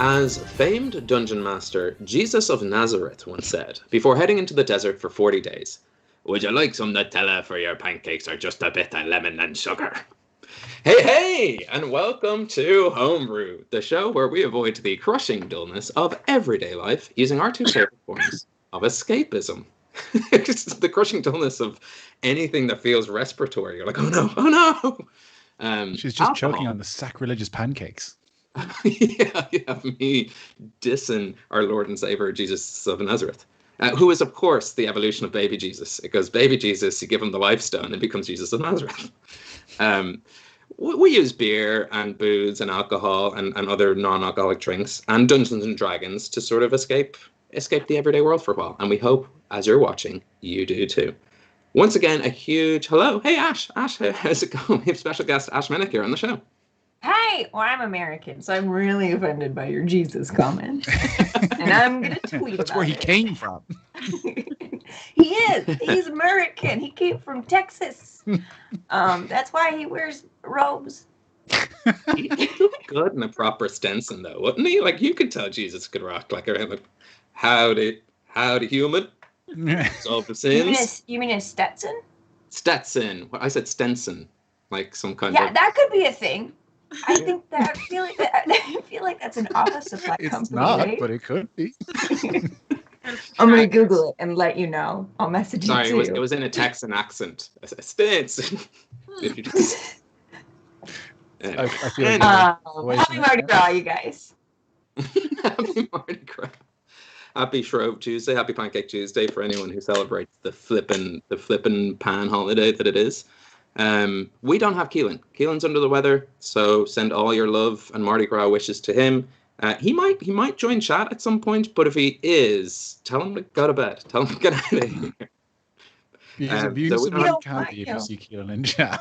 As famed dungeon master Jesus of Nazareth once said, before heading into the desert for 40 days, "Would you like some Nutella for your pancakes or just a bit of lemon and sugar?" Hey, and welcome to Homebrew, the show where we avoid the crushing dullness of everyday life using our two favorite forms of escapism. The crushing dullness of anything that feels respiratory. You're like, oh no. She's just alcohol. choking on the sacrilegious pancakes. yeah, me dissing our Lord and Savior Jesus of Nazareth, who is, of course, the evolution of baby Jesus. It goes baby Jesus, you give him the life stone, and becomes Jesus of Nazareth. We use beer and booze and alcohol and other non-alcoholic drinks and Dungeons and Dragons to sort of escape the everyday world for a while. And we hope, as you're watching, you do too. Once again, a huge hello. Hey, Ash. Ash, how's it going? We have special guest Ash Minnick here on the show. Hey, well, I'm American, so I'm really offended by your Jesus comment. And I'm going to tweet That's about where he it. came from. He is. He's American. He came from Texas. That's why he wears robes. He'd look good in a proper Stenson, though, wouldn't he? Like, you could tell Jesus could rock like a howdy human. Solve the sins. You mean a Stetson? Stetson. I said Stenson. Like some kind Yeah, of... that could be a thing. I think that I feel like that's an office supply company. It's not, right? but it could be. I'm gonna Google it and let you know. I'll message you Sorry, too. it was in a Texan accent. Stetson. If you just... I feel like happy Mardi Gras, you guys. Happy Mardi Gras. Happy Shrove Tuesday. Happy Pancake Tuesday for anyone who celebrates the flippin' pan holiday that it is. We don't have Keelan. Keelan's under the weather, so send all your love and Mardi Gras wishes to him. He might join chat at some point, but if he is, tell him to go to bed. Tell him to get out of here. He's abusive and can't be if you see Keelan in chat.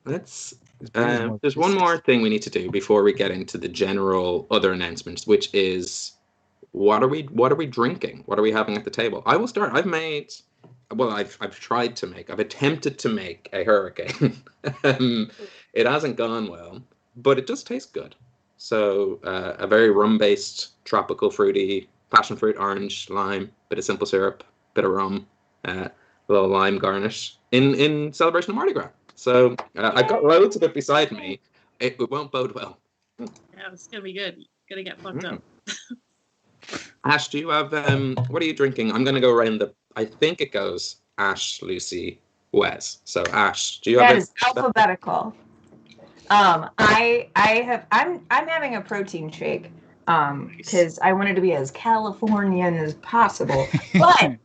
There's one more thing we need to do before we get into the general other announcements, which is what are we drinking? What are we having at the table? I will start. I've attempted to make a hurricane. It hasn't gone well, but it does taste good. So a very rum-based, tropical, fruity, passion fruit, orange, lime, bit of simple syrup, bit of rum, a little lime garnish in celebration of Mardi Gras. So I've got loads of it beside me. It won't bode well. Yeah, it's gonna be good. Gonna get fucked up. Ash, do you have what are you drinking? I'm gonna go around I think it goes Ash, Lucy, Wes. So Ash, do you have? That is alphabetical. I'm having a protein shake because I wanted to be as Californian as possible, but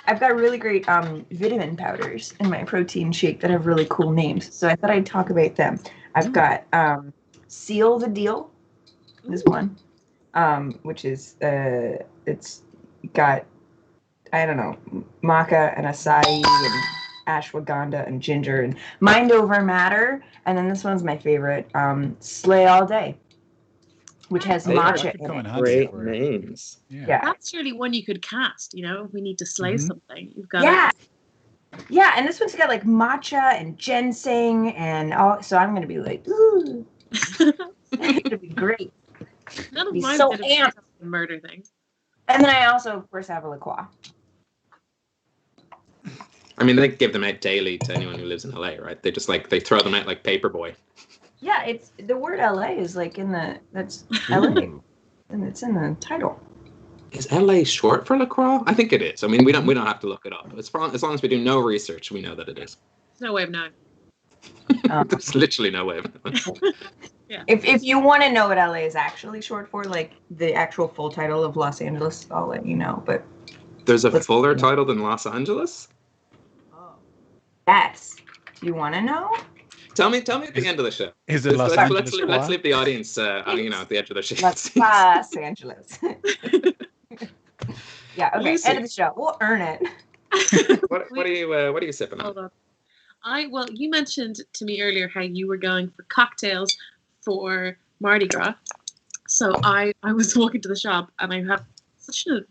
I've got really great vitamin powders in my protein shake that have really cool names. So I thought I'd talk about them. I've got Seal the Deal, this one, which is it's got, I don't know, maca and acai and ashwagandha and ginger and mind over matter. And then this one's my favorite, Slay All Day, which has matcha in it. Great names. Yeah. That's really one you could cast, you know, if we need to slay something. You've got Yeah, and this one's got like matcha and ginseng and all, so I'm gonna be like, ooh. It's gonna be great. None of Be mine so did amped. a murder thing. And then I also, of course, have a liqueur. I mean, they give them out daily to anyone who lives in LA, right? They just they throw them out like Paperboy. Yeah, it's the word LA is like that's LA, and it's in the title. Is LA short for LaCroix? I think it is. I mean, we don't have to look it up. As long as we do no research, we know that it is. There's no way of knowing. There's literally no way of knowing. Yeah. If you want to know what LA is actually short for, like the actual full title of Los Angeles, I'll let you know. But there's a fuller title than Los Angeles? Yes. You want to know? Tell me at the end of the show. Is it Los Angeles? Let's leave the audience, at the edge of their seats. Los Angeles. Yeah. Okay. Lucy. End of the show. We'll earn it. What are you sipping on? Hold on. Well, you mentioned to me earlier how you were going for cocktails for Mardi Gras. So I was walking to the shop and I have such a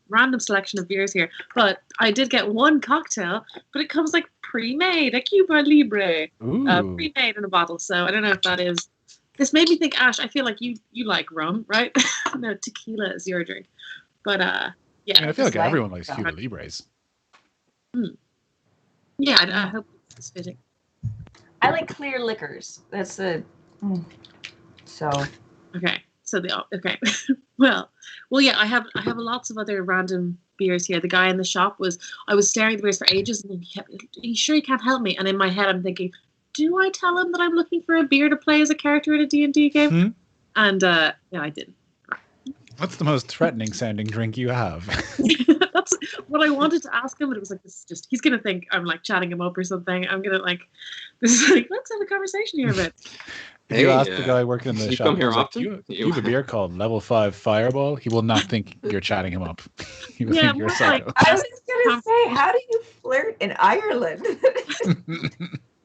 random selection of beers here, but I did get one cocktail, but it comes like pre-made, a Cuba Libre, pre-made in a bottle. So I don't know if that is. This made me think, Ash. I feel like you like rum, right? No, tequila is your drink, but yeah. I mean, I feel like everyone likes Cuba Libres. Yeah, I hope it's fitting. I like clear liquors. That's the so. Okay, so okay. well, yeah. I have lots of other random beers here. The guy in the shop I was staring at the beers for ages, and he sure he can't help me. And in my head, I'm thinking, do I tell him that I'm looking for a beer to play as a character in a D&D game? And I didn't. What's the most threatening sounding drink you have? That's what I wanted to ask him, but it was like, this is just, he's gonna think I'm like chatting him up or something. I'm gonna this is like, let's have a conversation here a bit. If you ask the guy working in the shop, come here often? You have a beer called Level 5 Fireball, he will not think you're chatting him up. He will think you're a psycho. I was gonna say, how do you flirt in Ireland?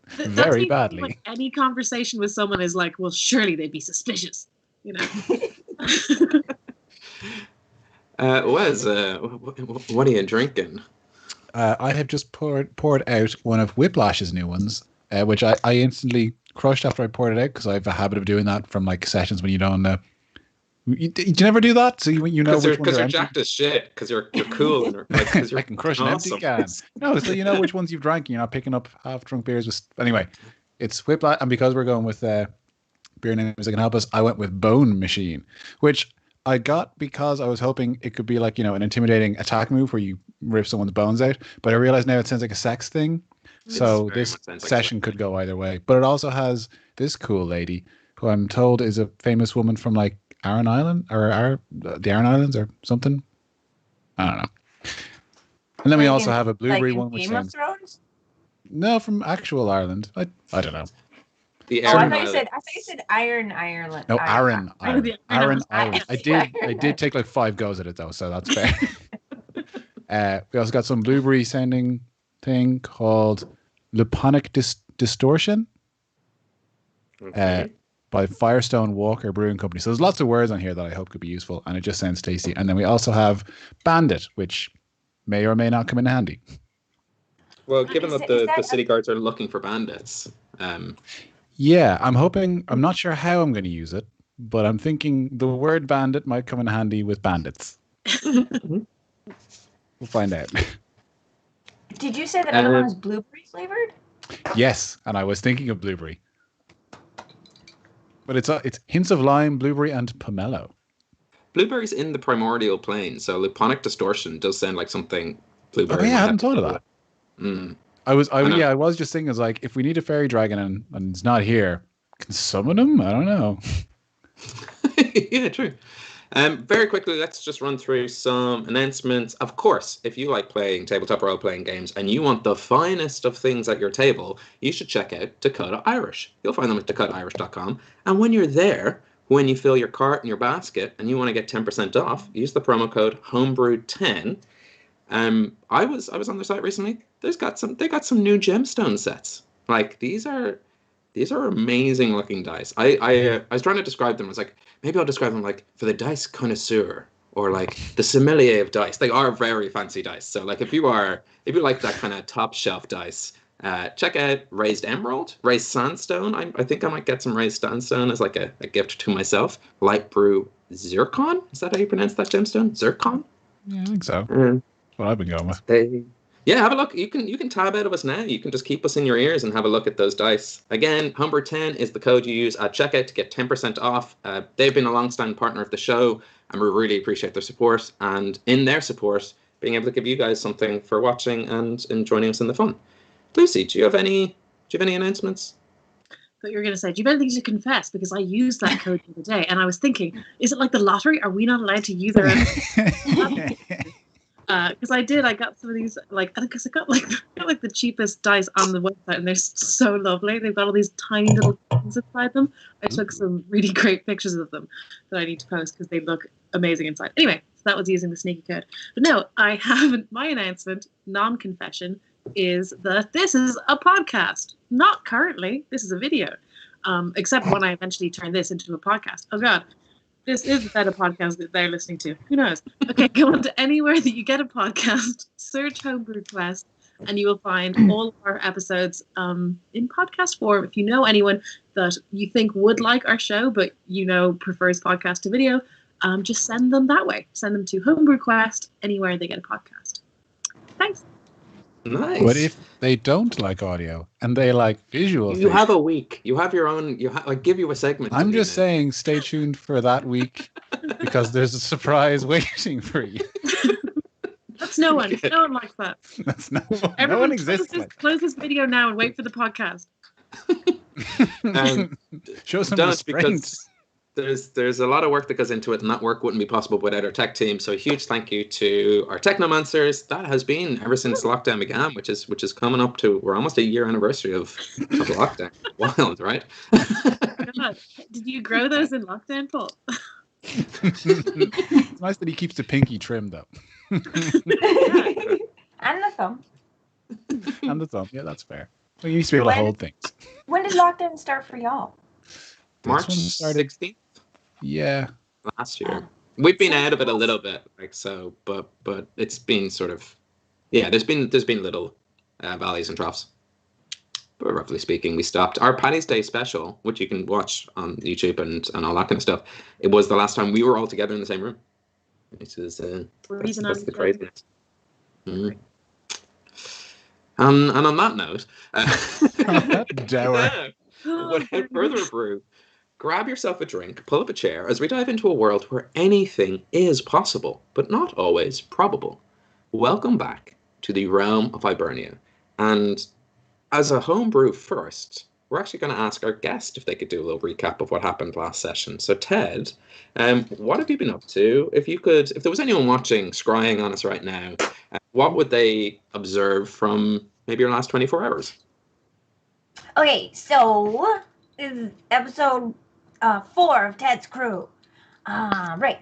Very badly. Like, any conversation with someone is like, well, surely they'd be suspicious, you know. Wes, what are you drinking? I have just poured out one of Whiplash's new ones, which I instantly crushed after I poured it out, because I have a habit of doing that from like sessions when you don't you never do that, so you know which ones are empty. Because you're jacked as shit, because you're cool. And you're I can crush an empty can. No, so you know which ones you've drank, and you're not picking up half-drunk beers. Anyway, it's Whiplash, and because we're going with beer names that can help us, I went with Bone Machine, which I got because I was hoping it could be like, you know, an intimidating attack move where you rip someone's bones out, but I realize now it sounds like a sex thing, so this session could go either way. But it also has this cool lady who I'm told is a famous woman from like Aran Island or the Aran Islands or something. I don't know. And then we also have a blueberry one, which sounds no, from actual Ireland. I don't know. I thought you said Iron Ireland. No, Aran Island. I did take like 5 goes at it though, so that's fair. We also got some blueberry sounding thing called Luponic Distortion. Okay. By Firestone Walker Brewing Company. So there's lots of words on here that I hope could be useful, and it just sounds tasty. And then we also have Bandit, which may or may not come in handy. Well, given that the city guards are looking for bandits. Yeah, I'm not sure how I'm going to use it, but I'm thinking the word bandit might come in handy with bandits. We'll find out. Did you say that other one was blueberry flavored? Yes, and I was thinking of blueberry. But it's hints of lime, blueberry, and pomelo. Blueberry's in the primordial plane, so Luponic Distortion does sound like something blueberry. Oh yeah, I hadn't thought of that. Mm. I was just thinking, like, if we need a fairy dragon and it's not here, can summon him? I don't know. Yeah, true. Very quickly, let's just run through some announcements. Of course, if you like playing tabletop role-playing games and you want the finest of things at your table, you should check out Dakota Irish. You'll find them at dakotairish.com. And when you're there, when you fill your cart and your basket and you want to get 10% off, use the promo code Homebrew10. I was on their site recently. They got some new gemstone sets. Like, these are amazing looking dice. I was trying to describe them. I was like, maybe I'll describe them like for the dice connoisseur or like the sommelier of dice. They are very fancy dice. So like if you like that kind of top shelf dice, check out Raised Sandstone. I think I might get some Raised Sandstone as like a gift to myself. Light Brew Zircon. Is that how you pronounce that gemstone? Zircon? Yeah, I think so. That's what I've been going with. Yeah, have a look. You can tab out of us now. You can just keep us in your ears and have a look at those dice. Again, Homebrew10 is the code you use at checkout to get 10% off. They've been a long-standing partner of the show, and we really appreciate their support. And in their support, being able to give you guys something for watching and joining us in the fun. Lucy, do you have any announcements? But you're going to say, do you have anything to confess? Because I used that code the other day, and I was thinking, is it like the lottery? Are we not allowed to use our own? Because I got some of these, like, because I got the cheapest dice on the website, and they're so lovely. They've got all these tiny little things inside them. I took some really great pictures of them that I need to post because they look amazing inside. Anyway, so that was using the sneaky code. But no, I haven't. My announcement, non-confession, is that this is a podcast. Not currently. This is a video. Except when I eventually turn this into a podcast. Oh God. This is the better podcast that they're listening to. Who knows? Okay, go on to anywhere that you get a podcast, search Homebrew Quest, and you will find all of our episodes in podcast form. If you know anyone that you think would like our show, but prefers podcast to video, just send them that way. Send them to Homebrew Quest, anywhere they get a podcast. Thanks. Nice. But if they don't like audio and they like visual you have a week. You have your own. Give you a segment. I'm just saying, stay tuned for that week because there's a surprise waiting for you. That's no one. No one likes that. That's no one. Everyone, no one exists. Close this video now and wait for the podcast. Show some don't, restraint. Because there's a lot of work that goes into it, and that work wouldn't be possible without our tech team. So a huge thank you to our technomancers. That has been ever since lockdown began, which is coming up to, we're almost a year anniversary of lockdown. Wild, right? God. Did you grow those in lockdown, Paul? It's nice that he keeps the pinky trim though. And the thumb. And the thumb. Yeah, that's fair. Well, you used to be able to hold things. When did lockdown start for y'all? March 16th. Yeah. Last year. We've been out of it a little bit, but it's been sort of, there's been little valleys and troughs. But roughly speaking, we stopped. Our Paddy's Day special, which you can watch on YouTube and all that kind of stuff, it was the last time we were all together in the same room. Which is that's the craziness. Mm. And on that note, without further ado, grab yourself a drink, pull up a chair, as we dive into a world where anything is possible, but not always probable. Welcome back to the realm of Hibernia. And as a homebrew first, we're actually going to ask our guest if they could do a little recap of what happened last session. So Ted, what have you been up to? If there was anyone watching, scrying on us right now, what would they observe from maybe your last 24 hours? Okay, so this is episode 4 of Ted's Crew. Right.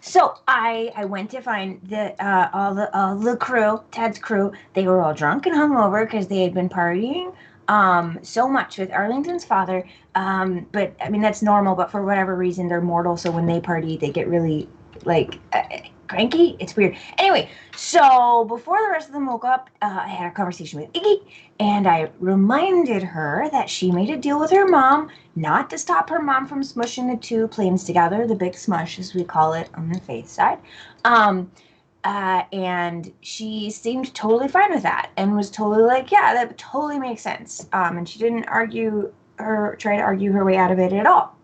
So I went to find all the crew, Ted's crew. They were all drunk and hungover because they had been partying so much with Arlington's father. But I mean, that's normal, but for whatever reason, they're mortal. So when they party, they get really cranky. It's weird. Anyway, so before the rest of them woke up, I had a conversation with Iggy, and I reminded her that she made a deal with her mom not to stop her mom from smushing the two planes together, the big smush, as we call it on the faith side. And she seemed totally fine with that and was totally like, yeah, that totally makes sense. And she didn't try to argue her way out of it at all.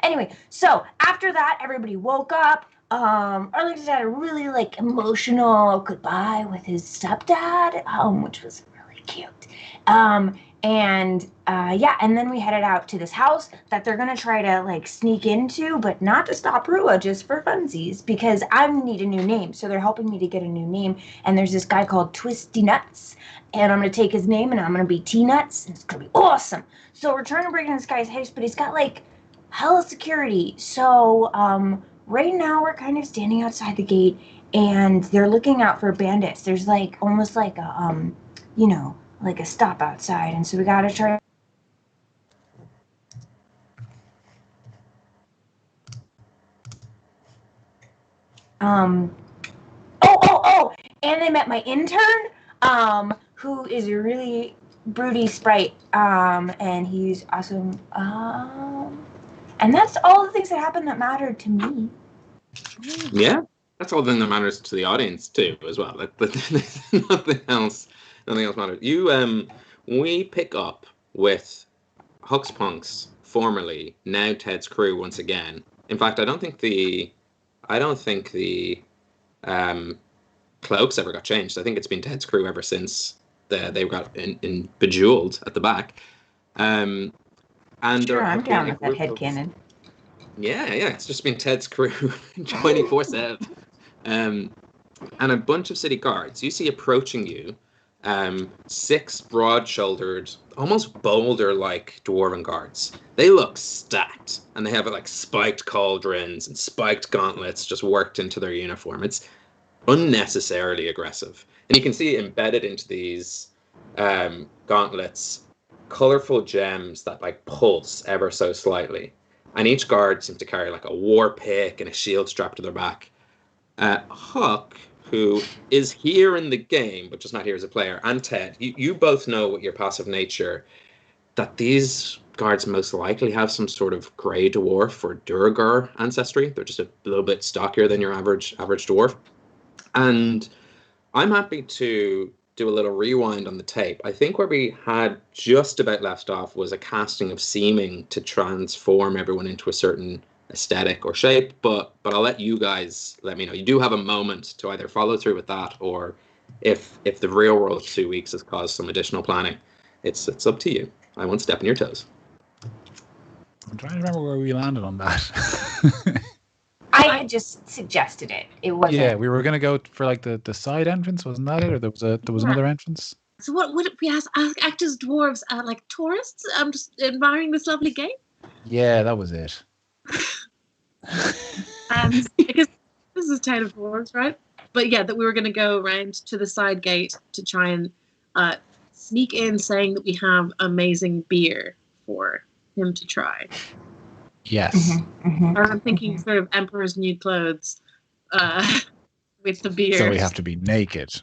Anyway, so after that, everybody woke up. Arlington had a really emotional goodbye with his stepdad, which was really cute. And then we headed out to this house that they're gonna try to sneak into, but not to stop Rua, just for funsies, because I need a new name. So they're helping me to get a new name. And there's this guy called Twisty Nuts, and I'm gonna take his name and I'm gonna be T-Nuts, and it's gonna be awesome. So we're trying to break in this guy's house, but he's got hella security. So right now we're kind of standing outside the gate, and they're looking out for bandits. There's almost a a stop outside, and so we gotta try. And I met my intern, who is a really broody sprite, and he's awesome. And that's all the things that happened that mattered to me. Yeah, that's all the thing that matters to the audience too, as well. Nothing else matters. We pick up with Hux Punks, formerly, now Ted's Crew once again. In fact, I don't think the cloaks ever got changed. I think it's been Ted's Crew ever since they got in bejeweled at the back. And sure, I'm down with that headcanon. Yeah, it's just been Ted's Crew 24/7. And a bunch of city guards you see approaching you. 6 broad-shouldered, almost boulder-like dwarven guards. They look stacked, and they have spiked cauldrons and spiked gauntlets just worked into their uniform. It's unnecessarily aggressive, and you can see embedded into these gauntlets colorful gems that pulse ever so slightly, and each guard seems to carry a war pick and a shield strapped to their back. Huck, who is here in the game, but just not here as a player, and Ted, you both know with your passive nature that these guards most likely have some sort of grey dwarf or Durgar ancestry. They're just a little bit stockier than your average dwarf. And I'm happy to do a little rewind on the tape. I think where we had just about left off was a casting of seeming to transform everyone into a certain aesthetic or shape, but I'll let you guys let me know. You do have a moment to either follow through with that, or if the real world 2 weeks has caused some additional planning, it's up to you. I won't step on your toes. I'm trying to remember where we landed on that. I had just suggested it. It wasn't. Yeah, we were gonna go for like the side entrance, wasn't that it? Or there was another entrance. So what would we act as dwarves, like tourists? I'm just admiring this lovely game. Yeah, that was it. Because this is Town of Dwarves, right? But yeah, that we were going to go around to the side gate to try and sneak in, saying that we have amazing beer for him to try. Yes. Or I'm thinking sort of Emperor's New Clothes with the beer. So we have to be naked.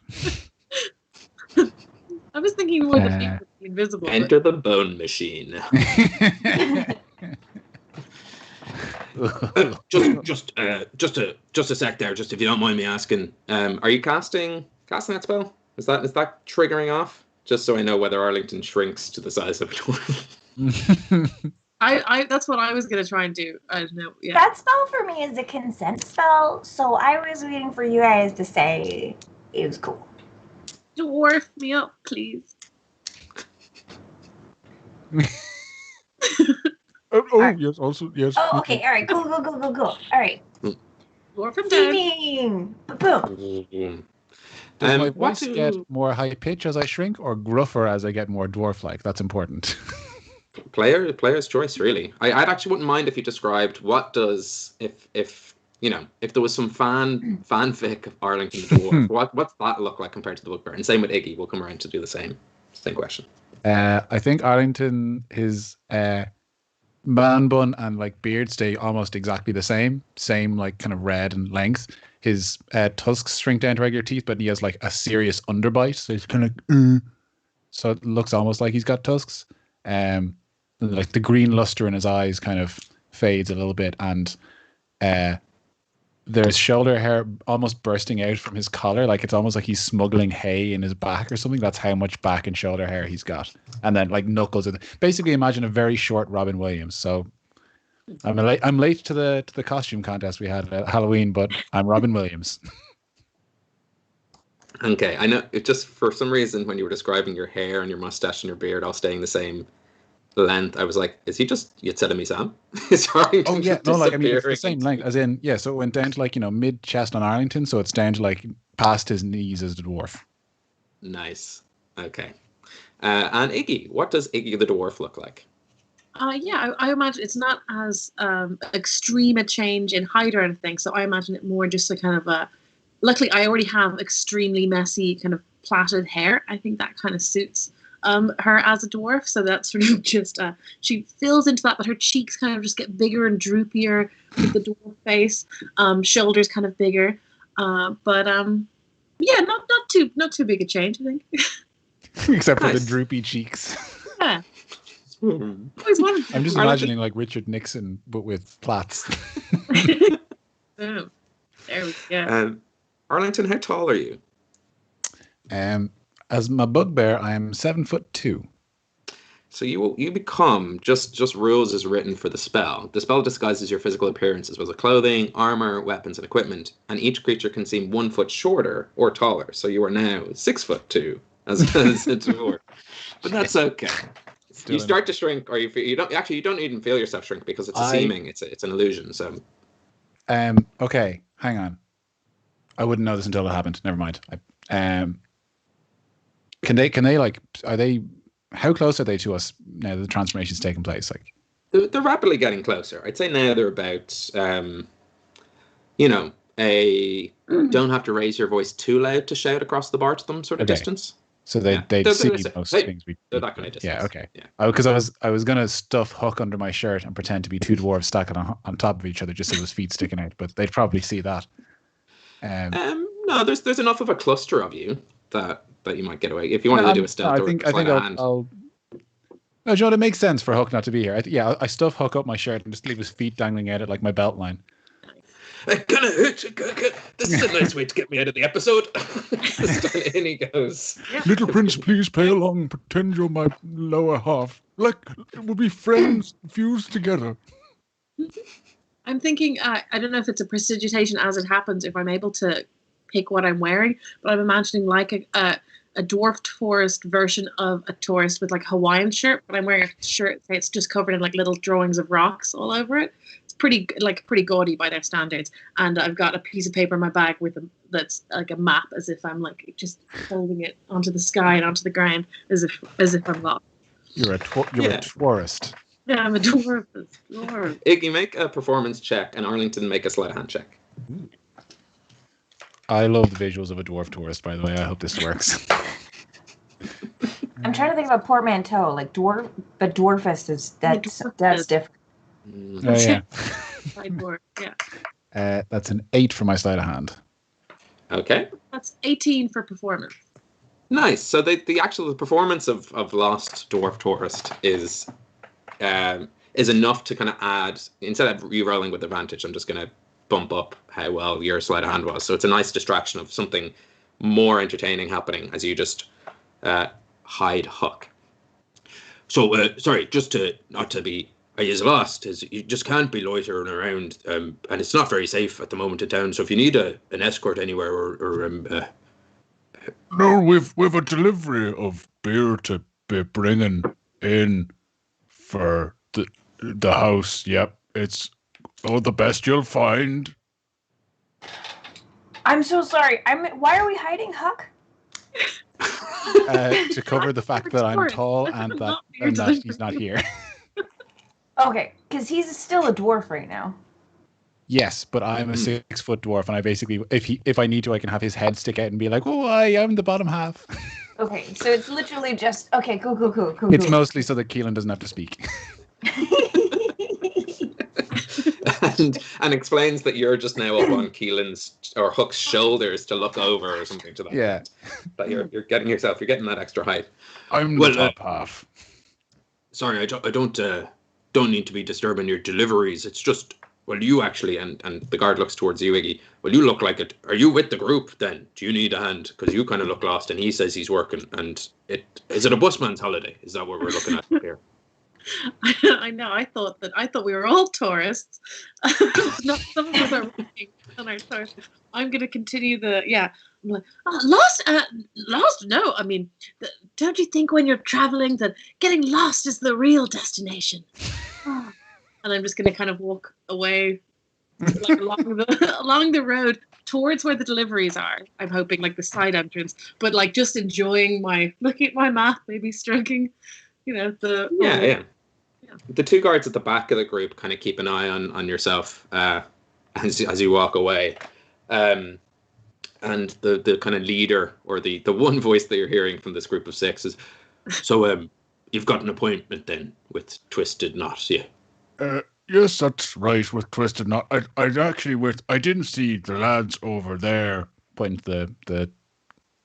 I was thinking more the beer would be invisible. Enter the bone machine. Just a sec there, just if you don't mind me asking, are you casting that spell? Is that triggering off? Just so I know whether Arlington shrinks to the size of a dwarf. I that's what I was gonna try and do. I don't know. Yeah. That spell for me is a consent spell, so I was waiting for you guys to say it was cool. Dwarf me up, please. Yes, also, yes. Oh, okay, all right, cool. All right. Dwarf him down. Seeming. Boom. Does my voice get more high pitch as I shrink, or gruffer as I get more dwarf-like? That's important. Player's choice, really. I'd actually wouldn't mind if you described what does if there was some fanfic of Arlington the Dwarf. What's that look like compared to the book bear? And same with Iggy. We'll come around to do the same question. I think Arlington, his man bun and like beard stay almost exactly the same like kind of red and length. His tusks shrink down to regular teeth, but he has like a serious underbite, so he's kind of so it looks almost like he's got tusks. Like the green luster in his eyes kind of fades a little bit, and there's shoulder hair almost bursting out from his collar, like it's almost like he's smuggling hay in his back or something. That's how much back and shoulder hair he's got. And then like knuckles. Basically imagine a very short Robin Williams. So I'm late to the costume contest we had at Halloween, but I'm Robin Williams. Okay, I know. It just for some reason when you were describing your hair and your mustache and your beard all staying the same length, I was like, is he just Yosemite Sam? Is Arlington oh yeah, no, like I mean it's the same disappearing? length as in so it went down to like mid chest on Arlington, so it's down to like past his knees as the dwarf. Nice. Okay. And Iggy, what does Iggy the dwarf look like? Yeah, I imagine it's not as extreme a change in height or anything. So I imagine it more just a kind of a. Luckily, I already have extremely messy kind of plaited hair. I think that kind of suits her as a dwarf. So that's sort of just she fills into that, but her cheeks kind of just get bigger and droopier with the dwarf face. Shoulders kind of bigger, but yeah, not too big a change, I think. Except for Nice. the droopy cheeks. Yeah. Always wanted to. I'm just imagining like Richard Nixon, but with plaits. Boom. There we go. Arlington, how tall are you? As my bugbear, I am 7'2". So you become just rules as written for the spell. The spell disguises your physical appearance as well as clothing, armor, weapons, and equipment, and each creature can seem 1 foot shorter or taller. So you are now 6'2" as a dwarf. But that's okay. You start to shrink, or you don't even feel yourself shrink because it's a seeming. It's an illusion. So. Okay, hang on. I wouldn't know this until it happened. Never mind. Can they like? Are they? How close are they to us now that the transformation's taking place? Like, They're rapidly getting closer. I'd say now they're about, don't have to raise your voice too loud to shout across the bar to them sort of distance. So they They're see that most hey, things. They're that kind of distance. Yeah, okay. Yeah. Because I was gonna stuff Hook under my shirt and pretend to be two dwarves stacking on top of each other just so his feet sticking out, but they'd probably see that. No, No, there's enough of a cluster of you that you might get away. If you wanted to do a stealth or sleight of hand. I'll. No, John, it makes sense for Hook not to be here. I stuff Hook up my shirt and just leave his feet dangling out at like my belt line. This is a nice way to get me out of the episode. In he goes. Little Prince, please play along. Pretend you're my lower half. Like we'll be friends fused together. I'm thinking, I don't know if it's a prestidigitation as it happens, if I'm able to pick what I'm wearing, but I'm imagining like a dwarf tourist version of a tourist with like a Hawaiian shirt, but I'm wearing a shirt, it's just covered in like little drawings of rocks all over it. It's pretty gaudy by their standards. And I've got a piece of paper in my bag that's like a map, as if I'm like just holding it onto the sky and onto the ground, as if I'm lost. You're a tourist. Yeah, I'm a dwarf. Iggy, make a performance check, and Arlington make a sleight of hand check. I love the visuals of a dwarf tourist, by the way. I hope this works. I'm trying to think of a portmanteau, like dwarf, but dwarfist is that's different. Oh yeah. Dwarf, yeah. That's an 8 for my sleight of hand. Okay. That's 18 for performance. Nice. So the actual performance of Lost Dwarf Tourist is enough to kind of add, instead of re-rolling with advantage, I'm just going to bump up how well your sleight of hand was. So it's a nice distraction of something more entertaining happening as you just hide Huck. So, sorry, just not to be, are you lost? You just can't be loitering around, and it's not very safe at the moment in town. So if you need an escort anywhere or No, we've a delivery of beer to be bringing in for the house. Yep, it's the best you'll find. I'm so sorry. Why are we hiding Huck? To cover the fact that I'm tall and that he's not here. Okay, because he's still a dwarf right now. Yes, but I'm a 6-foot dwarf, and I basically, if I need to, I can have his head stick out and be like, "Oh, I am the bottom half." Okay, so it's literally just okay. Cool. It's mostly so that Keelan doesn't have to speak. and explains that you're just now up on Keelan's or Hook's shoulders to look over or something to that. Yeah, that you're getting that extra height. I'm the top half. Sorry, I don't need to be disturbing your deliveries. It's just, well, you actually, and the guard looks towards you, Iggy. Well, you look like it. Are you with the group then? Do you need a hand? Because you kind of look lost, and he says he's working. And is it a busman's holiday? Is that what we're looking at here? I know. I thought we were all tourists. Not some of us are working on our tours. I'm going to continue I'm like, lost? No, I mean, don't you think when you're traveling that getting lost is the real destination? And I'm just going to kind of walk away like, along the road towards where the deliveries are. I'm hoping like the side entrance, but like just enjoying looking at my map, maybe stroking, Yeah. The two guards at the back of the group kind of keep an eye on yourself as you walk away. And the kind of leader, or the one voice that you're hearing from this group of 6 is, so you've got an appointment then with Twisted Knot, yeah? Yes, that's right, with Twisted Knot. I didn't see the lads over there. Point the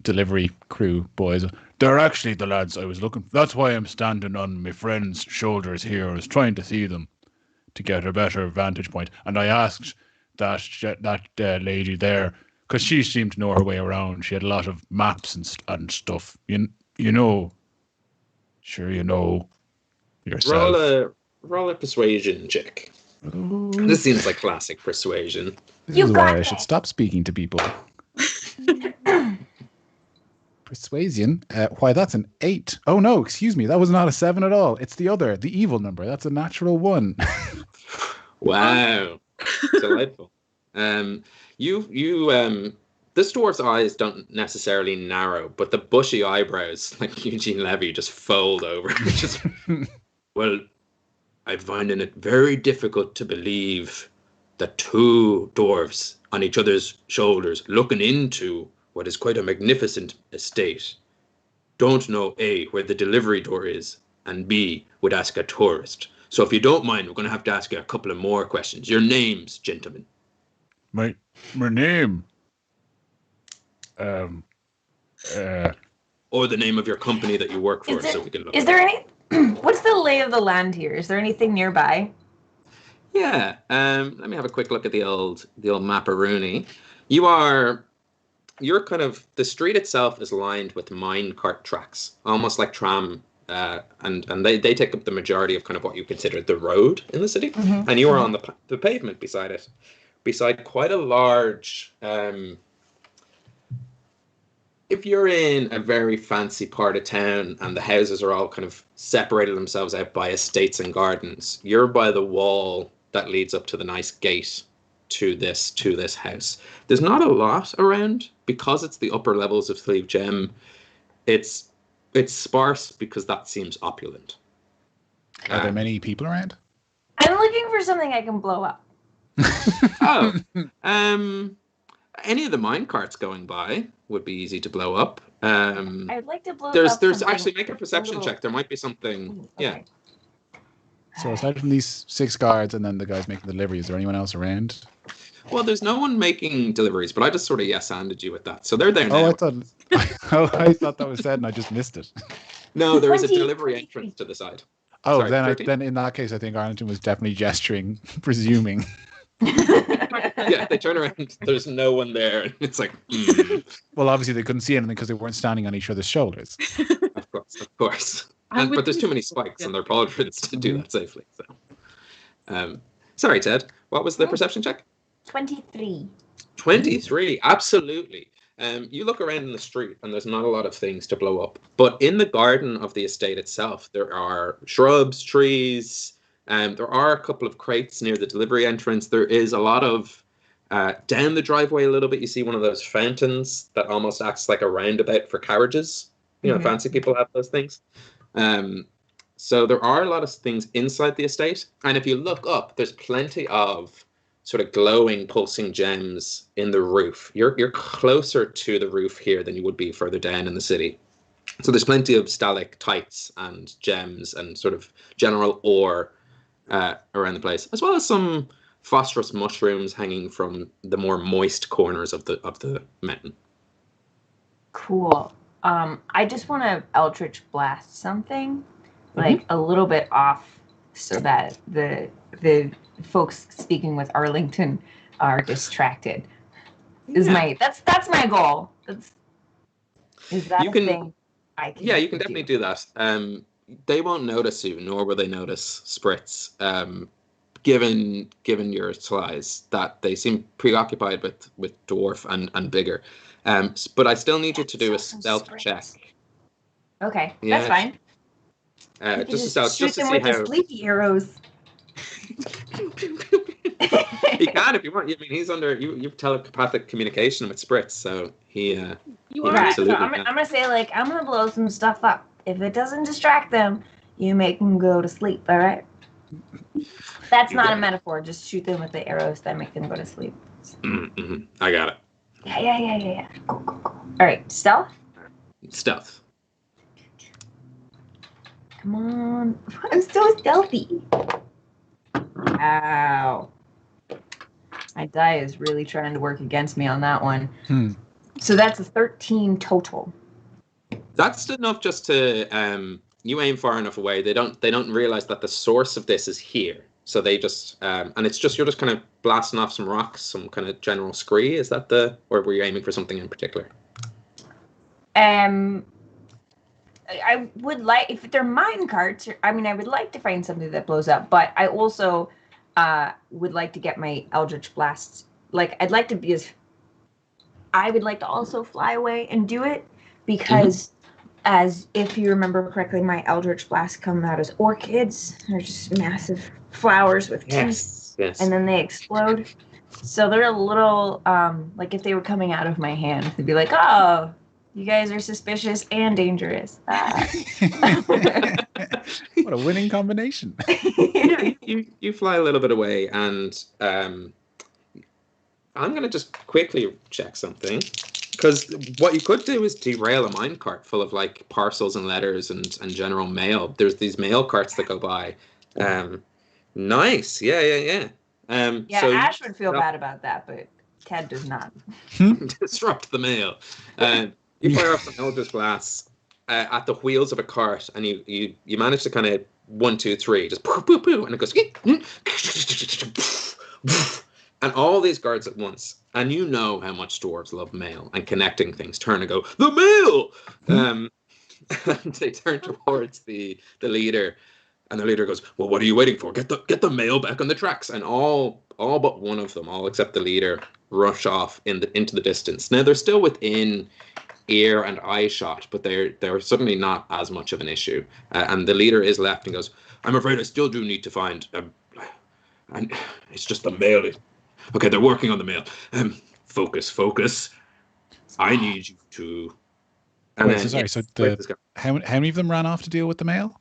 delivery crew boys. They're actually the lads I was looking for. That's why I'm standing on my friend's shoulders here. I was trying to see them to get a better vantage point. And I asked that lady there, because she seemed to know her way around. She had a lot of maps and stuff. You know. Sure, you know yourself. Roll a persuasion check. Ooh. This seems like classic persuasion. This is why I should stop speaking to people. Persuasion? Why, that's an 8. Oh no, excuse me. That was not a 7 at all. It's the evil number. That's a natural 1. Wow. Delightful. This dwarf's eyes don't necessarily narrow, but the bushy eyebrows, like Eugene Levy, just fold over. Well, I'm finding it very difficult to believe that 2 dwarves on each other's shoulders looking into what is quite a magnificent estate don't know A, where the delivery door is, and B, would ask a tourist. So if you don't mind, we're going to have to ask you a couple of more questions. Your names, gentlemen. My name? Or the name of your company that you work for, Is so we can look. Is there any? What's the lay of the land here? Is there anything nearby? Yeah. Let me have a quick look at the old map-a-rooney. You're kind of, the street itself is lined with mine cart tracks, almost like tram, and they take up the majority of kind of what you consider the road in the city. Mm-hmm. And you are on the pavement beside it, beside quite a large. If you're in a very fancy part of town and the houses are all kind of separated themselves out by estates and gardens, you're by the wall that leads up to the nice gate to this house. There's not a lot around because it's the upper levels of Sliabh Gem. It's sparse because that seems opulent. Are there many people around? I'm looking for something I can blow up. Any of the mine carts going by would be easy to blow up. I'd like to blow up. There's actually, make a perception check. There might be something. Okay. Yeah. So aside from these 6 guards and then the guys making the delivery, is there anyone else around? Well, there's no one making deliveries, but I just sort of yes-handed you with that. So they're there now. I thought that was said and I just missed it. No, there is a delivery entrance to the side. Oh, Sorry, then in that case, I think Arlington was definitely gesturing, presuming. Yeah, they turn around. There's no one there. And it's like, Well, obviously they couldn't see anything because they weren't standing on each other's shoulders. Of course. But there's too many spikes on their pauldrons to do that safely. So, sorry, Ted. What was the perception check? 23. 23, absolutely. You look around in the street and there's not a lot of things to blow up. But in the garden of the estate itself, there are shrubs, trees, there are a couple of crates near the delivery entrance. There is a lot of, down the driveway a little bit, you see one of those fountains that almost acts like a roundabout for carriages. You know, fancy people have those things. So there are a lot of things inside the estate. And if you look up, there's plenty of sort of glowing, pulsing gems in the roof. You're closer to the roof here than you would be further down in the city. So there's plenty of stalactites and gems and sort of general ore around the place, as well as some phosphorus mushrooms hanging from the more moist corners of the mountain. Cool. I just want to Eldritch Blast something, like a little bit off, so that the folks speaking with Arlington are distracted. That's my goal. Is that a thing I can? Yeah, you can definitely do that. They won't notice you, nor will they notice Spritz. Given your size, that they seem preoccupied with Dwarf and bigger. But I still need you to do a stealth check. Okay, yeah. That's fine. Just a stealth, just to see with how. The sleepy arrows. He can if you want. I mean, he's under you've telepathic communication with Spritz, so he. You absolutely. So I'm gonna say, like, I'm gonna blow some stuff up. If it doesn't distract them, you make them go to sleep. All right. That's not a metaphor. Just shoot them with the arrows that make them go to sleep. Mm-hmm. I got it. Yeah. Cool. All right, stealth. Stealth. Come on. I'm so stealthy. Ow. My die is really trying to work against me on that one. So that's a 13 total. That's enough just to you aim far enough away. They don't realize that the source of this is here. So they just and it's just you're just kind of blasting off some rocks, some kind of general scree. Is that or were you aiming for something in particular? I would like, if they're mine carts, I mean, I would like to find something that blows up, but I also would like to get my Eldritch Blast. Like, I would like to also fly away and do it, because as if you remember correctly, my Eldritch Blast come out as orchids. They're just massive flowers with tips, and then they explode. So they're a little, like if they were coming out of my hand, they'd be like, oh, you guys are suspicious and dangerous. What a winning combination. You fly a little bit away, and I'm going to just quickly check something. Because what you could do is derail a minecart full of like parcels and letters and general mail. There's these mail carts that go by. Nice. Yeah. So Ash would feel bad about that, but Ted does not. Disrupt the mail. You fire off an Eldritch Blast at the wheels of a cart, and you manage to kind of 1, 2, 3, just poo, poo, poo, and it goes, and all these guards at once. And you know how much dwarves love mail and connecting things. Turn and go, the mail. And they turn towards the leader, and the leader goes, well, what are you waiting for? Get the mail back on the tracks. And all but one of them, all except the leader, rush off into the distance. Now they're still within ear and eye shot, but they're suddenly not as much of an issue. And the leader is left and goes, I'm afraid I still do need to find and it's just the mail. Okay, they're working on the mail. Focus. I need you to. And wait, so how many of them ran off to deal with the mail?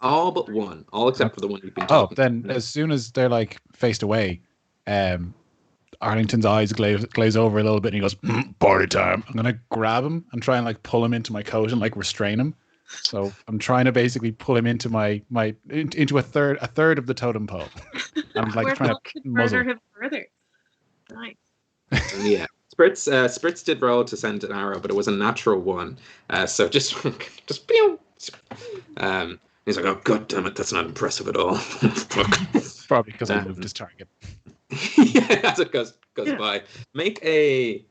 All but one, all except for the one you've been Oh, talking then about. as soon as they're like faced away, Arlington's eyes glaze over a little bit, and he goes, "Party time!" I'm gonna grab him and try and like pull him into my coat and like restrain him. So I'm trying to basically pull him into into a third of the totem pole. I'm like trying to muzzle him further. Nice. Yeah. Spritz did roll to send an arrow, but it was a natural one. So just pew. He's like, oh god damn it, that's not impressive at all. Probably because I moved his target. Yeah, as it goes by. Make a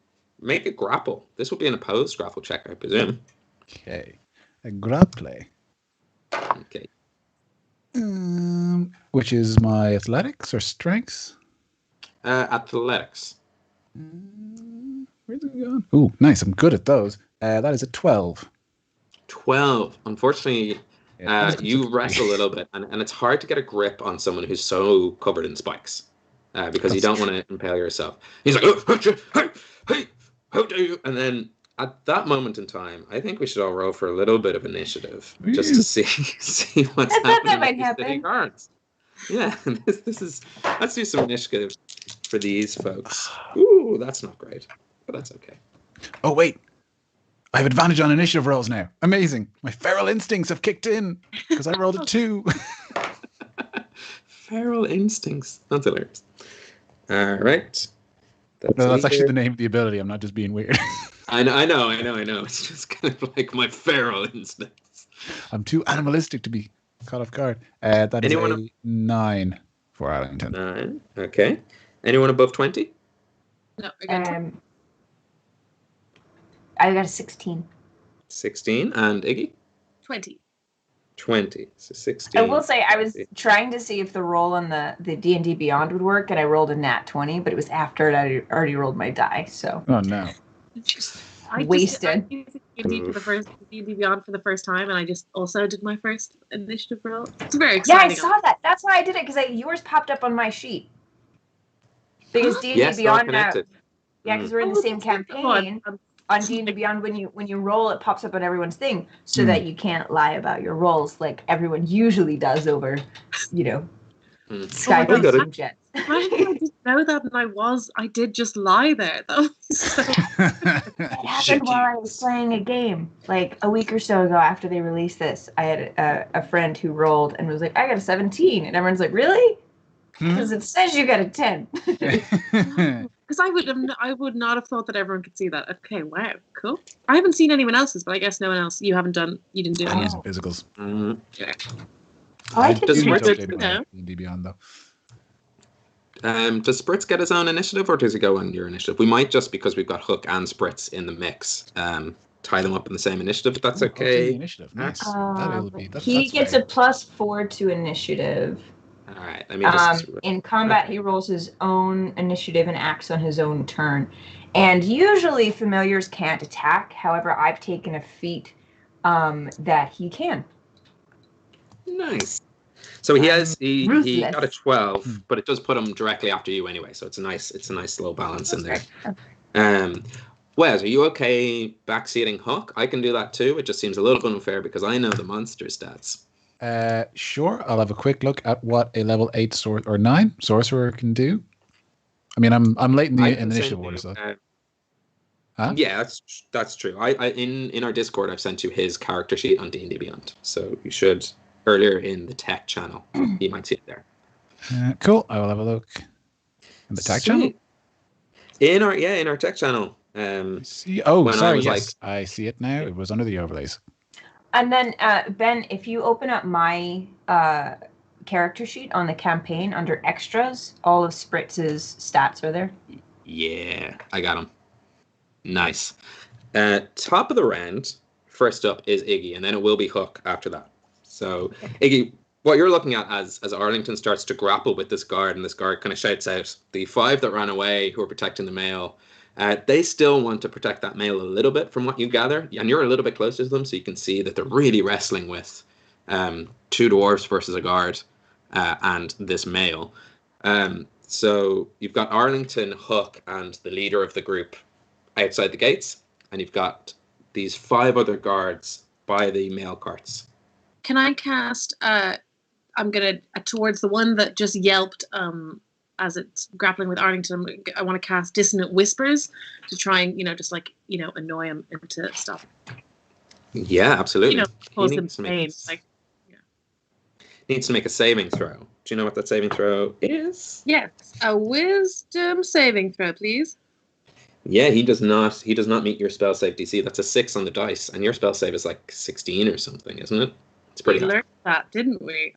grapple. This will be an opposed grapple check, I presume. Okay. A grapple. Okay. Which is my athletics or strengths? Athletics. Where's it going? Ooh, nice. I'm good at those. That is a 12. 12. Unfortunately, you wrestle a little bit, and it's hard to get a grip on someone who's so covered in spikes, because you don't want to impale yourself. He's like, oh, hey, how dare you? And then at that moment in time, I think we should all roll for a little bit of initiative, just to see what's happening. That might with these happen. city guards. Yeah, this is. Let's do some initiative for these folks. Ooh, that's not great, but that's okay. Oh wait, I have advantage on initiative rolls now. Amazing! My feral instincts have kicked in because I rolled a 2. Feral instincts. That's hilarious. All right. That's actually the name of the ability. I'm not just being weird. I know. It's just kind of like my feral instincts. I'm too animalistic to be caught off guard. That is a 9 for Arlington. 9. Okay. Anyone above 20? No, again. I got a 16. 16. And Iggy? 20. 20. So 16. I will say I was trying to see if the roll on the D&D Beyond would work, and I rolled a nat 20, but it was after I already rolled my die, so. Oh no. I wasted. I used D&D Beyond for the first time, and I just also did my first initiative roll. It's very exciting. Yeah, I saw that. That's why I did it, because yours popped up on my sheet. Because D&D Beyond now. Yeah, because we're in the same campaign. On D&D Beyond, when you roll, it pops up on everyone's thing, so that you can't lie about your rolls like everyone usually does over, Skype and Zoom chats. I didn't know that, and I did just lie there, though. So. It happened while I was playing a game, like a week or so ago after they released this. I had a friend who rolled and was like, I got a 17, and everyone's like, really? Because it says you got a 10. Because I would not have thought that everyone could see that. Okay, wow, cool. I haven't seen anyone else's, but I guess no one else. You didn't do it. I'm using physicals. Yeah. I could Does do Spritz it. D&D Beyond though. Does Spritz get his own initiative, or does he go on your initiative? We might, just because we've got Hook and Spritz in the mix, tie them up in the same initiative, if that's okay. Initiative. Nice. He gets a +4 to initiative. All right, let me just... In combat, he rolls his own initiative and acts on his own turn. And usually familiars can't attack. However, I've taken a feat that he can. Nice. So he got a 12, but it does put him directly after you anyway. So it's a nice little balance in there. Okay. Wes, are you okay backseating Hook? I can do that too. It just seems a little unfair because I know the monster stats. Sure. I'll have a quick look at what a level 8 or 9 sorcerer can do. I mean, I'm late in the initiative order, so. Huh? Yeah, that's true. I in our Discord, I've sent you his character sheet on D&D Beyond, so you should earlier in the tech channel. You might see it there. Cool. I will have a look in the tech channel. in our tech channel. See, oh, when I sorry. was Yes, I see it now. It was under the overlays. And then Ben, if you open up my character sheet on the campaign under extras, all of Spritz's stats are there. Yeah, I got him. Nice. Top of the round, first up is Iggy, and then it will be Hook after that. So, Iggy, what you're looking at as Arlington starts to grapple with this guard, and this guard kind of shouts out, the 5 that ran away who are protecting the male, they still want to protect that male a little bit from what you gather, and you're a little bit closer to them, so you can see that they're really wrestling with 2 dwarves versus a guard and this male. So you've got Arlington, Hook, and the leader of the group outside the gates, and you've got these 5 other guards by the male carts. Can I cast? I'm gonna towards the one that just yelped as it's grappling with Arlington. I want to cast Dissonant Whispers to try and just annoy him into stuff. Yeah, absolutely. Cause him pain. Needs to make a saving throw. Do you know what that saving throw is? Yes, a Wisdom saving throw, please. Yeah, he does not meet your spell save DC. That's a 6 on the dice, and your spell save is like 16 or something, isn't it? It's pretty We high. learned that, didn't we?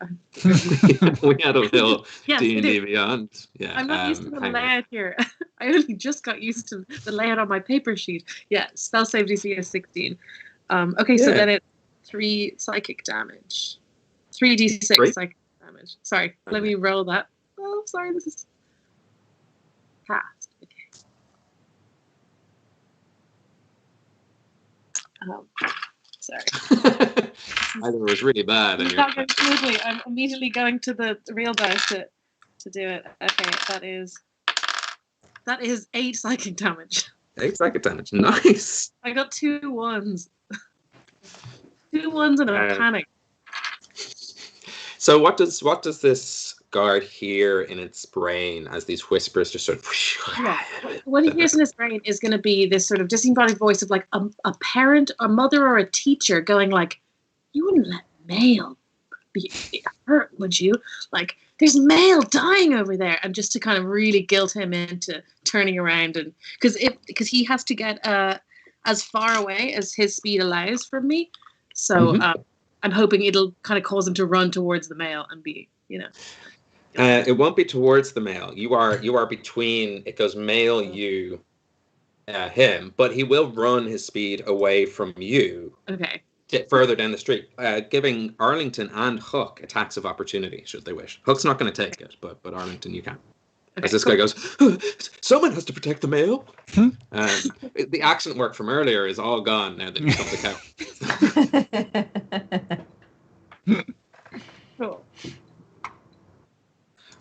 We had a little Yes, D&D Beyond. Yeah, I'm not used to the layout here. I only just got used to the layout on my paper sheet. Yeah, spell save DC is 16. Okay, so then it's 3 psychic damage. 3d6 Great. psychic damage. Sorry, let me roll that. Oh, sorry, this is past. Okay. Sorry. Either it was really bad. And It's not going smoothly. I'm immediately going to the real dice to do it. Okay, that is 8 psychic damage. 8 psychic damage. Nice. I got 2 1s. 2 1s and a panic. So what does this guard hear in its brain as these whispers just sort of... Yeah. What he hears in his brain is going to be this sort of disembodied voice of like a parent, a mother, or a teacher going like, "You wouldn't let Mail be hurt, would you? Like, there's Mail dying over there," and just to kind of really guilt him into turning around, and because he has to get as far away as his speed allows from me, so I'm hoping it'll kind of cause him to run towards the Mail and be, it won't be towards the male. You are between. It goes male, you, him, but he will run his speed away from you. Okay. Further down the street, giving Arlington and Hook attacks of opportunity should they wish. Hook's not going to take it, but Arlington, you can. Okay, as this guy goes, someone has to protect the male. The accent work from earlier is all gone now that you come the cow. Cool.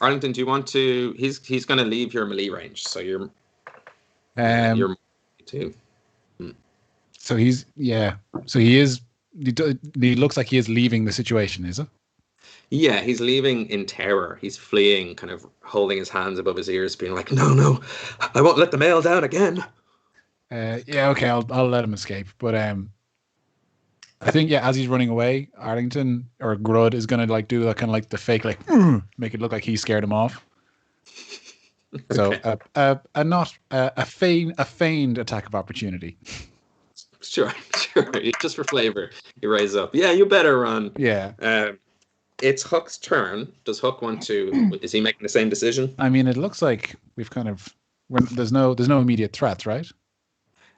Arlington, do you want to? He's going to leave your melee range, so you're too. So he's So he is. He looks like he is leaving the situation, is it? Yeah, he's leaving in terror. He's fleeing, kind of holding his hands above his ears, being like, "No, I won't let the male down again." Yeah, okay, I'll let him escape. But I think as he's running away, Arlington or Grud is gonna like do that kind of like the fake like make it look like he scared him off. So a feigned attack of opportunity. Sure. Just for flavor, you raise up. Yeah, you better run. Yeah. It's Hook's turn. Does Hook want to? Is he making the same decision? I mean, it looks like we've kind of there's no immediate threats, right?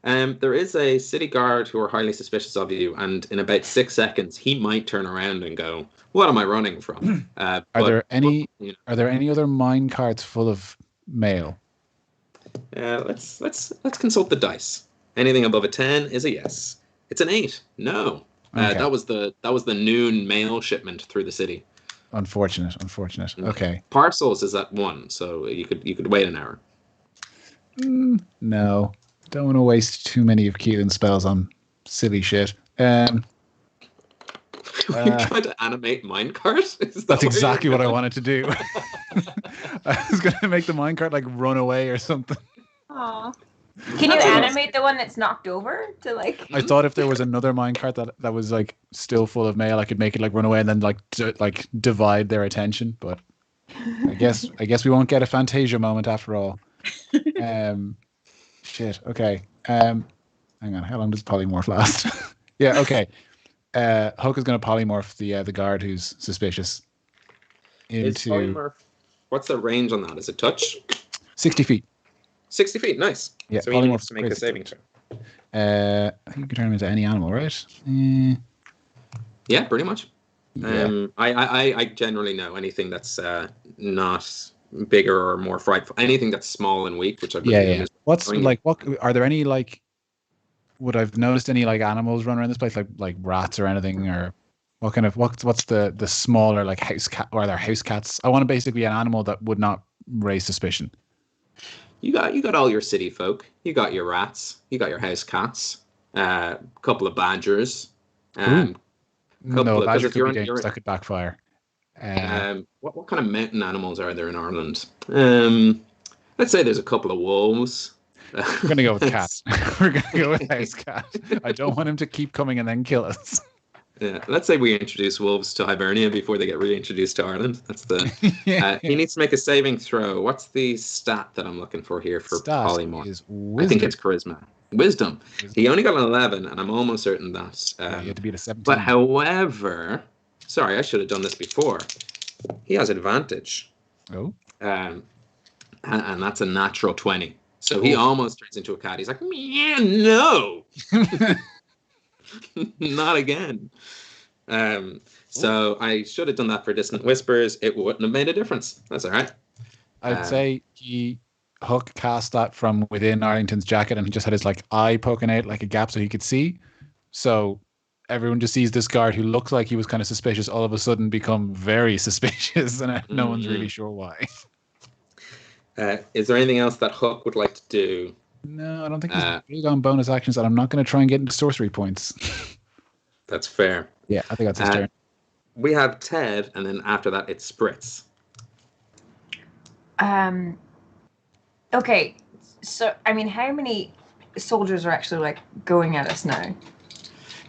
There is a city guard who are highly suspicious of you, and in about 6 seconds, he might turn around and go, "What am I running from?" Are there any other mine carts full of mail? Let's consult the dice. Anything above a 10 is a yes. It's an 8. No. Okay. That was the noon mail shipment through the city. Unfortunate. Okay. Parcels is at 1, so you could wait an hour. No, don't want to waste too many of Keelan's spells on silly shit. You're trying to animate minecart? That's exactly what I wanted to do. I was going to make the minecart like run away or something. Aww. Can you animate the one that's knocked over to like? I thought if there was another minecart that was like still full of mail, I could make it like run away and then like divide their attention. But I guess we won't get a Fantasia moment after all. Shit. Okay. Hang on. How long does polymorph last? Yeah. Okay. Hook is going to polymorph the guard who's suspicious Is into polymorph? What's the range on that? Is it touch? 60 feet. 60 feet. Nice. Yeah. So he needs Polymorph to make a crazy saving touch. throw. I think you can turn him into any animal, right? Yeah, pretty much. Yeah. I generally know anything that's not bigger or more frightful. Anything that's small and weak, which I presume is. What's like? What are there any like? Would I've noticed any like animals run around this place, like rats or anything, or what kind of what's the smaller like house cat or are there house cats? I want to basically an animal that would not raise suspicion. You got all your city folk. You got your rats. You got your house cats. A couple of badgers. No, Couple badger because could be dangerous. That could backfire. What kind of mountain animals are there in Ireland? Let's say there's a couple of wolves. We're gonna go with cat. We're gonna go with house cat. I don't want him to keep coming and then kill us. Yeah, let's say we introduce wolves to Hibernia before they get reintroduced to Ireland. That's the. He needs to make a saving throw. What's the stat that I'm looking for here for polymorph? Is wisdom. I think it's charisma. Wisdom. He only got an 11, and I'm almost certain that. You had to beat a 17. But however, sorry, I should have done this before. He has advantage. Oh. And that's a natural 20. So he almost turns into a cat. He's like, yeah, no. Not again. So I should have done that for Distant Whispers. It wouldn't have made a difference. That's all right. I'd say Hook cast that from within Arlington's jacket and he just had his like eye poking out like a gap so he could see. So everyone just sees this guard who looks like he was kind of suspicious all of a sudden become very suspicious and no one's really sure why. Is there anything else that Hook would like to do? No, I don't think he's big on bonus actions, and I'm not going to try and get into sorcery points. That's fair. Yeah, I think that's his turn. We have Ted, and then after that, it's Spritz. Okay, so I mean, how many soldiers are actually like going at us now?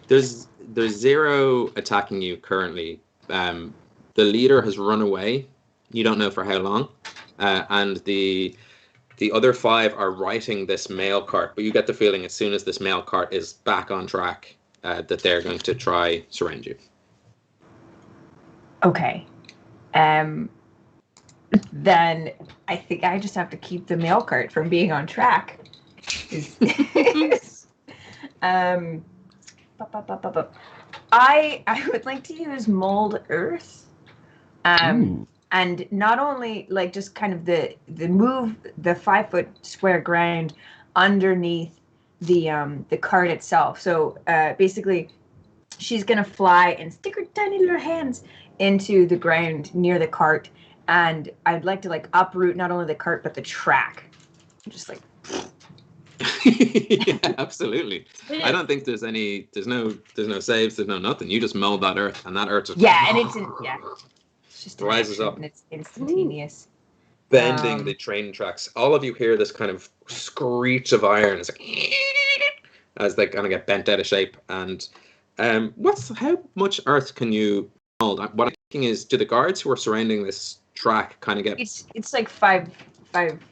There's 0 attacking you currently. The leader has run away. You don't know for how long, and the other 5 are riding this mail cart. But you get the feeling as soon as this mail cart is back on track, that they're going to try surround you. Okay. Then I think I just have to keep the mail cart from being on track. I would like to use mold earth. And not only like just kind of the move the 5-foot square ground underneath the cart itself. So basically she's gonna fly and stick her tiny little hands into the ground near the cart, and I'd like to like uproot not only the cart but the track. Just like yeah, absolutely. I don't think there's no saves, there's no nothing. You just mold that earth, and that earth just and it's just rises up and it's instantaneous. Bending the train tracks. All of you hear this kind of screech of iron. It's like as they kind of get bent out of shape. And how much earth can you mold? What I'm thinking is, do the guards who are surrounding this track kind of get? It's like 5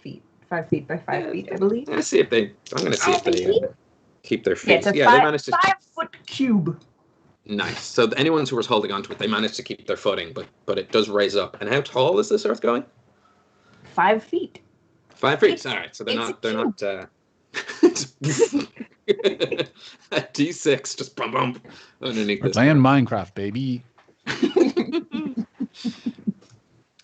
feet. 5 feet by 5 feet, I believe. I'm going to see if they keep their feet. Yeah, it's a they managed to 5-foot cube. Nice. So anyone who was holding onto it, they managed to keep their footing, but it does raise up. And how tall is this earth going? 5 feet. 5 feet. All right. So they're not. A D6 just bump underneath We're this. playing Minecraft, baby.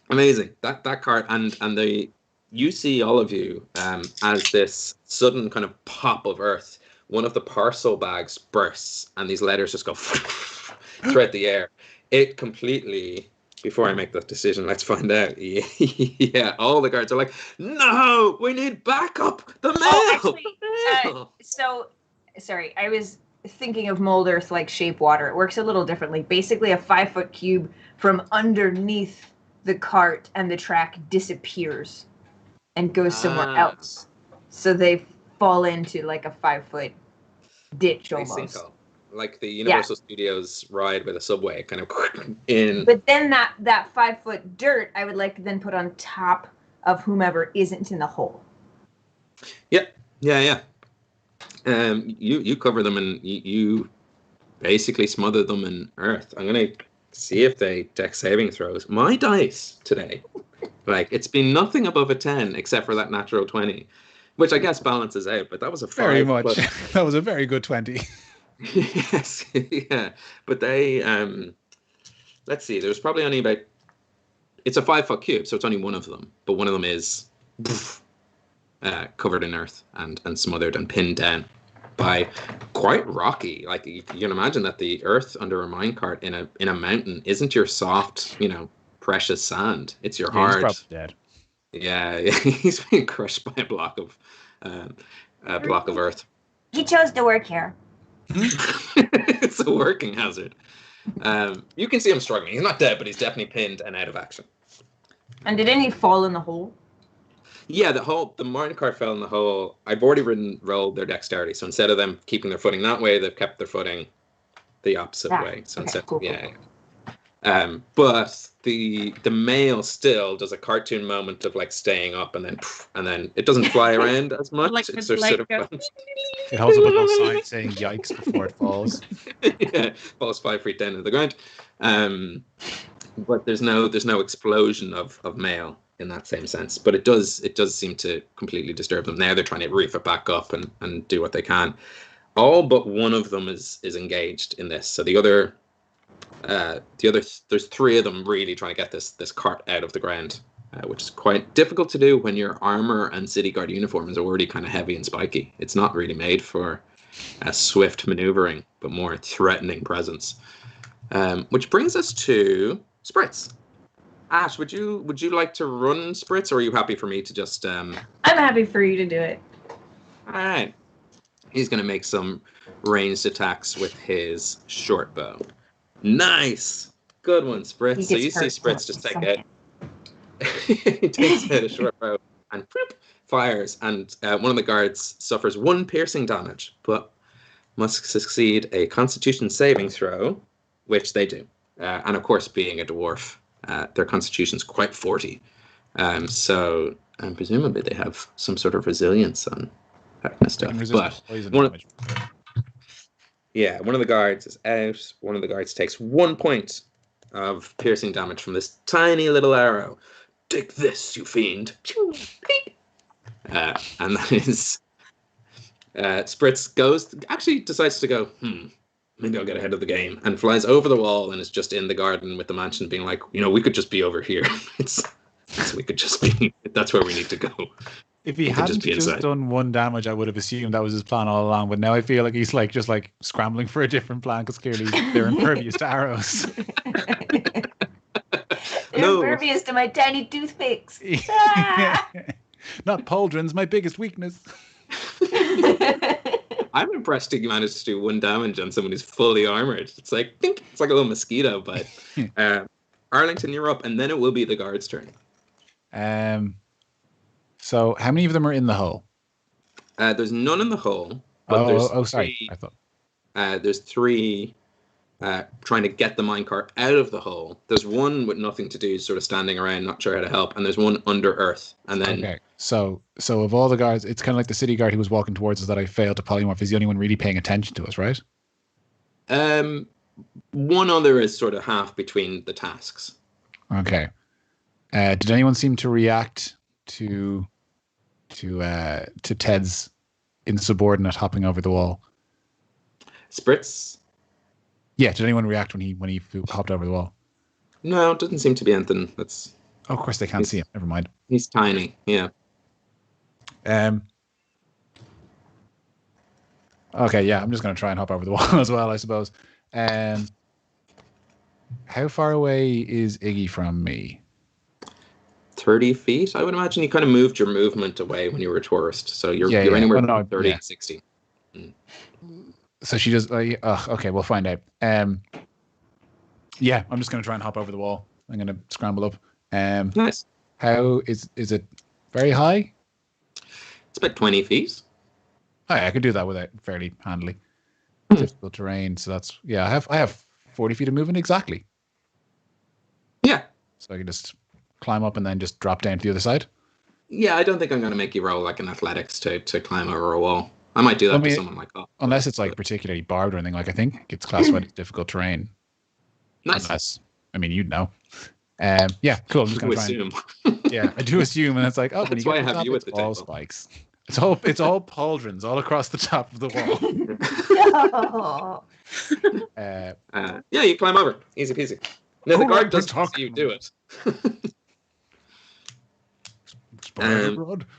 Amazing. That cart and you see all of you as this sudden kind of pop of earth. One of the parcel bags bursts, and these letters just go throughout the air. It completely. Before I make that decision, let's find out. Yeah, all the guards are like, "No, we need backup. The mail." So, sorry, I was thinking of mold earth like shape water. It works a little differently. Basically, a 5-foot cube from underneath the cart and the track disappears and goes somewhere else. So they fall into like a 5-foot ditch almost. Like the Universal Studios ride with a subway kind of in. But then that 5-foot dirt, I would like to then put on top of whomever isn't in the hole. Yeah, Yeah. You cover them and you basically smother them in earth. I'm gonna see if they deck saving throws. My dice today, like it's been nothing above a 10 except for that natural 20, which I guess balances out. But that was a 5. Very much. But, That was a very good 20. yes, yeah. But they let's see. There's probably only about. It's a 5-foot cube, so it's only one of them. But one of them is covered in earth and smothered and pinned down by quite rocky. Like you can imagine that the earth under a minecart in a mountain isn't your soft, precious sand. It's your hard. He's probably dead. Yeah, he's being crushed by a block of earth. He chose to work here. It's a working hazard. You can see him struggling. He's not dead, but he's definitely pinned and out of action. And did any fall in the hole? Yeah, the minecart fell in the hole. I've already rolled their dexterity, so instead of them keeping their footing that way, they've kept their footing the opposite way. So instead, cool. But the male still does a cartoon moment of like staying up, and then it doesn't fly around as much. Like it's with, sort of It holds up a little sign saying "Yikes" before it falls. yeah, falls 5 feet down to the ground. But there's no explosion of male in that same sense. But it does seem to completely disturb them. Now they're trying to reef it back up and do what they can. All but one of them is engaged in this. So the other there's 3 of them really trying to get this cart out of the ground, which is quite difficult to do when your armor and city guard uniforms are already kind of heavy and spiky. It's not really made for swift maneuvering, but more threatening presence. Which brings us to Spritz. Ash, would you like to run Spritz, or are you happy for me to just? I'm happy for you to do it. All right. He's going to make some ranged attacks with his short bow. Nice, good one, Spritz. So you see Spritz just take out. He takes out a short bow and fires, and one of the guards suffers 1 piercing damage, but must succeed a Constitution saving throw, which they do. And of course, being a dwarf, their Constitution's quite 40. So presumably they have some sort of resilience on that kind of stuff. But one of the guards is out. One of the guards takes 1 point of piercing damage from this tiny little arrow. Take this, you fiend. And that is... Spritz decides to go, maybe I'll get ahead of the game, and flies over the wall and is just in the garden with the mansion being like, we could just be over here. We could just be, that's where we need to go. If he hadn't just done 1 damage, I would have assumed that was his plan all along. But now I feel like he's just scrambling for a different plan because clearly they're impervious to arrows. They're impervious to my tiny toothpicks. Not pauldrons, my biggest weakness. I'm impressed he managed to do 1 damage on someone who's fully armored. It's like a little mosquito. But Arlington, you're up, and then it will be the guard's turn. So how many of them are in the hole? There's none in the hole. But sorry. I thought there's 3 trying to get the minecart out of the hole. There's 1 with nothing to do, sort of standing around, not sure how to help, and there's 1 under earth. And then okay. So of all the guards, it's kind of like the city guard who was walking towards us that I failed to polymorph. He's the only one really paying attention to us, right? 1 other is sort of half between the tasks. Okay. Did anyone seem to react to Ted's insubordinate hopping over the wall? Spritz? Yeah, did anyone react when he hopped over the wall? No, it doesn't seem to be anything that's... Oh, of course they can't see him. Never mind. He's tiny, yeah. Okay, yeah, I'm just going to try and hop over the wall as well, I suppose. How far away is Iggy from me? 30 feet, I would imagine. You kind of moved your movement away when you were a tourist, so you're anywhere between 30 and 60. So she does. Okay, we'll find out. Yeah, I'm just going to try and hop over the wall. I'm going to scramble up. Nice. How is it? Very high? It's about 20 feet. Oh, yeah, I could do that without fairly handily. Difficult terrain. So that's I have 40 feet of movement exactly. Yeah. So I can just climb up and then just drop down to the other side. Yeah, I don't think I'm going to make you roll like an athletics to climb over a wall. I might do that to someone like that. Unless it's like particularly barbed or anything. Like I think it's classified as difficult terrain. Nice. Unless, I mean, you'd know. Yeah, cool. I'm just going to assume. Yeah, I do assume, and it's like, oh, when That's you why get I to have the top, you at it's the all table. spikes. It's all pauldrons all across the top of the wall. Yeah, you climb over. Easy peasy. No, the guard doesn't see you do it.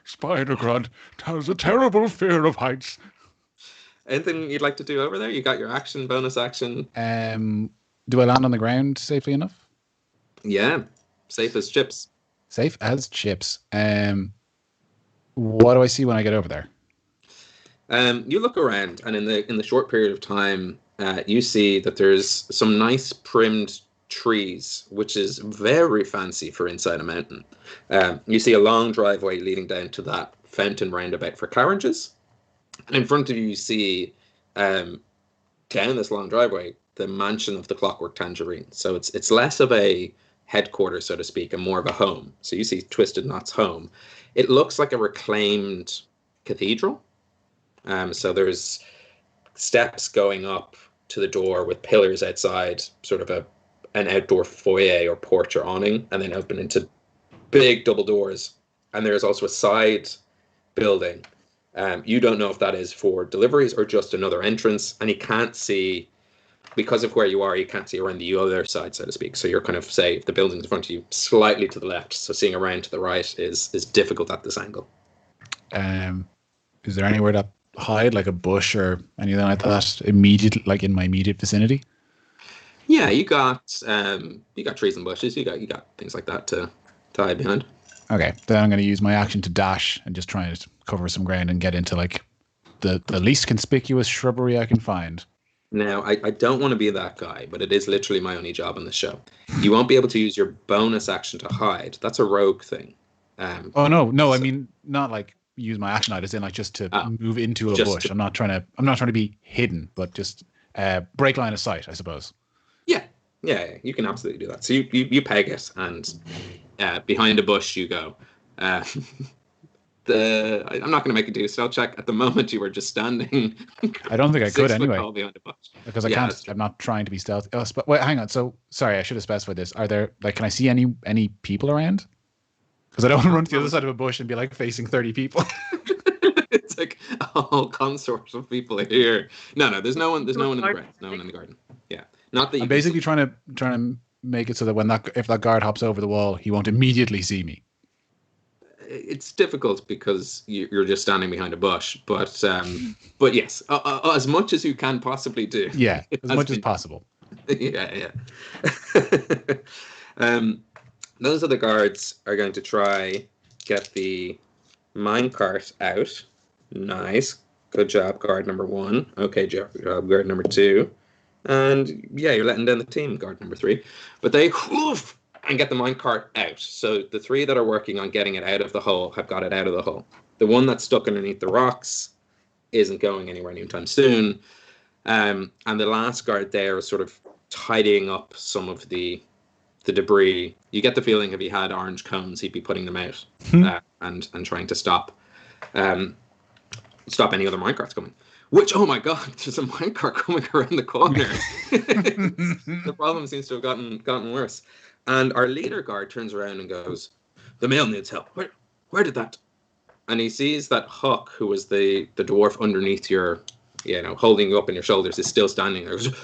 Spider-Grod has a terrible fear of heights. Anything you'd like to do over there? You got your action, bonus action. Do I land on the ground safely enough? Yeah, safe as chips. Safe as chips. What do I see when I get over there? You look around, and in the short period of time, you see that there's some nice primed trees, which is very fancy for inside a mountain. You see a long driveway leading down to that fountain roundabout for carriages, and in front of you see down this long driveway the mansion of the Clockwork Tangerine. So it's less of a headquarters, so to speak, and more of a home. So you see Twisted Knot's home. It looks like a reclaimed cathedral. So there's steps going up to the door with pillars outside, sort of an outdoor foyer or porch or awning, and then open into big double doors. And there's also a side building. You don't know if that is for deliveries or just another entrance, and you can't see, because of where you are, you can't see around the other side, so to speak. So you're kind of, say, if the building's in front of you, slightly to the left. So seeing around to the right is difficult at this angle. Is there anywhere to hide, like a bush or anything like that, immediately, like in my immediate vicinity? Yeah, you got trees and bushes. You got things like that to hide behind. Okay, then I'm going to use my action to dash and just try to cover some ground and get into like the least conspicuous shrubbery I can find. Now, I don't want to be that guy, but it is literally my only job on the show. You won't be able to use your bonus action to hide. That's a rogue thing. No, I mean not like use my action item, as in like just to move into a bush. I'm not trying to be hidden, but just break line of sight, I suppose. Yeah, you can absolutely do that. So you peg it, and behind a bush you go. I'm not going to make a do stealth check at the moment. You were just standing. I don't think I could anyway, behind a bush. Because I can't. I'm not trying to be stealthy. Wait, hang on. So sorry, I should have specified this. Are there can I see any people around? Because I don't want to run to the other side of a bush and be like facing 30 people. It's like a whole consort of people here. No, there's no one. There's no one in the garden. No one in the garden. Yeah, not that. I'm basically trying to make it so that if that guard hops over the wall, he won't immediately see me. It's difficult because you're just standing behind a bush, but yes, as much as you can possibly do. Yeah, as much as possible. Yeah. Those other guards are going to try get the minecart out. Nice, good job, guard number 1. Okay, job, guard number 2, and yeah, you're letting down the team, guard number 3. But they whoof and get the minecart out. So the 3 that are working on getting it out of the hole have got it out of the hole. The one that's stuck underneath the rocks isn't going anywhere anytime soon. And the last guard there is sort of tidying up some of the debris. You get the feeling if he had orange cones, he'd be putting them out and trying to stop any other minecarts coming. Which, oh my god, there's a minecart coming around the corner. The problem seems to have gotten worse. And our leader guard turns around and goes, "The mail needs help. Where did that?" And he sees that Huck, who was the dwarf underneath your, holding you up in your shoulders, is still standing there. He goes,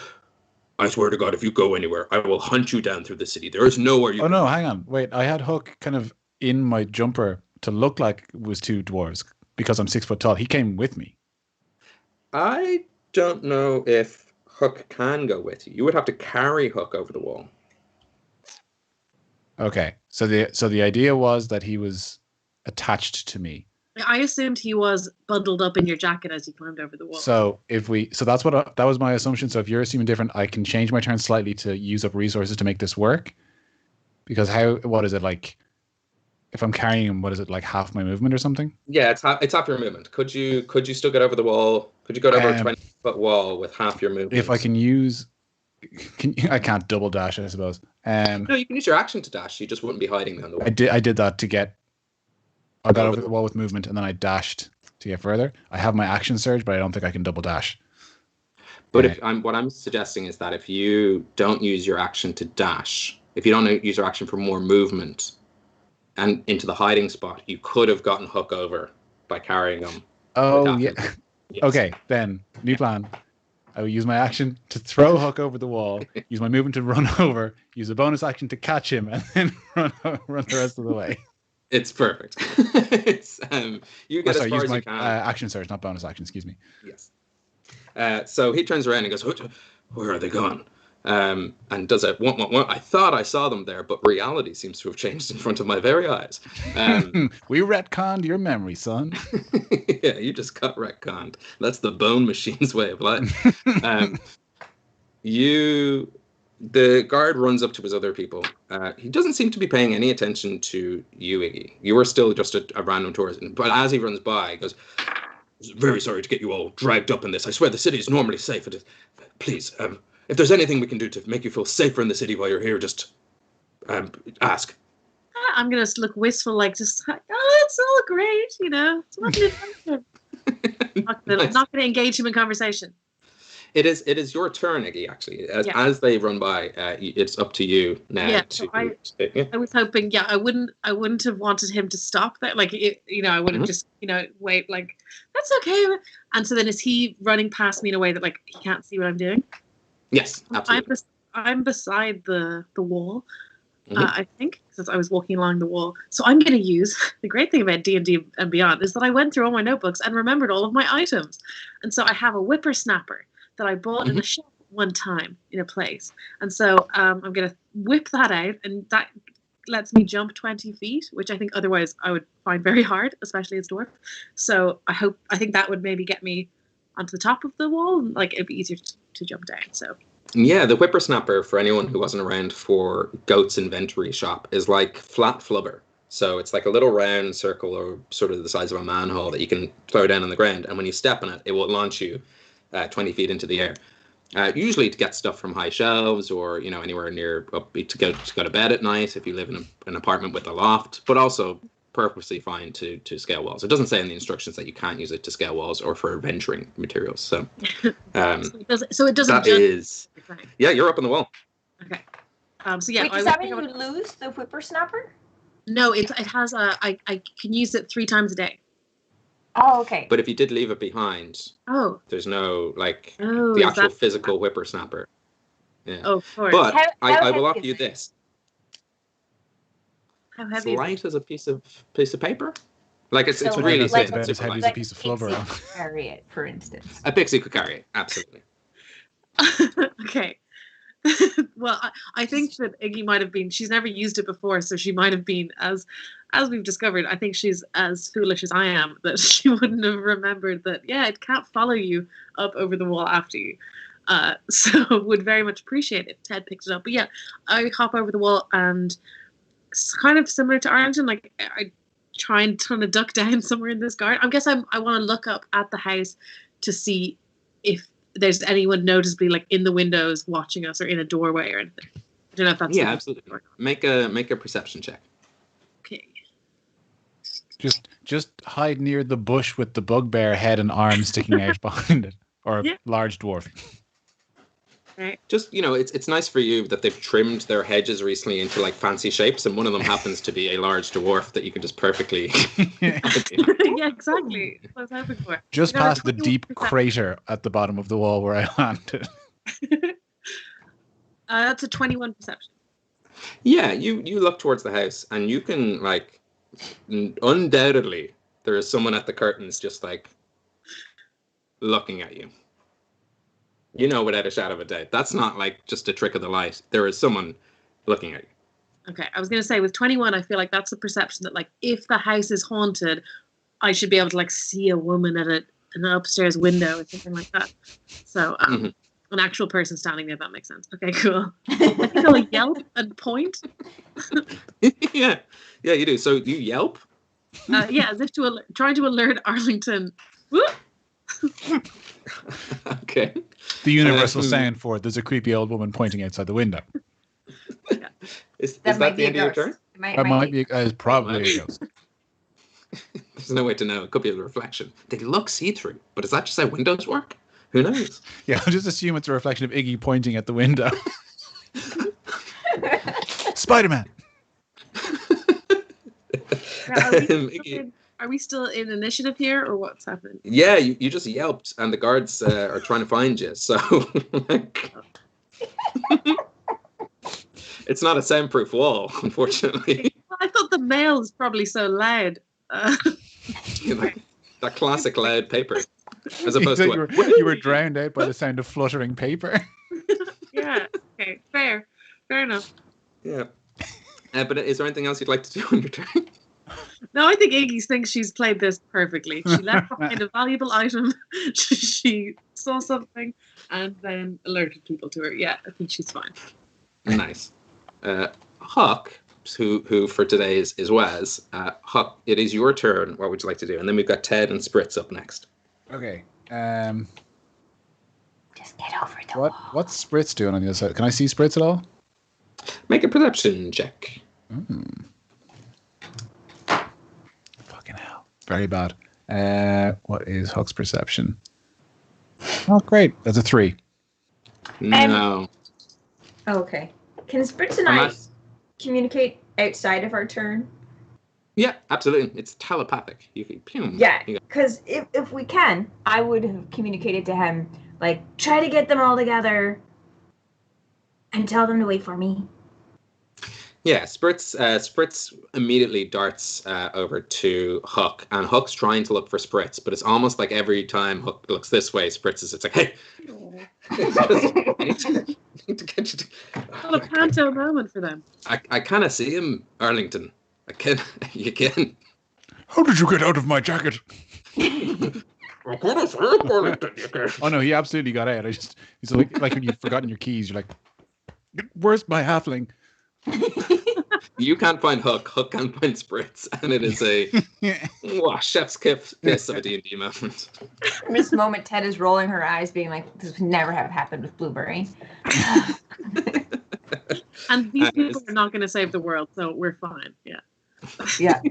"I swear to God, if you go anywhere, I will hunt you down through the city. There is nowhere you can." No, hang on. Wait, I had Huck kind of in my jumper to look like it was 2 dwarves because I'm 6 foot tall. He came with me. I don't know if Huck can go with you. You would have to carry Huck over the wall. Okay, so the idea was that he was attached to me. I assumed he was bundled up in your jacket as you climbed over the wall. So that was my assumption. So if you're assuming different, I can change my turn slightly to use up resources to make this work. Because what is it like? If I'm carrying him, what is it like, half my movement or something? Yeah, it's half your movement. Could you still get over the wall? Could you go over a 20-foot wall with half your movement? If I can use, I can't double dash, I suppose. No, you can use your action to dash. You just wouldn't be hiding behind the wall. I did that to get I got over the wall with movement, and then I dashed to get further. I have my action surge, but I don't think I can double dash. But what I'm suggesting is that if you don't use your action to dash, if you don't use your action for more movement and into the hiding spot, you could have gotten Hook over by carrying him. Oh, yeah. Yes. Okay, then, new plan. I will use my action to throw Hook over the wall, use my movement to run over, use a bonus action to catch him, and then run the rest of the way. It's perfect. You get as far as you can. Action surge, not bonus action, excuse me. Yes. So he turns around and goes, "Where are they gone?" And does it. I thought I saw them there, but reality seems to have changed in front of my very eyes. We retconned your memory, son. Yeah, you just got retconned. That's the bone machine's way of life. The guard runs up to his other people. He doesn't seem to be paying any attention to you, Iggy. You were still just a random tourist. But as he runs by, he goes, "Very sorry to get you all dragged up in this. I swear the city is normally safe. Please, if there's anything we can do to make you feel safer in the city while you're here, just ask." I'm going to look wistful, like, just, it's all great, you know. It's not going to engage him in conversation. It is your turn, Iggy, actually. As they run by, it's up to you now. Yeah, I was hoping, I wouldn't have wanted him to stop that. Like, I would have just, wait, like, that's okay. And so then is he running past me in a way that, like, he can't see what I'm doing? Yes, absolutely. I'm beside the wall, I think, because I was walking along the wall. So I'm going to use, the great thing about D&D and Beyond is that I went through all my notebooks and remembered all of my items. And so I have a whippersnapper that I bought in a shop one time in a place. And so I'm going to whip that out, and that lets me jump 20 feet, which I think otherwise I would find very hard, especially as dwarf. So I think that would maybe get me onto the top of the wall, and like it'd be easier to jump down. So yeah, the whippersnapper, for anyone who wasn't around for Goat's inventory shop, is like flat flubber. So it's like a little round circle, or sort of the size of a manhole, that you can throw down on the ground, and when you step on it, it will launch you 20 feet into the air. Usually to get stuff from high shelves, or anywhere near up to go to bed at night if you live in an apartment with a loft, but also purposely fine to scale walls. It doesn't say in the instructions that you can't use it to scale walls or for venturing materials. So, so it doesn't. That is. Yeah, you're up on the wall. Okay. So yeah. Wait, does that mean you lose the whippersnapper? No, it has I can use it 3 times a day. Oh, okay. But if you did leave it behind, there's no the actual physical whippersnapper. Yeah. Oh, of course. But I will offer you this. How heavy? It's light as a piece of paper. Like it's really like as heavy as a piece of flubber. Could carry it, for instance. A pixie could carry it, absolutely. Okay. Well, I think that Iggy might have been. She's never used it before, so she might have been as we've discovered. I think she's as foolish as I am, that she wouldn't have remembered that. Yeah, it can't follow you up over the wall after you. So would very much appreciate it. Ted picked it up, but yeah, I hop over the wall, and it's kind of similar to Arlington. Like I try and kind of duck down somewhere in this garden. I guess I want to look up at the house to see if there's anyone noticeably like in the windows watching us, or in a doorway or anything. I don't know if that's absolutely. Make a perception check. Okay. Just hide near the bush with the bugbear head and arms sticking out behind it, or a large dwarf. Right. Just it's nice for you that they've trimmed their hedges recently into like fancy shapes, and one of them happens to be a large dwarf that you can just perfectly. Yeah, exactly. That's what I was hoping for. Just past the deep crater at the bottom of the wall where I landed. That's a 21 perception. Yeah, you look towards the house, and you can undoubtedly there is someone at the curtains just like looking at you. Without a shadow of a doubt. That's not like just a trick of the light. There is someone looking at you. Okay, I was going to say with 21, I feel like that's the perception that like if the house is haunted, I should be able to like see a woman at an upstairs window or something like that. So an actual person standing there, that makes sense. Okay, cool. I think I'll yelp and point. Yeah, you do. So you yelp? Yeah, as if trying to alert Arlington. Whoop! Okay. The universal sound for there's a creepy old woman pointing outside the window. Is that the end of your turn? It might be probably a ghost. There's no way to know. It could be a reflection. They look see-through, but is that just how windows work? Who knows? Yeah, I'll just assume it's a reflection of Iggy pointing at the window. Spider-Man. Now, are we still in initiative here, or what's happening? Yeah, you just yelped, and the guards are trying to find you. So it's not a soundproof wall, unfortunately. I thought the mail is probably so loud. Like that classic loud paper, as opposed So to you were drowned out by the sound of fluttering paper. Yeah. Okay. Fair enough. yeah. But is there anything else you'd like to do on your turn? No, I think Iggy thinks she's played this perfectly. She left behind a valuable item. She saw something and then alerted people to her. Yeah, I think she's fine. Nice. Huck, who for today is Waz. Huck, it is your turn. What would you like to do? And then we've got Ted and Spritz up next. Okay. Just get over the wall. What's Spritz doing on the other side? Can I see Spritz at all? Make a perception check. Fucking hell. Very bad. What is Huck's perception? Oh, great. That's a 3. No. Okay. Can Spritz and I communicate outside of our turn? Yeah, absolutely. It's telepathic. You can, Yeah, because if we can, I would have communicated to him, like, try to get them all together and tell them to wait for me. Yeah, Spritz immediately darts over to Huck, and Huck's trying to look for Spritz, but it's almost like every time Huck looks this way, Spritz is, it's like, hey! I need to get you to... What a panto moment for them. I kind of see him, Arlington. You can. How did you get out of my jacket? Oh no, he absolutely got out. He's like when you've forgotten your keys, you're like, where's my halfling? You can't find Huck. Huck can't find Spritz, and it is a chef's kiss of a D&D moment. In this moment, Ted is rolling her eyes, being like, "This would never have happened with Blueberry." And these people are not going to save the world, so we're fine. Yeah. Yeah.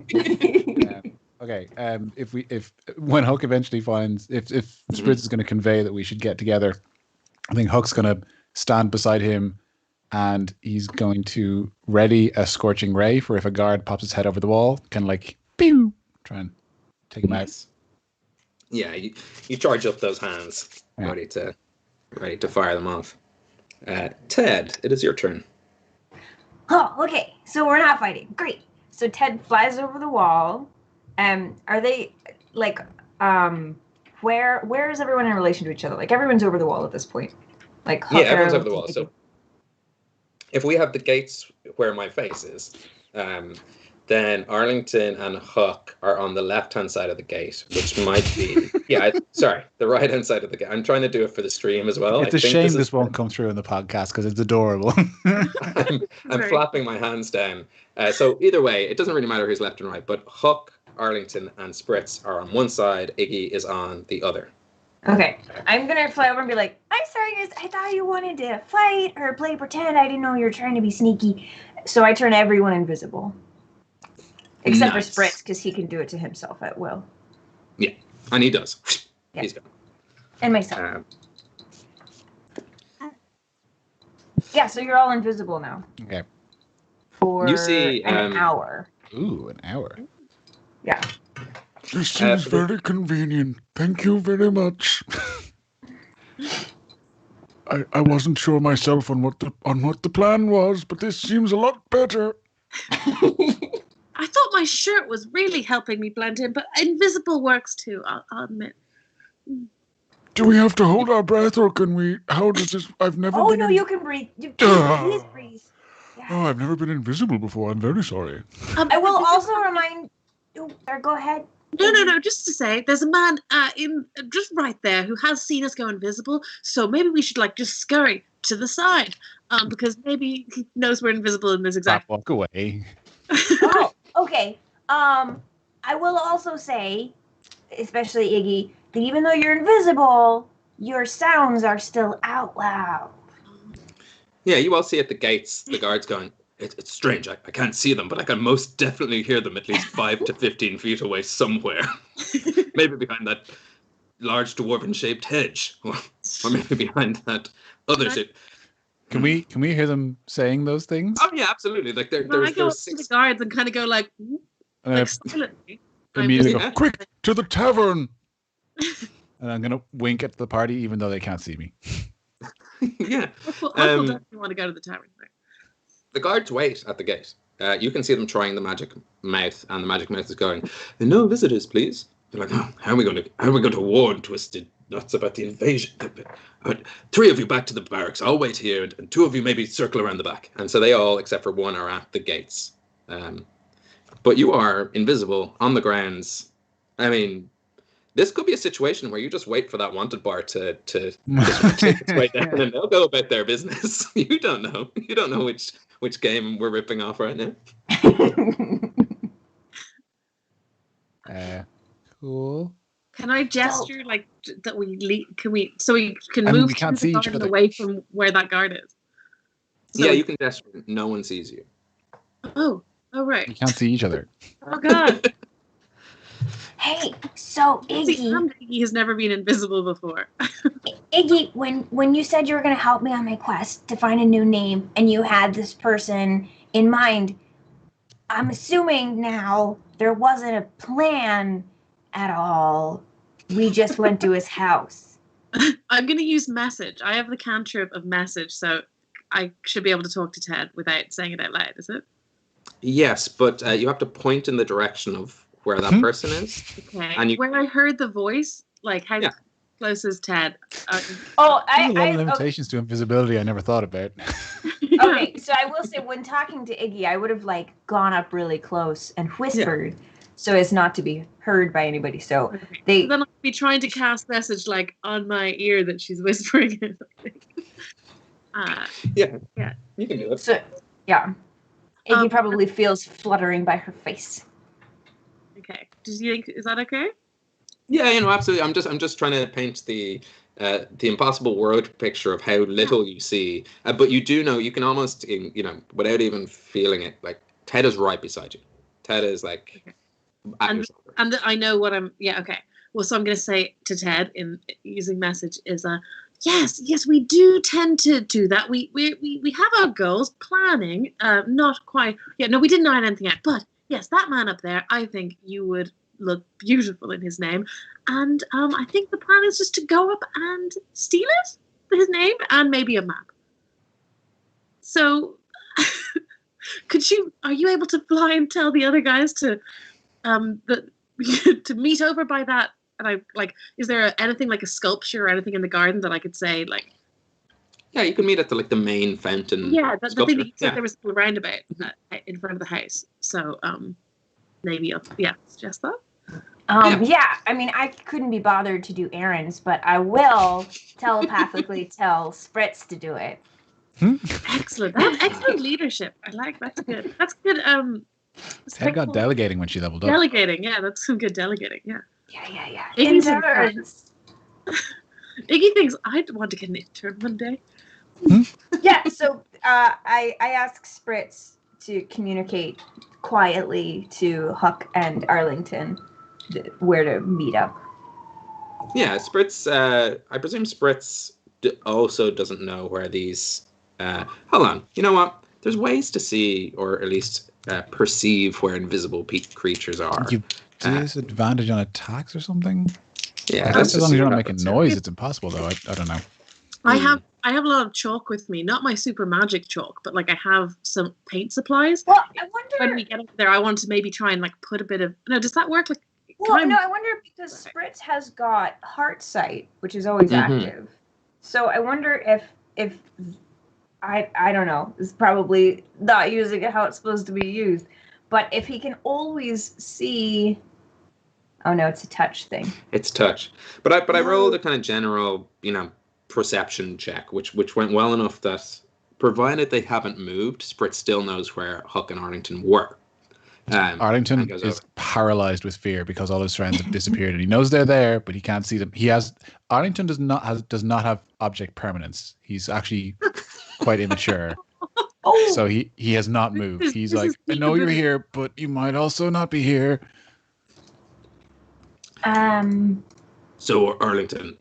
Okay. If when Huck eventually finds if Spritz is going to convey that we should get together, I think Huck's going to stand beside him, and he's going to ready a scorching ray for if a guard pops his head over the wall, kind of like pew, try and take him out. Yeah, you charge up those hands, ready to fire them off. Ted, it is your turn. Oh, okay. So we're not fighting. Great. So Ted flies over the wall. Are they like where is everyone in relation to each other? Like everyone's over the wall at this point. Like yeah, everyone's over the wall. So if we have the gates where my face is, then Arlington and Huck are on the left-hand side of the gate, which might be the right-hand side of the gate. I'm trying to do it for the stream as well. It's a shame this won't come through in the podcast because it's adorable. I'm flapping my hands down. So either way, it doesn't really matter who's left and right, but Huck, Arlington, and Spritz are on one side. Iggy is on the other. Okay, I'm gonna fly over and be like, "I'm sorry, guys. I thought you wanted to fight or play pretend. I didn't know you were trying to be sneaky." So I turn everyone invisible. Except for Spritz, because he can do it to himself at will. Yeah, and he does. Yeah. He's gone. And myself. Yeah, so you're all invisible now. Okay. For you see, an hour. Ooh, an hour. Yeah. This seems very convenient. Thank you very much. I wasn't sure myself on what the plan was, but this seems a lot better. I thought my shirt was really helping me blend in, but invisible works too, I'll admit. Do we have to hold our breath, or can we? How does this? I've never. Oh no, you can breathe. Please breathe. Yeah. Oh, I've never been invisible before. I'm very sorry. I will also remind. Go ahead. No. Just to say, there's a man in just right there who has seen us go invisible. So maybe we should just scurry to the side, because maybe he knows we're invisible in this exact. Walk away. Oh, okay. I will also say, especially Iggy, that even though you're invisible, your sounds are still out loud. Yeah, you all see at the gates the guards going, It's strange. I can't see them, but I can most definitely hear them at least 5 to 15 feet away somewhere. Maybe behind that large dwarven-shaped hedge, or maybe behind that other shape. Can we hear them saying those things? Oh yeah, absolutely. Like I go up to the guards and kind of go like silently. Immediately go, quick to the tavern. And I'm gonna wink at the party, even though they can't see me. Yeah. Uncle definitely want to go to the tavern. The guards wait at the gate. You can see them trying the magic mouth, and the magic mouth is going, "No visitors, please." They're like, "Oh, how are we going to warn twisted nuts about the invasion? 3 of you back to the barracks. I'll wait here, and 2 of you maybe circle around the back." And so they all, except for 1, are at the gates. But you are invisible on the grounds. I mean, this could be a situation where you just wait for that wanted bar to take its way down, and they'll go about their business. You don't know. You don't know which game we're ripping off right now. Cool. Can I gesture like that we can I mean, move we can't the see each garden other. away from where that guard is? So Yeah, you can gesture. No one sees you. Oh, right. We can't see each other. Oh God. Hey, so See, Iggy, Iggy has never been invisible before. Iggy, when you said you were going to help me on my quest to find a new name, and you had this person in mind, I'm assuming now there wasn't a plan at all. We just went to his house. I'm going to use message. I have the cantrip of message, so I should be able to talk to Ted without saying it out loud, is it? Yes, but you have to point in the direction of where that person is. Okay. And where I heard the voice, like how close is Ted? There's a lot of limitations to invisibility I never thought about. Okay, so I will say, when talking to Iggy, I would have gone up really close and whispered, so as not to be heard by anybody. So then I'd be trying to cast message on my ear that she's whispering it. Yeah, you can do it. So Iggy probably feels fluttering by her face. Okay, is that okay? Yeah, absolutely. I'm just trying to paint the impossible word picture of how little you see, but you do know. You can almost, without even feeling it, like Ted is right beside you. Ted is at your shoulder. And I know what I'm. Yeah, okay. Well, so I'm going to say to Ted in using message is yes, we do tend to do that. We have our goals, planning, not quite. Yeah, no, we didn't iron anything out, but yes, that man up there, I think you would look beautiful in his name. And I think the plan is just to go up and steal his name, and maybe a map. So, are you able to fly and tell the other guys to to meet over by that? And is there anything like a sculpture or anything in the garden that I could say Yeah, you can meet at the main fountain. Yeah, the thing that you said there was a roundabout in front of the house. So maybe I'll suggest that. Yeah, I mean, I couldn't be bothered to do errands, but I will telepathically tell Spritz to do it. Excellent. That's excellent leadership. That's good. That's good. Ted got delegating when she leveled up. Delegating, yeah, that's some good delegating, yeah. Yeah. Iggy thinks I'd want to get an intern one day. Yeah, so I asked Spritz to communicate quietly to Huck and Arlington where to meet up. Yeah, Spritz, I presume Spritz also doesn't know where these... hold on, you know what? There's ways to see, or at least perceive where invisible creatures are. You disadvantage on attacks or something? Yeah, as long as you're not making noise, it's impossible though. I don't know. I have a lot of chalk with me, not my super magic chalk, but I have some paint supplies. Well, I wonder when we get up there, I want to maybe try and put a bit of. No, does that work? I wonder because Spritz has got heart sight, which is always active. So I wonder if I don't know. It's probably not using it how it's supposed to be used, but if he can always see. Oh no, it's a touch thing. It's touch, but I rolled a kind of general, perception check, which went well enough that, provided they haven't moved, Spritz still knows where Huck and Arlington were. Arlington is paralyzed with fear because all his friends have disappeared, and he knows they're there, but he can't see them. Arlington does not have object permanence. He's actually quite immature. Oh, So he has not moved. He's This like, is I know you're here, but you might also not be here. So, Arlington,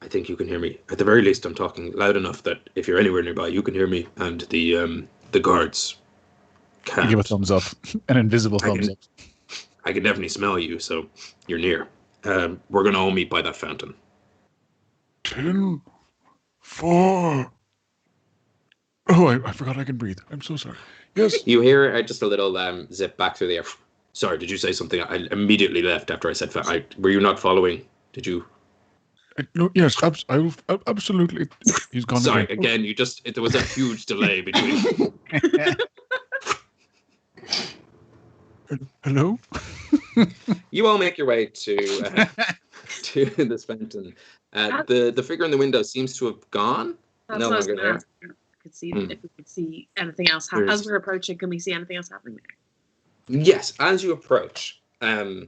I think you can hear me. At the very least, I'm talking loud enough that if you're anywhere nearby, you can hear me, and the guards You give a can't. thumbs up, an invisible thumbs up. I can definitely smell you, so you're near. We're gonna all meet by that fountain. 10, 4. Oh, I forgot I can breathe. I'm so sorry. Yes. You hear just a little zip back through the air. Sorry, did you say something? I immediately left after I said. Were you not following? Did you? No, yes, absolutely. He's gone Sorry, again. again. There was a huge delay between. Hello? You all make your way to this fountain. The figure in the window seems to have gone. That's No what I was longer gonna there. ask. If we could see anything else happen. As we're approaching, can we see anything else happening there? Yes, as you approach, and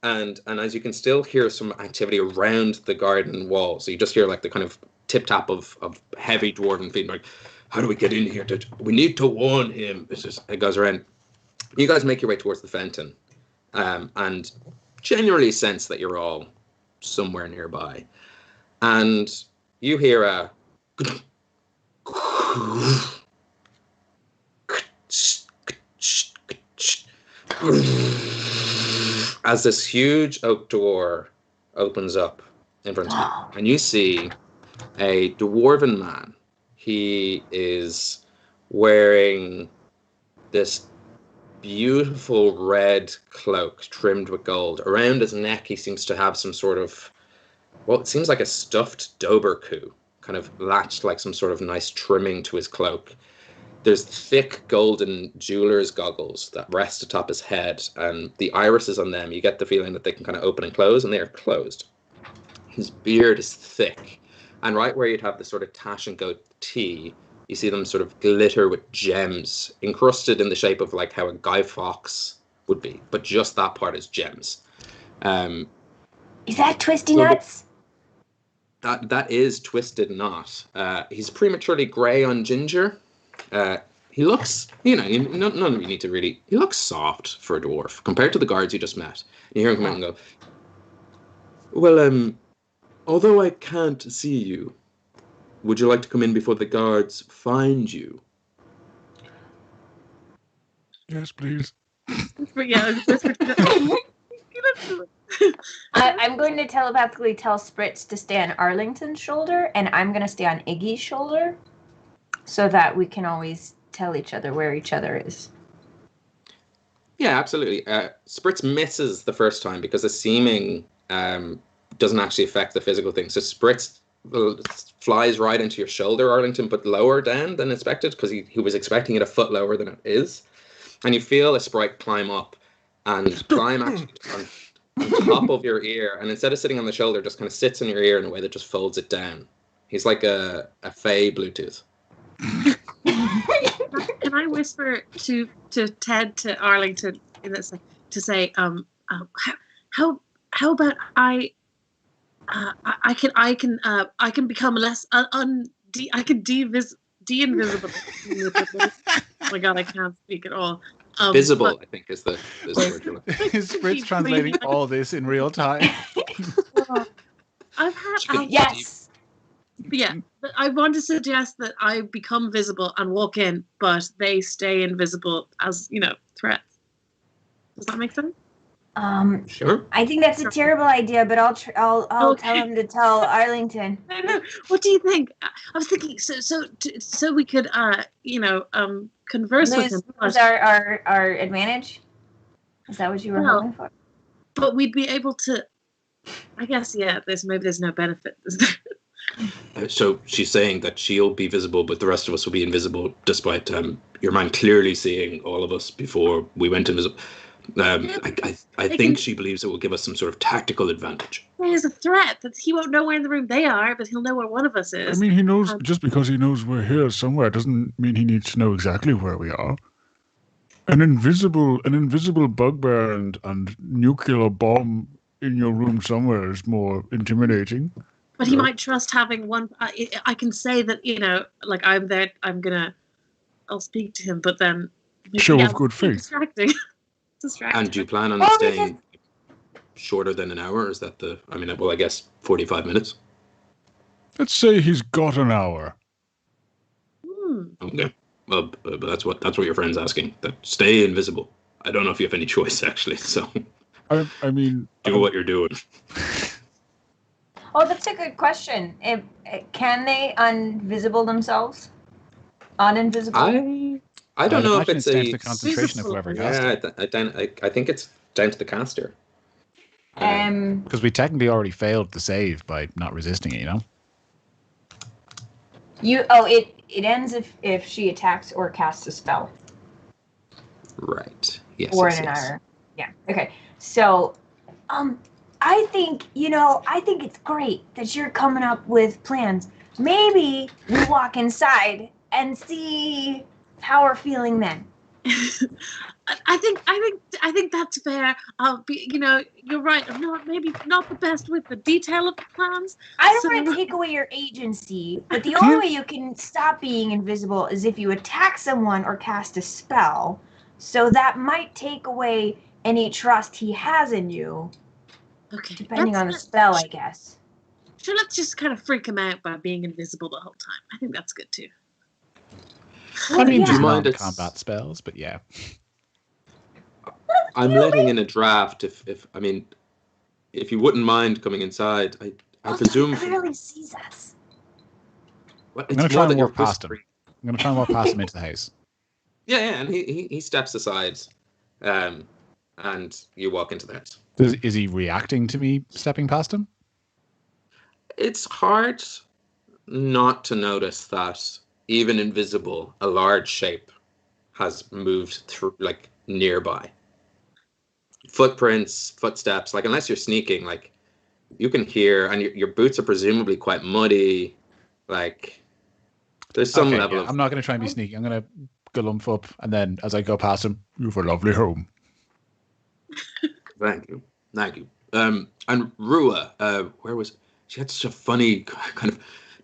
as you can still hear some activity around the garden wall. So you just hear like the kind of tip tap of heavy dwarven feet. Like, how do we get in here? We need to warn him. It goes around. You guys make your way towards the fountain, and generally sense that you're all somewhere nearby, and you hear a as this huge oak door opens up in front of you, and you see a dwarven man. He is wearing this beautiful red cloak trimmed with gold. Around his neck, he seems to have some sort of, well, it seems like a stuffed Doberku, kind of latched like some sort of nice trimming to his cloak. There's thick golden jeweler's goggles that rest atop his head, and the irises on them, you get the feeling that they can kind of open and close, and they are closed. His beard is thick, and right where you'd have the sort of tash and goatee, you see them sort of glitter with gems encrusted in the shape of like how a Guy Fawkes would be, but just that part is gems. Is that Twisty Nuts? That is Twisted Knot. He's prematurely grey on ginger. He looks, none of you need to really. He looks soft for a dwarf compared to the guards you just met. You hear him come out and go, "Well, although I can't see you, would you like to come in before the guards find you?" Yes, please. But yeah, I'm going to telepathically tell Spritz to stay on Arlington's shoulder, and I'm going to stay on Iggy's shoulder, so that we can always tell each other where each other is. Yeah, absolutely. Spritz misses the first time because the seeming doesn't actually affect the physical thing. So Spritz flies right into your shoulder, Arlington, but lower down than expected because he was expecting it a foot lower than it is. And you feel a sprite climb up and climb actually on top of your ear. And instead of sitting on the shoulder, just kind of sits in your ear in a way that just folds it down. He's like a fey Bluetooth. Can I whisper to Ted, to Arlington in this, to say, how about I can become less I can de-invisible. Oh my god, I can't speak at all. Visible, I think, is the word you're looking for. Is Fritz translating all this in real time? I've had Yes. yeah, but I want to suggest that I become visible and walk in, but they stay invisible as threats. Does that make sense? Sure. I think that's a terrible idea, but I'll tell him to tell Arlington. No. What do you think? I was thinking so we could converse with him. Lose our advantage. Is that what you were hoping for? But we'd be able to. I guess there's no benefit. So she's saying that she'll be visible, but the rest of us will be invisible, despite your man clearly seeing all of us before we went invisible. I think she believes it will give us some sort of tactical advantage. There's a threat that he won't know where in the room they are, but he'll know where one of us is. I mean, he knows, just because he knows we're here somewhere doesn't mean he needs to know exactly where we are. An invisible bugbear and nuclear bomb in your room somewhere is more intimidating. But he might trust having one. I can say that, like I'm there. I'm gonna I'll speak to him, but then Show of good faith. Distracting. Distracting. And do you plan on staying shorter than an hour? Or is that I guess 45 minutes. Let's say he's got an hour. Okay. Well, but that's what your friend's asking. That stay invisible. I don't know if you have any choice, actually. So, I mean, do what you're doing. Oh, that's a good question. Can they unvisible themselves? Uninvisible? I don't know if imagine it's down to a the concentration of whoever cast it. I think it's down to the caster. Because we technically already failed the save by not resisting it, you know? It ends if she attacks or casts a spell. Right. Yes. Or in an hour. Yeah. Okay. So, I think it's great that you're coming up with plans. Maybe we walk inside and see how we're feeling then. I think that's fair. You're right. I'm maybe not the best with the detail of the plans. I don't want to take away your agency, but the only way you can stop being invisible is if you attack someone or cast a spell. So that might take away any trust he has in you. Okay. Depending on the spell, I guess. Sure, let's just kind of freak him out by being invisible the whole time. I think that's good too. I mean, just mind non-combat spells, but yeah. I'm letting in a draft if you wouldn't mind coming inside. I presume He clearly sees us. Well, I'm going to try and walk past him. I'm going to try and walk past him into the house. Yeah, and he steps aside, and you walk into the house. Is he reacting to me stepping past him? It's hard not to notice that even invisible, a large shape has moved through, like, nearby. Footprints, footsteps, like, unless you're sneaking, like, you can hear, and your boots are presumably quite muddy, like, there's some level of... I'm not going to try and be sneaky. I'm going to galump up, and then as I go past him, you've a lovely home. Thank you. And Rua, where was... She had such a funny, kind of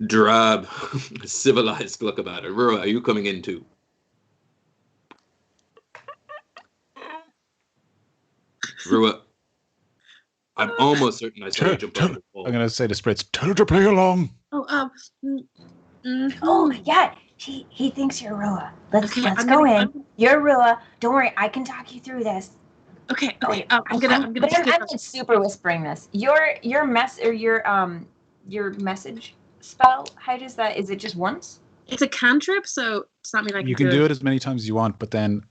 drab, civilized look about her. Rua, are you coming in too? Rua, I'm almost certain I saw you jump over the wall. I'm going to say to Spritz, tell her to play along. Oh, yeah. He thinks you're Rua. Let's go in. You're Rua. Don't worry. I can talk you through this. Okay. I'm gonna. I'm super whispering this. Your message spell. How does that? Is it just once? It's a cantrip, so it's not mean you can do it as many times as you want, but then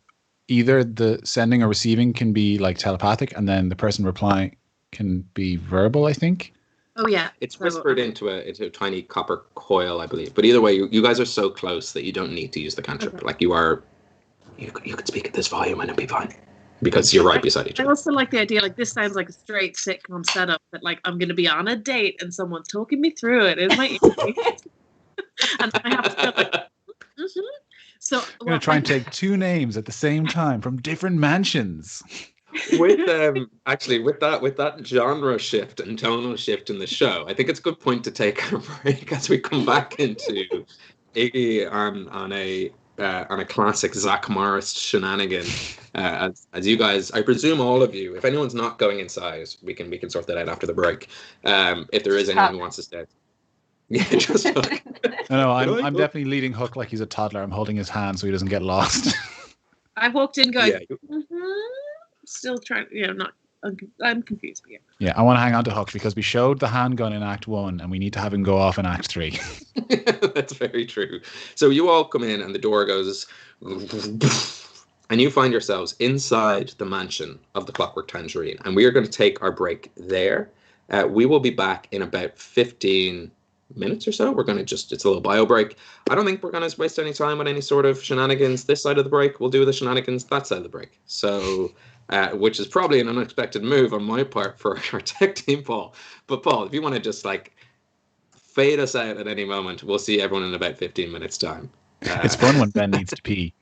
either the sending or receiving can be like telepathic, and then the person replying can be verbal, I think. Oh yeah, it's whispered into a tiny copper coil, I believe. But either way, you guys are so close that you don't need to use the cantrip. Okay. Like you could speak at this volume and it'll be fine. Because you're right beside each other. I also like the idea, like, this sounds like a straight sitcom setup, that, like, I'm going to be on a date and someone's talking me through it. Is my and I have to go like, So I'm going to try and take two names at the same time from different mansions. With that genre shift and tonal shift in the show, I think it's a good point to take a break as we come back into Iggy on a classic Zach Morris shenanigan. As you guys, I presume all of you, if anyone's not going inside, we can sort that out after the break. If there is anyone who wants to stay. Yeah, just Hook. No, I'm definitely leading Hook like he's a toddler. I'm holding his hand so he doesn't get lost. I walked in going, still trying, I'm confused. But yeah, I want to hang on to Hook because we showed the handgun in Act 1 and we need to have him go off in Act 3. That's very true. So you all come in and the door goes and you find yourselves inside the mansion of the Clockwork Tangerine, and we are going to take our break there. We will be back in about 15 minutes or so. We're going to it's a little bio break. I don't think we're going to waste any time on any sort of shenanigans this side of the break. We'll do the shenanigans that side of the break. So, which is probably an unexpected move on my part for our tech team, Paul. But Paul, if you want to just like fade us out at any moment, we'll see everyone in about 15 minutes time. It's fun when Ben needs to pee.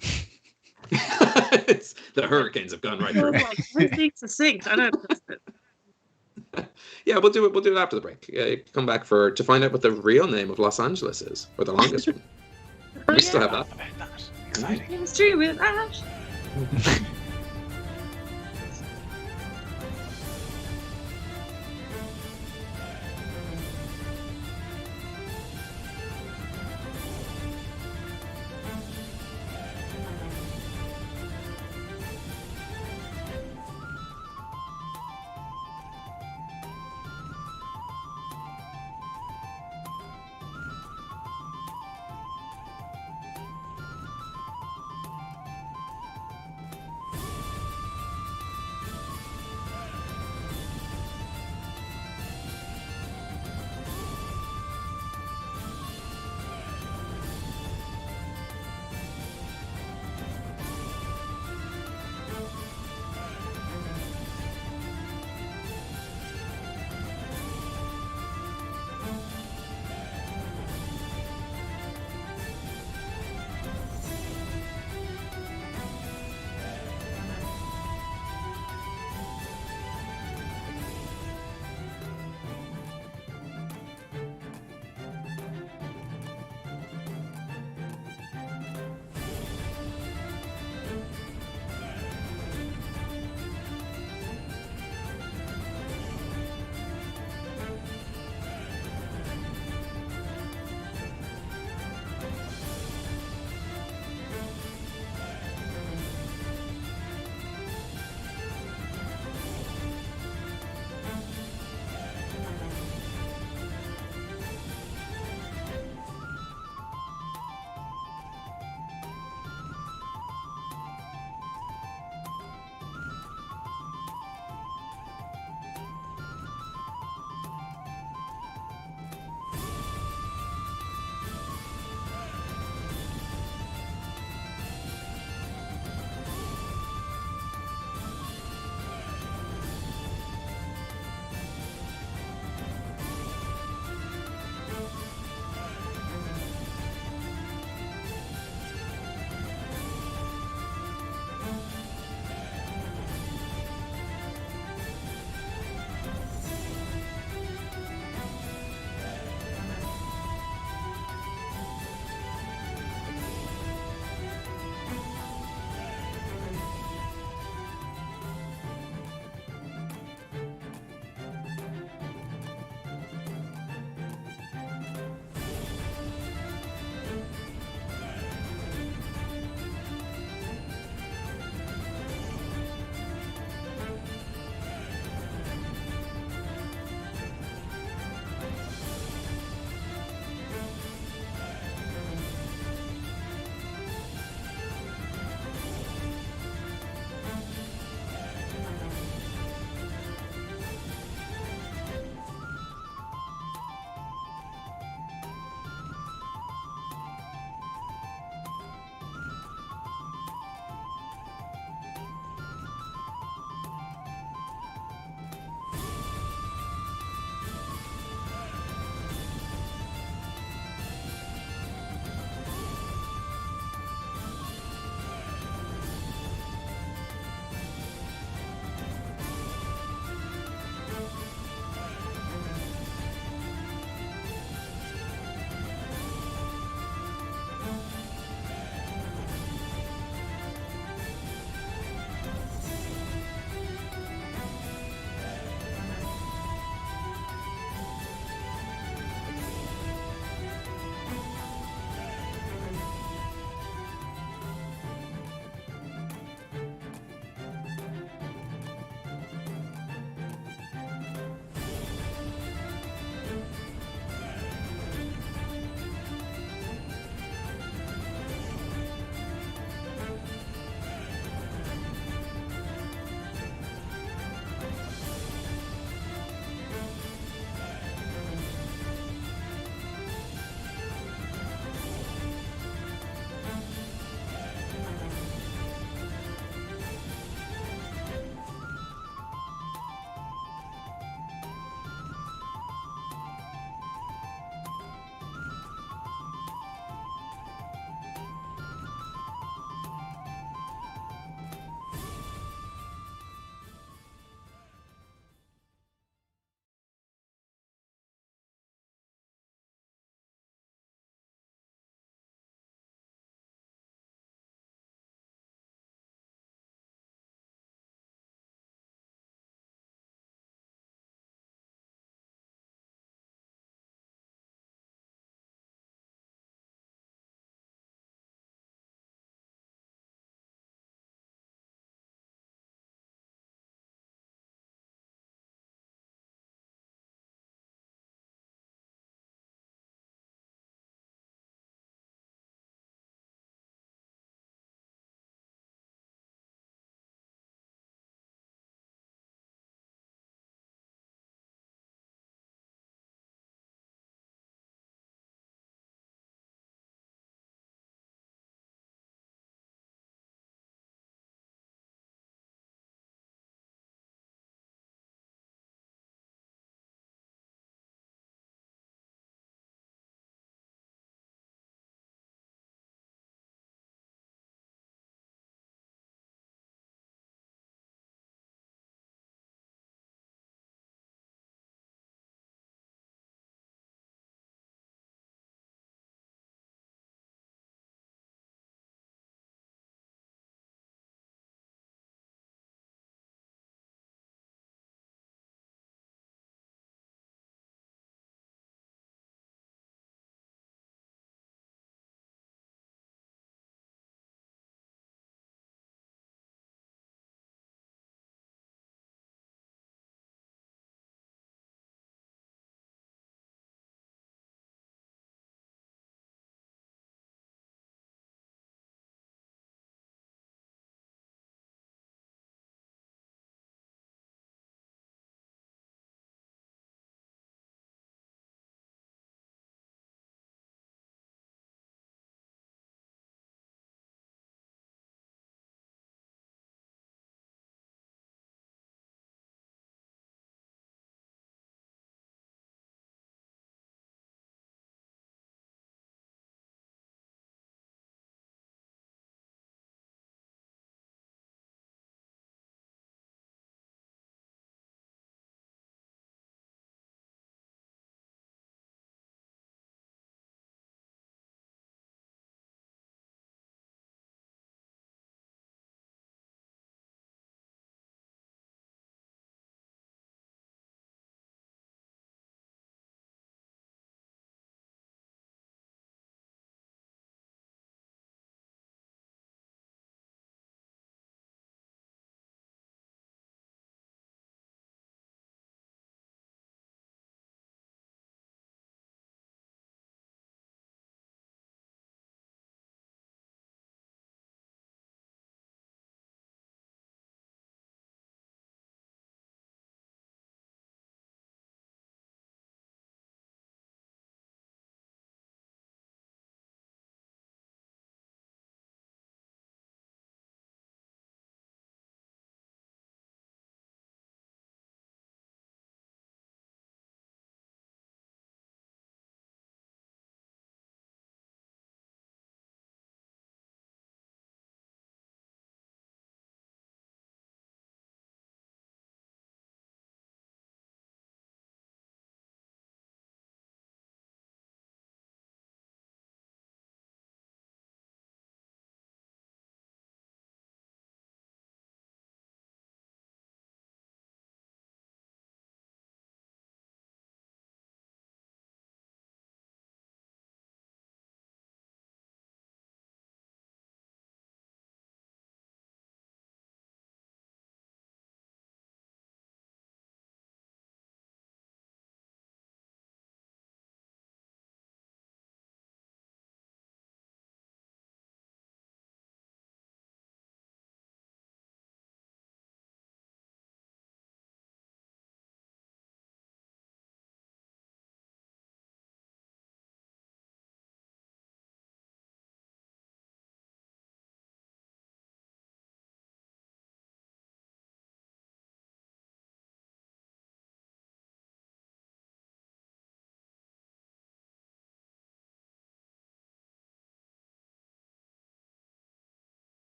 The hurricanes have gone right through. We're being succinct. I don't know. Yeah, we'll do it after the break. Come back to find out what the real name of Los Angeles is, or the longest one. We still have that. Exciting. Chemistry with Ash.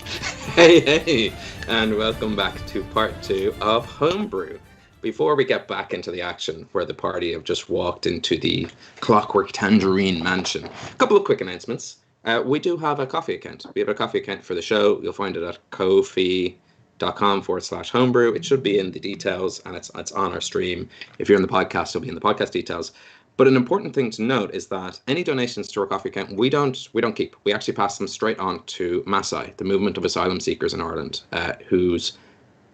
Hey, and welcome back to part 2 of Homebrew. Before we get back into the action where the party have just walked into the Clockwork Tangerine Mansion, a couple of quick announcements. We do have a coffee account. We have a coffee account for the show. You'll find it at ko-fi.com/homebrew. It should be in the details, and it's on our stream. If you're in the podcast, it'll be in the podcast details. But an important thing to note is that any donations to our coffee account, we don't keep. We actually pass them straight on to MASI, the Movement of Asylum Seekers in Ireland, whose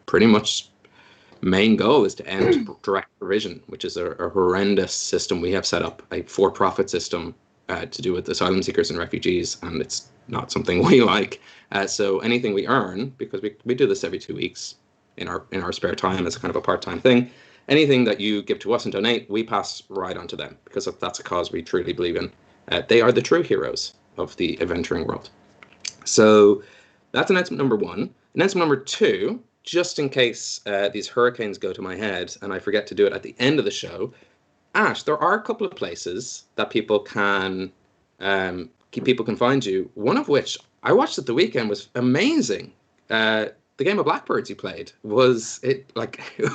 pretty much main goal is to end direct provision, which is a horrendous system we have set up, a for-profit system to do with asylum seekers and refugees, and it's not something we like. So anything we earn, because we do this every 2 weeks in our spare time as kind of a part-time thing, anything that you give to us and donate, we pass right on to them, because that's a cause we truly believe in. They are the true heroes of the adventuring world. So that's announcement number 1. Announcement number 2, just in case these hurricanes go to my head and I forget to do it at the end of the show, Ash, there are a couple of places that people can find you. One of which I watched at the weekend was amazing. The game of Blackbirds you played was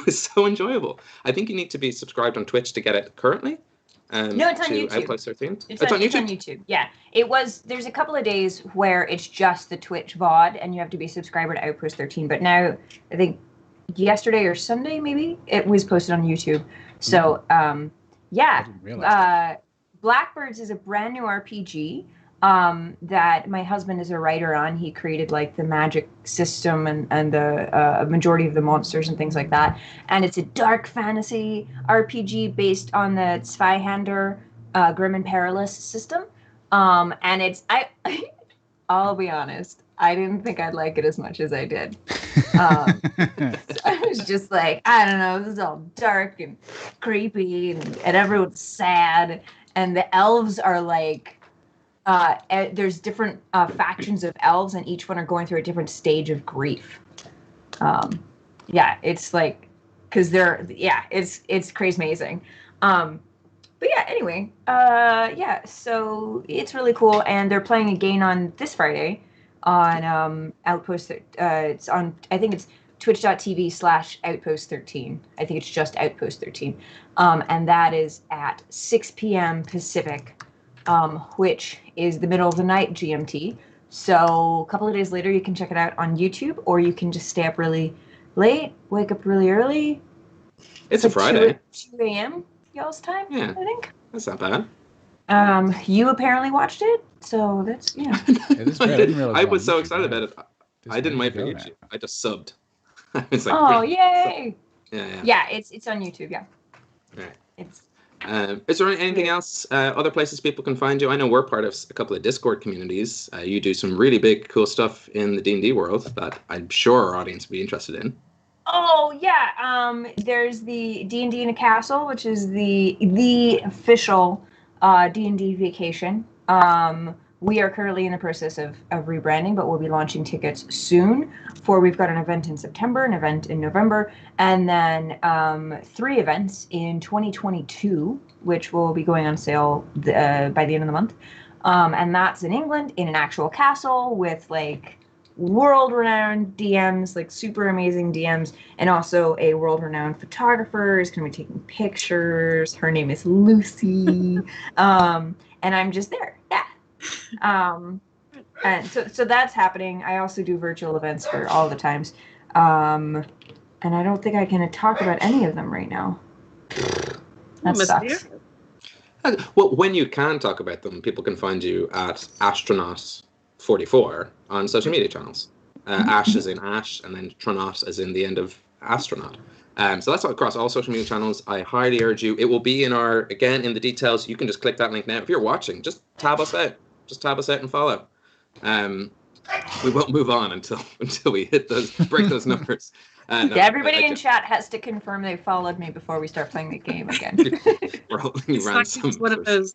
so enjoyable. I think you need to be subscribed on Twitch to get it currently. No, it's on YouTube. Outpost 13. It's on YouTube. Yeah, it was. There's a couple of days where it's just the Twitch VOD, and you have to be subscriber to Outpost 13. But now, I think yesterday or Sunday, maybe it was posted on YouTube. So, Blackbirds is a brand new RPG. That my husband is a writer on. He created like the magic system and the majority of the monsters and things like that. And it's a dark fantasy RPG based on the Zweihander Grim and Perilous system. And I'll be honest, I didn't think I'd like it as much as I did. So I was just like, I don't know, this is all dark and creepy and everyone's sad. And the elves are like, there's different factions of elves, and each one are going through a different stage of grief. It's like, because it's crazy amazing. Anyway, so it's really cool, and they're playing again on this Friday on Outpost. It's on, I think it's twitch.tv/Outpost13. I think it's just Outpost 13, and that is at 6 p.m. Pacific. Which is the middle of the night GMT. So a couple of days later, you can check it out on YouTube, or you can just stay up really late, wake up really early. It's a Friday. 2 a.m. y'all's time, yeah, I think. That's not bad. You apparently watched it, so that's, yeah. It is great. I was so excited about it. I didn't wait for YouTube. I just subbed. It's like, oh, yay! Yeah, it's on YouTube, yeah. Right. It's... is there anything else, other places people can find you? I know we're part of a couple of Discord communities. You do some really big, cool stuff in the D&D world that I'm sure our audience would be interested in. Oh, yeah. There's the D&D in a Castle, which is the official D&D vacation. We are currently in the process of rebranding, but we'll be launching tickets soon. We've got an event in September, an event in November, and then 3 events in 2022, which will be going on sale by the end of the month. And that's in England, in an actual castle with like world-renowned DMs, like super amazing DMs, and also a world-renowned photographer is going to be taking pictures. Her name is Lucy, and I'm just there. Yeah. And so that's happening. I also do virtual events for all the times, and I don't think I can talk about any of them right now. That sucks. Well, when you can talk about them, people can find you at Astronaut44 on social media channels. Ash is in Ash, and then Tronaut is in the end of astronaut. So that's across all social media channels. I highly urge you. It will be in in the details. You can just click that link now. If you're watching, just tab us out. Just tab us out and follow. We won't move on until we break those numbers. Everybody in chat has to confirm they followed me before we start playing the game again. It's one of those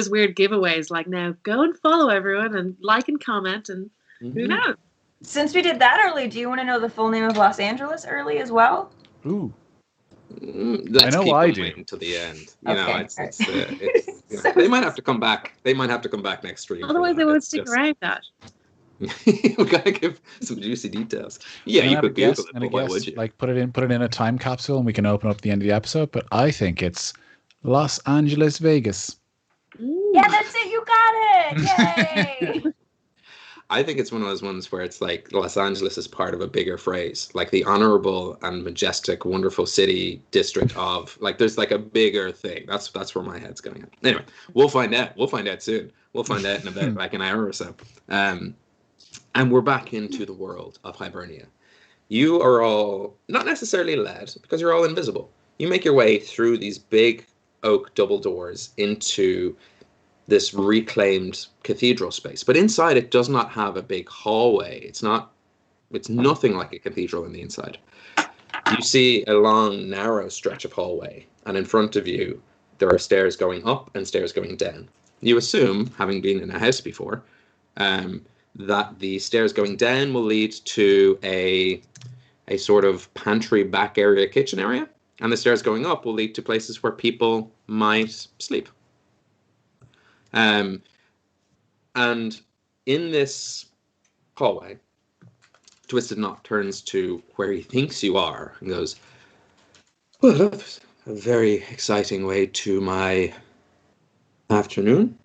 weird giveaways. Like, now go and follow everyone and like and comment, and who knows? Since we did that early, do you want to know the full name of Los Angeles early as well? Ooh. Let's I know keep I them do. waiting to the end. Okay. They might have to come back. They might have to come back next stream. Otherwise, they won't stick around. That. We gotta give some juicy details. Yeah, you could Google it, but why would you? Like put it in a time capsule, and we can open up the end of the episode. But I think it's Los Angeles, Vegas. Yeah, that's it. You got it. Yay! I think it's one of those ones where it's like Los Angeles is part of a bigger phrase, like the honorable and majestic, wonderful city district of. Like, there's like a bigger thing. That's where my head's going. Anyway, we'll find out. We'll find out soon. We'll find out in about like an hour or so. And we're back into the world of Hibernia. You are all not necessarily led because you're all invisible. You make your way through these big oak double doors into this reclaimed cathedral space, but inside it does not have a big hallway. It's nothing like a cathedral in the inside. You see a long, narrow stretch of hallway, and in front of you, there are stairs going up and stairs going down. You assume, having been in a house before, that the stairs going down will lead to a sort of pantry back area, kitchen area, and the stairs going up will lead to places where people might sleep. And in this hallway, Twisted Knot turns to where he thinks you are and goes, "Well, that's a very exciting way to my afternoon.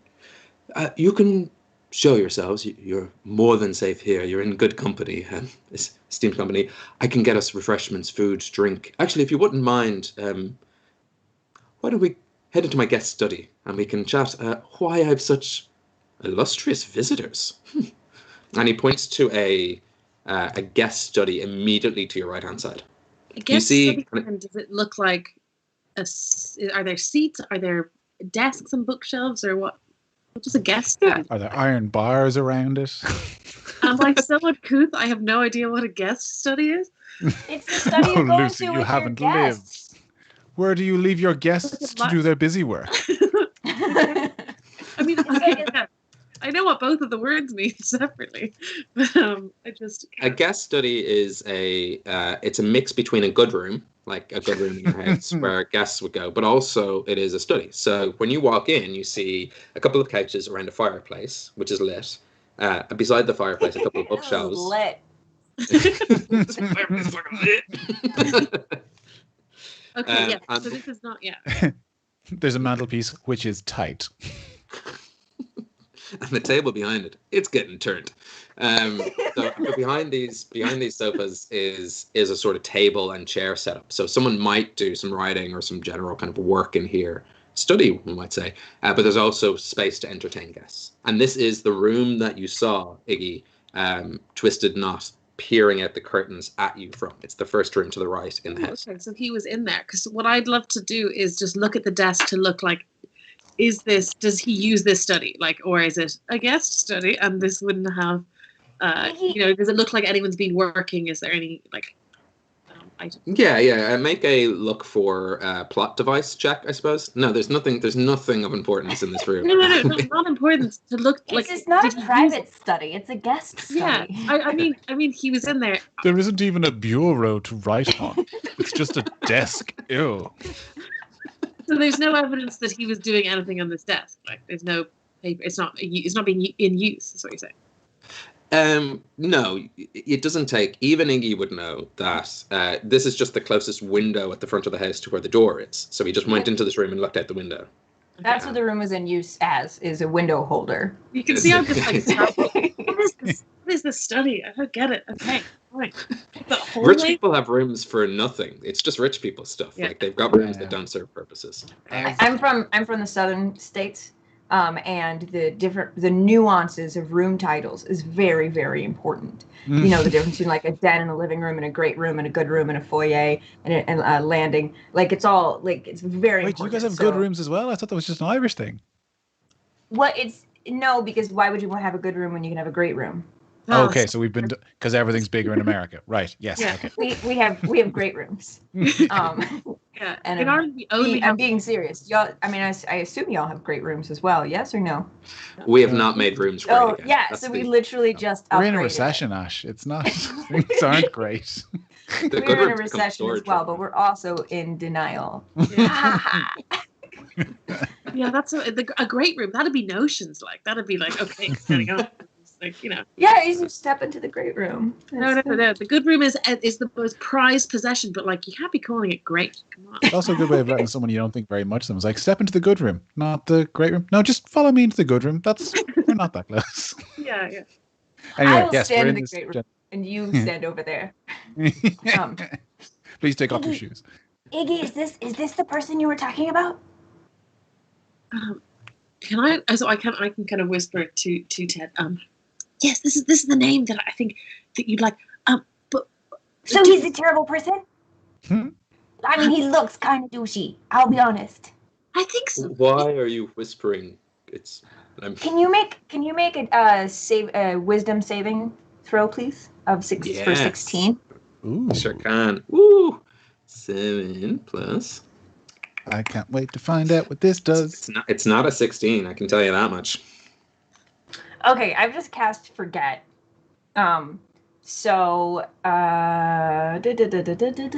You can show yourselves. You're more than safe here. You're in good company, esteemed company. I can get us refreshments, food, drink. Actually, if you wouldn't mind, why don't we head into my guest study and we can chat why I have such illustrious visitors." And he points to a guest study immediately to your right hand side. I guess. And does it look like are there seats? Are there desks and bookshelves, or what? What does a guest study? Are there iron bars around it? Am I so uncouth? I have no idea what a guest study is. It's the study you're going Lucy, to you with haven't your lived. guests. Where do you leave your guests to do their busy work? I mean, I know what both of the words mean separately, but I just a guest study is it's a mix between a good room, like a good room in your house where guests would go, but also it is a study. So when you walk in, you see a couple of couches around a fireplace, which is lit. Beside the fireplace, a couple of bookshelves. Lit. This fireplace is fucking lit. Okay, yeah. So this is not There's a mantelpiece which is tight. And the table behind it, it's getting turned. So behind these sofas is a sort of table and chair setup. So someone might do some writing or some general kind of work in here, study, we might say. But there's also space to entertain guests. And this is the room that you saw, Iggy, Twisted Knot peering out the curtains at you from. It's the first room to the right in the house. Okay, so he was in there, because what I'd love to do is just look at the desk to look like, does he use this study, like, or is it a guest study and this wouldn't have does it look like anyone's been working? Is there any like item? Make a look for plot device check, I suppose. No, there's nothing of importance in this room. no, not important to look like. It's not a private study, it's a guest study. Yeah, I mean he was in there. There isn't even a bureau to write on. It's just a desk. Ew. So there's no evidence that he was doing anything on this desk. Like, there's no paper. It's not being in use. That's what you're saying. No, it doesn't take. Even Iggy would know that this is just the closest window at the front of the house to where the door is. So he just went into this room and looked out the window. That's what the room is in use as, is a window holder. You can see I'm just like, what is this study? I don't get it. Okay, fine. Rich people have rooms for nothing. It's just rich people stuff. Yeah. Like, they've got rooms that don't serve purposes. I'm from the southern states, and the nuances of room titles is very, very important. You know, the difference between like a den and a living room and a great room and a good room and a foyer and a landing. Like, it's all like, it's very Wait, important. do you guys have good rooms as well? I thought that was just an Irish thing. No, because why would you want to have a good room when you can have a great room? Oh, okay, so we've been because everything's bigger in America, right? Yes. Yeah. Okay. We have great rooms. Yeah, And in Ireland, we only I'm have. being serious. Y'all, I mean, I assume y'all have great rooms as well. Yes or no? We have not made rooms great Oh, again. yeah. That's So the- we literally just We're in a upgraded recession, Ash. It's not. Things aren't great. the good We're in a rooms become recession as storage well, rooms. but we're also in denial. Yeah, that's a great room. That'd be notions. Like, that'd be like, okay, setting up. Like, you know. Yeah, you just step into the great room. No. The good room is the most prized possession, but like you can't be calling it great. Come on. It's also a good way of letting someone you don't think very much of them. It's like, step into the good room, not the great room. No, just follow me into the good room. We're not that close. Yeah. Anyway, I will yes, stand we're in the this great room, and you stand over there. Please take off your Iggy. shoes. Iggy, is this the person you were talking about? Can I? So I can kind of whisper to Ted. Yes, this is the name that I think that you'd like. But So he's a terrible person? Hmm? I mean, he looks kind of douchey. I'll be honest. I think so. Why are you whispering? Can you make a wisdom saving throw, please, of for 16? Ooh, Sure can. Woo! 7 plus. I can't wait to find out what this does. It's not a 16. I can tell you that much. Okay, I've just cast forget.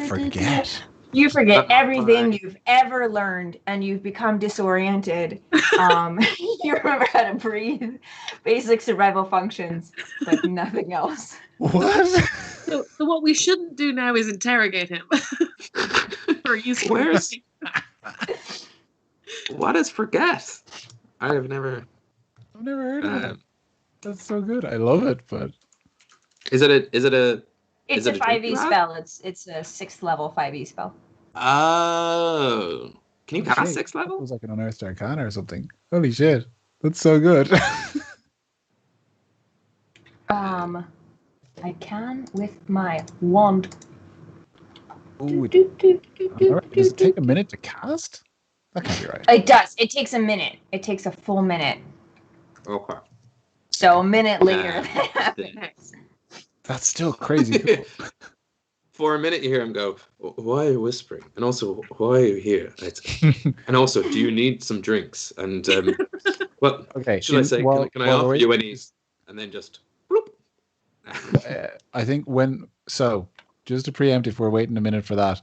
Forget. You forget everything you've ever learned, and you've become disoriented. You remember how to breathe, basic survival functions, but nothing else. What? So what we shouldn't do now is interrogate him. For useful. What is forget? I've never heard of it. That's so good. I love it, but Is it a It's a 5e spell. It's a 6th level 5e spell. Oh. Can you cast 6th level? It was like an Unearthed Arcana or something. Holy shit. That's so good. I can with my wand. Ooh, does it take a minute to cast? That can't be right. It does. It takes a minute. It takes a full minute. Okay. So a minute later, that happens. That's still crazy cool. For a minute, you hear him go, "Why are you whispering? And also, why are you here? And also, do you need some drinks? And well, okay, should I say, can I offer you any?" And then just, bloop. I think just to preempt, if we're waiting a minute for that,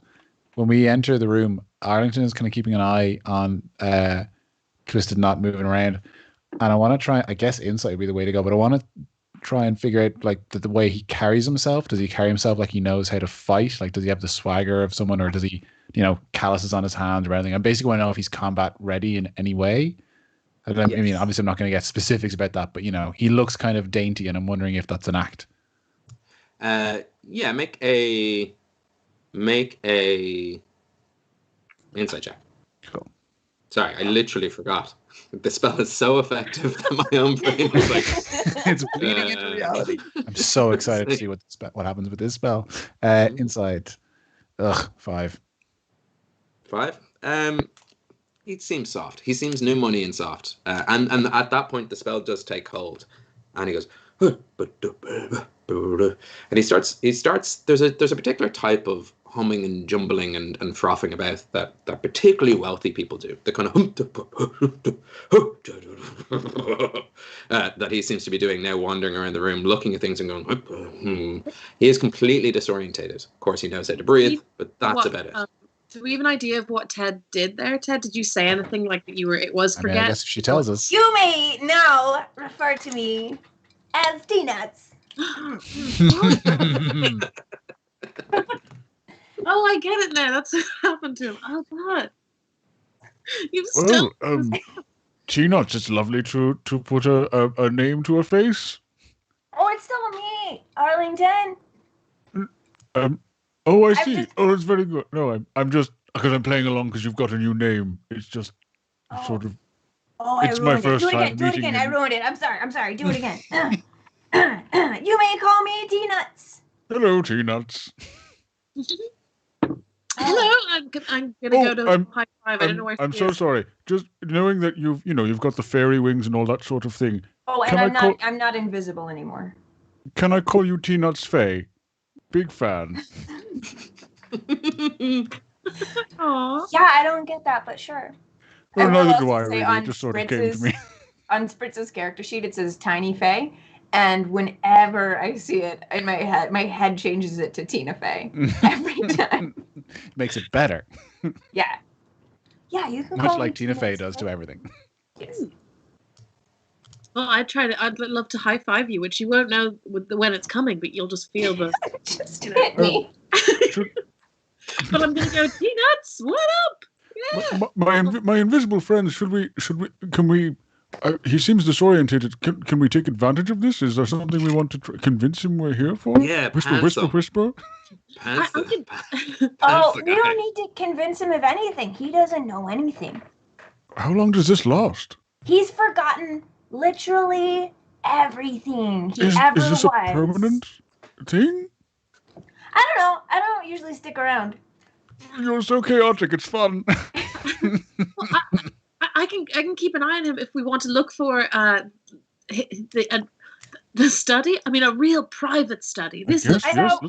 when we enter the room, Arlington is kind of keeping an eye on Twisted Knot moving around, and I want to try. I guess insight would be the way to go, but I want to try and figure out like the way he carries himself. Does he carry himself like he knows how to fight? Like, does he have the swagger of someone, or does he, calluses on his hands or anything? I basically want to know if he's combat ready in any way. I mean, obviously, I'm not going to get specifics about that, but he looks kind of dainty, and I'm wondering if that's an act. Yeah, make a insight check. Cool. Sorry, I literally forgot. The spell is so effective that my own brain is like, it's bleeding into reality. I'm so excited to see what happens with this spell. Insight, 5. 5. He seems soft. He seems new money and soft. And at that point, the spell does take hold, and he goes, and he starts. There's a particular type of humming and jumbling and frothing about that particularly wealthy people do. The kind of that he seems to be doing now, wandering around the room, looking at things and going. He is completely disorientated. Of course, he knows how to breathe, but that's about it. Do we have an idea of what Ted did there? Ted, did you say anything like that? It was forget? I guess she tells us. You may now refer to me as T-Nuts. Oh, I get it now. That's what happened to him. Oh, God. You've still... T-Nuts, it's lovely to put a name to a face. Oh, it's still me, Arlington. Oh, I see. Oh, it's very good. No, I'm just... Because I'm playing along because you've got a new name. It's just sort of... Oh, it's my first time do it again. I ruined it. I'm sorry. Do it again. You may call me T-Nuts. Hello, T-Nuts. Hello, I'm gonna go to high five. I don't know where. I'm so sorry. Just knowing that you've got the fairy wings and all that sort of thing. Oh, and I'm not invisible anymore. Can I call you T-Nuts Faye? Big fan. Aww. Yeah, I don't get that, but sure. Well, neither do I really. It just sort of came to me. On Spritz's character sheet, it says Tiny Faye. And whenever I see it in my head changes it to Tina Fey every time. Makes it better. Yeah. Yeah, you can much like Tina Fey does to everything. Yes. Well, I'd love to high five you, which you won't know when it's coming, but you'll just feel the. Just hit me. Should, But I'm gonna go, Peanuts, what up? Yeah. my invisible friends, can we? He seems disorientated. Can we take advantage of this? Is there something we want to convince him we're here for? Yeah, whisper. Pants I the- can- Oh, the we guy. don't need to convince him of anything. He doesn't know anything. How long does this last? He's forgotten literally everything he Is ever this was. a permanent thing? I don't know. I don't usually stick around. You're so chaotic. It's fun. Well, I can keep an eye on him if we want to look for the study. I mean, a real private study. This is. I thought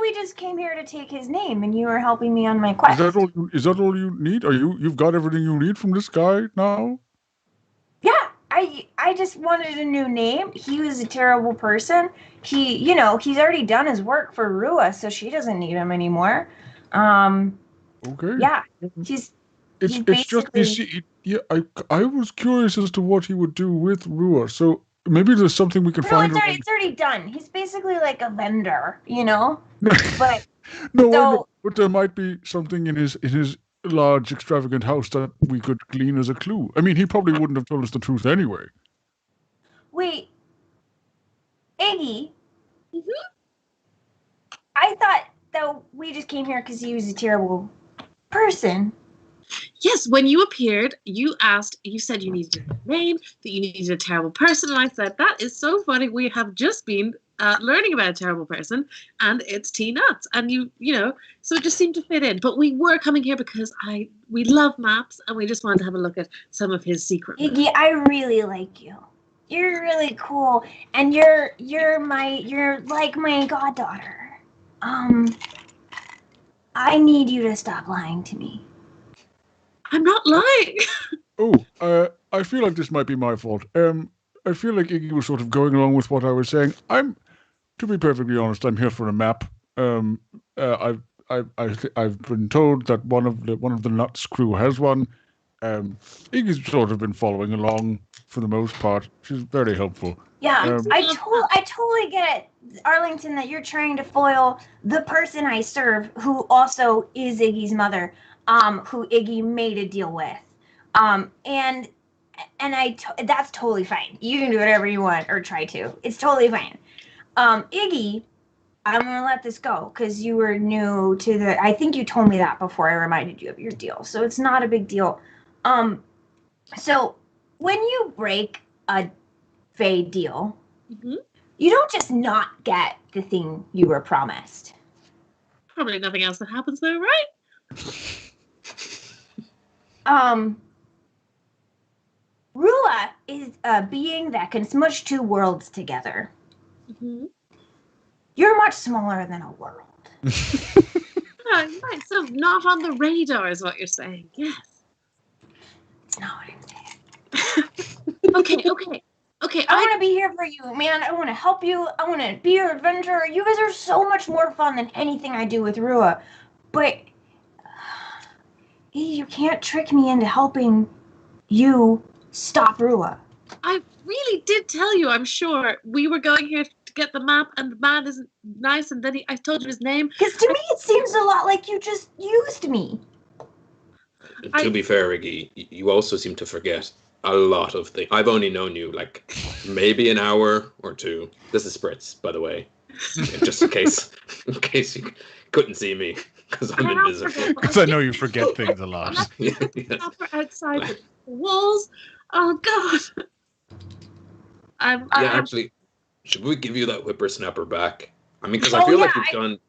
we just came here to take his name, and you were helping me on my quest. Is that all you need? You've got everything you need from this guy now? Yeah, I just wanted a new name. He was a terrible person. He's already done his work for Rua, so she doesn't need him anymore. Okay. Yeah, It's just I was curious as to what he would do with Rua. So maybe there's something we can find. It's already done. He's basically like a vendor, But but there might be something in his large, extravagant house that we could glean as a clue. I mean, he probably wouldn't have told us the truth anyway. Wait, Iggy. Mhm. I thought that we just came here because he was a terrible person. Yes, when you appeared, you said you needed a name, that you needed a terrible person, and I said, that is so funny. We have just been learning about a terrible person, and it's T-Nuts. And so it just seemed to fit in. But we were coming here because we love maps, and we just wanted to have a look at some of his secret maps. Iggy, I really like you. You're really cool, and you're like my goddaughter. I need you to stop lying to me. I'm not lying. I feel like this might be my fault. I feel like Iggy was sort of going along with what I was saying. To be perfectly honest, I'm here for a map. I've been told that one of the Nuts crew has one. Iggy's sort of been following along for the most part. She's very helpful. Yeah, I totally get it, Arlington, that you're trying to foil the person I serve, who also is Iggy's mother, who Iggy made a deal with, and that's totally fine. You can do whatever you want or try to. It's totally fine. Iggy, I'm gonna let this go because you were new to the. I think you told me that before I reminded you of your deal, so it's not a big deal. So when you break a Fae deal, Mm-hmm. you don't just not get the thing you were promised. Probably nothing else that happens though, right? Rua is a being that can smush two worlds together. Mm-hmm. You're much smaller than a world. Right, so not on the radar is what you're saying. Yes. It's not what I'm saying. Okay. I want to be here for you, man. I want to help you. I want to be your adventurer. You guys are so much more fun than anything I do with Rua. But you can't trick me into helping you stop Rua. I really did tell you, I'm sure. We were going here to get the map, and the man isn't nice, and then I told you his name. Because to me, it seems a lot like you just used me. To be fair, Iggy, you also seem to forget a lot of things. I've only known you like maybe an hour or two. This is Spritz, by the way, just in case you couldn't see me because I'm invisible. Because I know you forget things a lot. Yes. Outside the walls. Oh God. Actually, should we give you that whippersnapper back? I mean, because I feel like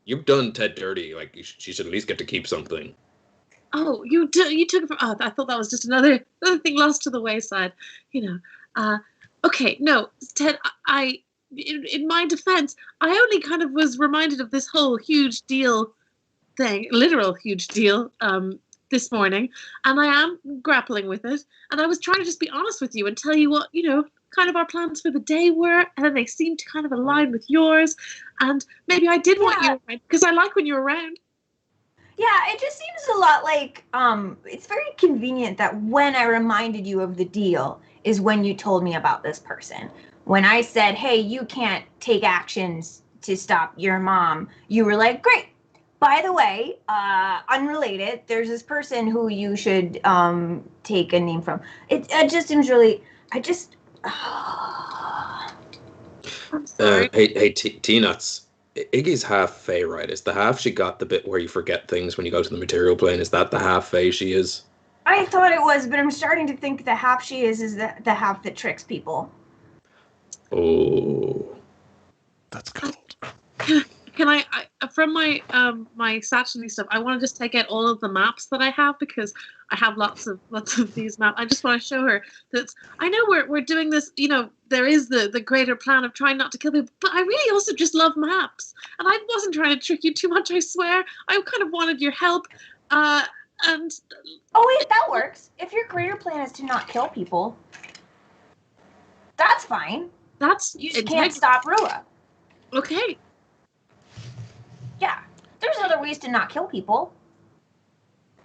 you've done Ted dirty. Like she should at least get to keep something. Oh, you took it from. Oh, I thought that was just another thing lost to the wayside. Okay, no, Ted. In my defense, I only kind of was reminded of this whole huge deal thing, literal huge deal, this morning, and I am grappling with it. And I was trying to just be honest with you and tell you what kind of our plans for the day were, and then they seemed to kind of align with yours. And maybe I did want you around because I like when you're around. Yeah, it just seems a lot like, it's very convenient that when I reminded you of the deal, is when you told me about this person. When I said, hey, you can't take actions to stop your mom, you were like, great. By the way, unrelated, there's this person who you should take a name from. It just seems really, I'm sorry. Hey, T-Nuts. Iggy's half Fae, right? Is the half she got the bit where you forget things when you go to the material plane? Is that the half Fae she is? I thought it was, but I'm starting to think the half she is the half that tricks people. Oh. That's cold. Can I from my my satchel stuff, I want to just take out all of the maps that I have, because I have lots of these maps. I just want to show her that I know we're doing this, you know, there is the greater plan of trying not to kill people, but I really also just love maps. And I wasn't trying to trick you too much, I swear. I kind of wanted your help. And oh wait, that works. If your greater plan is to not kill people, that's fine. You just can't stop Rua. Okay. Yeah, there's other ways to not kill people.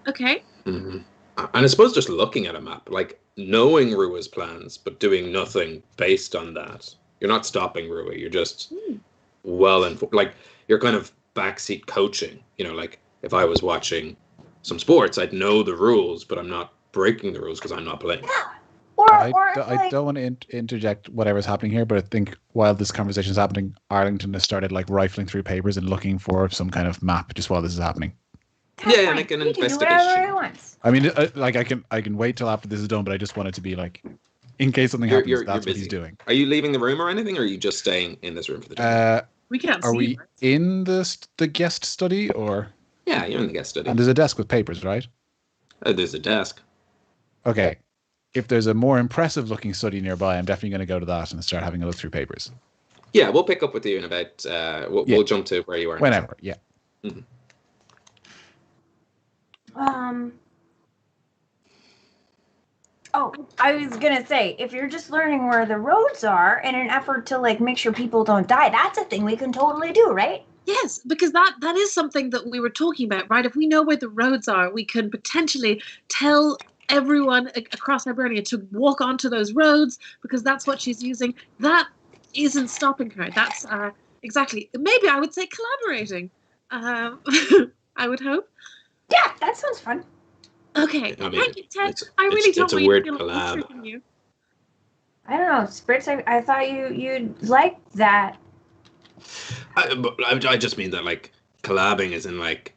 Okay. Mm-hmm. And I suppose just looking at a map, like knowing Rua's plans, but doing nothing based on that. You're not stopping Rua. You're just well informed. Like you're kind of backseat coaching. You know, like if I was watching some sports, I'd know the rules, but I'm not breaking the rules because I'm not playing. Yeah. I don't want to interject whatever's happening here, but I think while this conversation is happening, Arlington has started like rifling through papers and looking for some kind of map just while this is happening. Yeah, make an investigation. I mean, like I can wait till after this is done, but I just want it to be like, in case something happens, that's what he's doing. Are you leaving the room or anything, or are you just staying in this room for the day? We can't. Are we in the guest study or? Yeah, you're in the guest study. And there's a desk with papers, right? There's a desk. Okay. If there's a more impressive looking study nearby, I'm definitely going to go to that and start having a look through papers. Yeah, we'll pick up with you in about. We'll jump to where you are. Whenever, yeah. Mm-hmm. Oh, I was gonna say, if you're just learning where the roads are in an effort to like make sure people don't die, that's a thing we can totally do, right? Yes, because that is something that we were talking about, right? If we know where the roads are, we can potentially tell everyone across Hibernia to walk onto those roads, because that's what she's using. That isn't stopping her. That's exactly. Maybe I would say collaborating. I would hope. Yeah, that sounds fun. Okay, I mean, thank you, Ted. I really don't want you to feel like I'm tricking you. I don't know, Spritz. I thought you'd like that. I just mean that like collabing is in like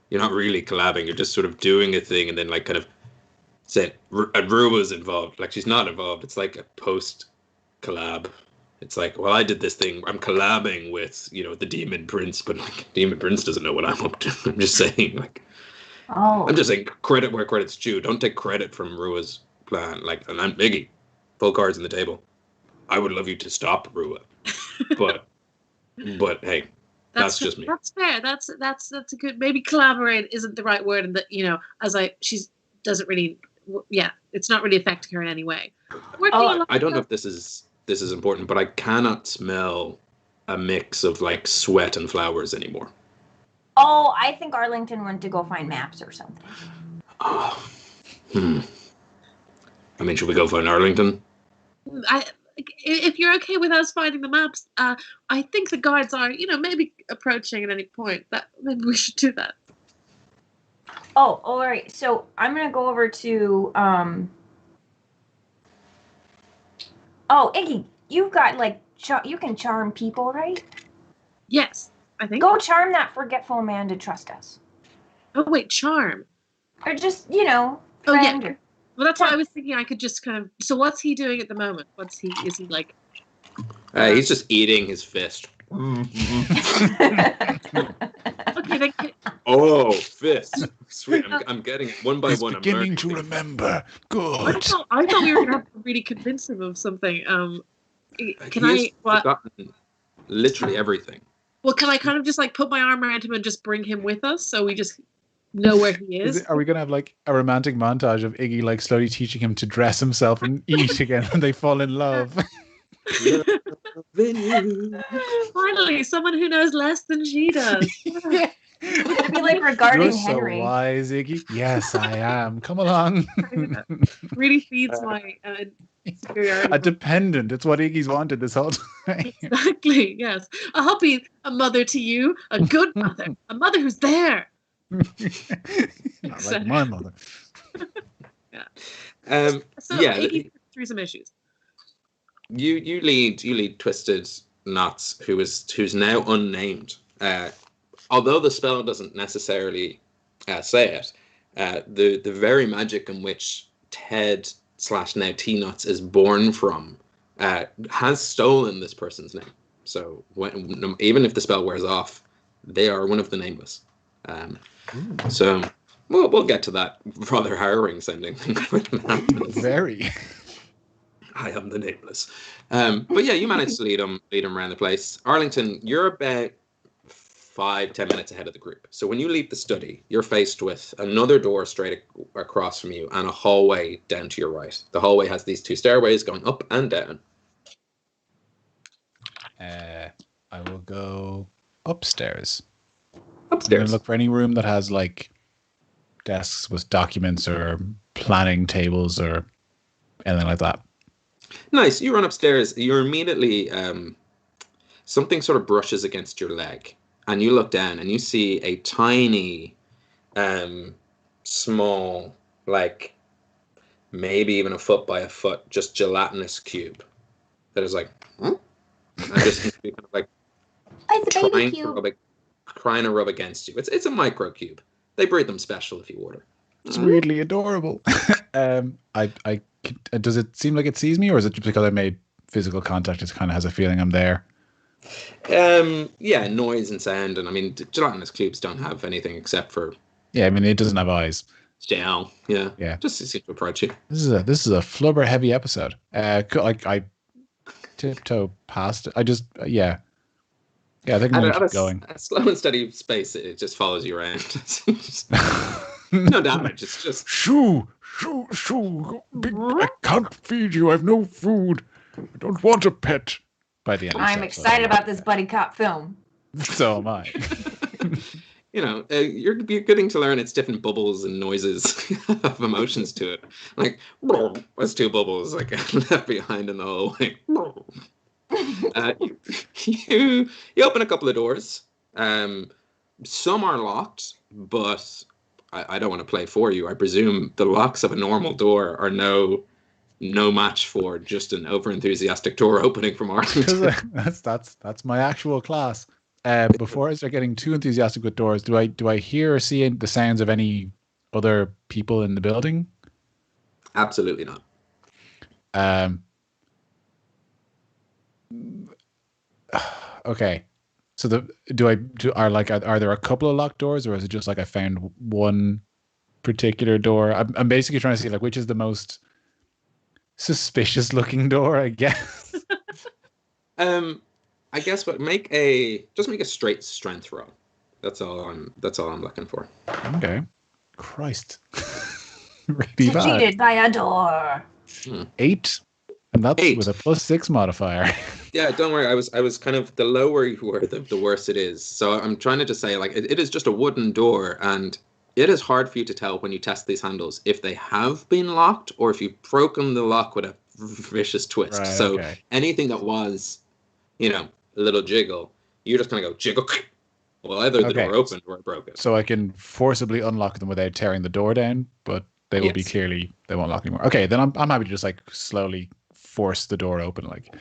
you're not really collabing. You're just sort of doing a thing and then like kind of say Rua's involved. Like she's not involved. It's like a post collab. It's like, well, I did this thing. I'm collabing with, you know, the Demon Prince, but like Demon Prince doesn't know what I'm up to. I'm just saying, like, I'm just saying credit where credit's due. Don't take credit from Rua's plan. Like, and I'm Biggie, full cards on the table. I would love you to stop Rua, but hey, that's just me. That's fair. That's a good. Maybe collaborate isn't the right word, and that, you know, she doesn't really. Yeah, it's not really affecting her in any way. I don't know if this is important, but I cannot smell a mix of like sweat and flowers anymore. Oh, I think Arlington went to go find maps or something. Oh, I mean, should we go find Arlington? If you're okay with us finding the maps, I think the guards are, you know, maybe approaching at any point. That maybe we should do that. Oh, all right. So I'm gonna go over to Oh, Iggy, you've got like you can charm people, right? Yes, I think. Go charm that forgetful man to trust us. Oh wait, charm. Or just, you know, friend. Oh yeah. Well, that's why I was thinking I could just kind of. So what's he doing at the moment? Is he like? He's just eating his fist. Okay, then. Oh, fist. Sweet. I'm getting it one by He's one. Beginning to remember. Good. I thought we were gonna have to really convince him of something. Forgotten literally everything. Well, can I kind of just like put my arm around him and just bring him with us, so we just know where he is? Are we gonna have like a romantic montage of Iggy like slowly teaching him to dress himself and eat again when they fall in love? Finally, someone who knows less than she does. It'd be like regarding You're so Henry. wise, Iggy. Yes, I am. Come along. Really feeds my superiority. A dependent. It's what Iggy's wanted this whole time. Exactly. Yes. I'll be a mother to you, a good mother, a mother who's there. Not like my mother. Yeah. So yeah, Iggy through some issues. You lead Twisted Knots, who's now unnamed. Although the spell doesn't necessarily say it, the very magic in which Ted / now T-Nuts is born from has stolen this person's name. So even if the spell wears off, they are one of the nameless. So we'll get to that rather harrowing sounding thing. Very. I am the nameless. But yeah, you managed to lead them around the place. Arlington, you're about 5-10 minutes ahead of the group. So when you leave the study, you're faced with another door straight across from you and a hallway down to your right. The hallway has these 2 stairways going up and down. I will go upstairs. I'm Upstairs. going to look for any room that has like desks with documents or planning tables or anything like that. Nice. You run upstairs. You're immediately something sort of brushes against your leg, and you look down and you see a tiny, small, like maybe even a foot by a foot, just gelatinous cube that is like, and just seems to be kind of like It's a baby cube. trying to rub against you. It's a micro cube. They breed them special if you order. It's really adorable. Does it seem like it sees me, or is it just because I made physical contact? It kind of has a feeling I'm there. Yeah, noise and sound, and I mean, gelatinous cubes don't have anything except for. Yeah, I mean, it doesn't have eyes. Gel. Yeah. Just seem to approach you. This is a flubber heavy episode. I tiptoe past it. I think I'm gonna keep going. A slow and steady pace, it just follows you around. No damage. It's just Shoo! I can't feed you. I've no food. I don't want a pet. By the end, I'm excited about this buddy cop film. So am I. You're getting to learn its different bubbles and noises of emotions to it. Like, there's 2 bubbles like left behind in the hallway. You open a couple of doors. Some are locked, but I don't want to play for you. I presume the locks of a normal door are no match for just an overenthusiastic door opening from Arlington. That's my actual class. Before I start getting too enthusiastic with doors, do I hear or see the sounds of any other people in the building? Absolutely not. Okay. So are there a couple of locked doors, or is it just like I found one particular door? I'm basically trying to see like which is the most suspicious looking door, I guess. I guess make a straight strength roll. That's all I'm looking for. Okay. Christ. Really bad. Cheated by a door. 8. And that's 8 with a +6 modifier. Yeah, don't worry. I was kind of, the lower you were, the worse it is. So I'm trying to just say, like, it is just a wooden door, and it is hard for you to tell when you test these handles if they have been locked or if you've broken the lock with a vicious twist. Right, so okay. anything that was, a little jiggle, you're just going to go jiggle. Well, either the door opened or it broke it. So I can forcibly unlock them without tearing the door down, but they will be clearly, they won't lock anymore. Okay, then I'm happy to just like slowly force the door open, like.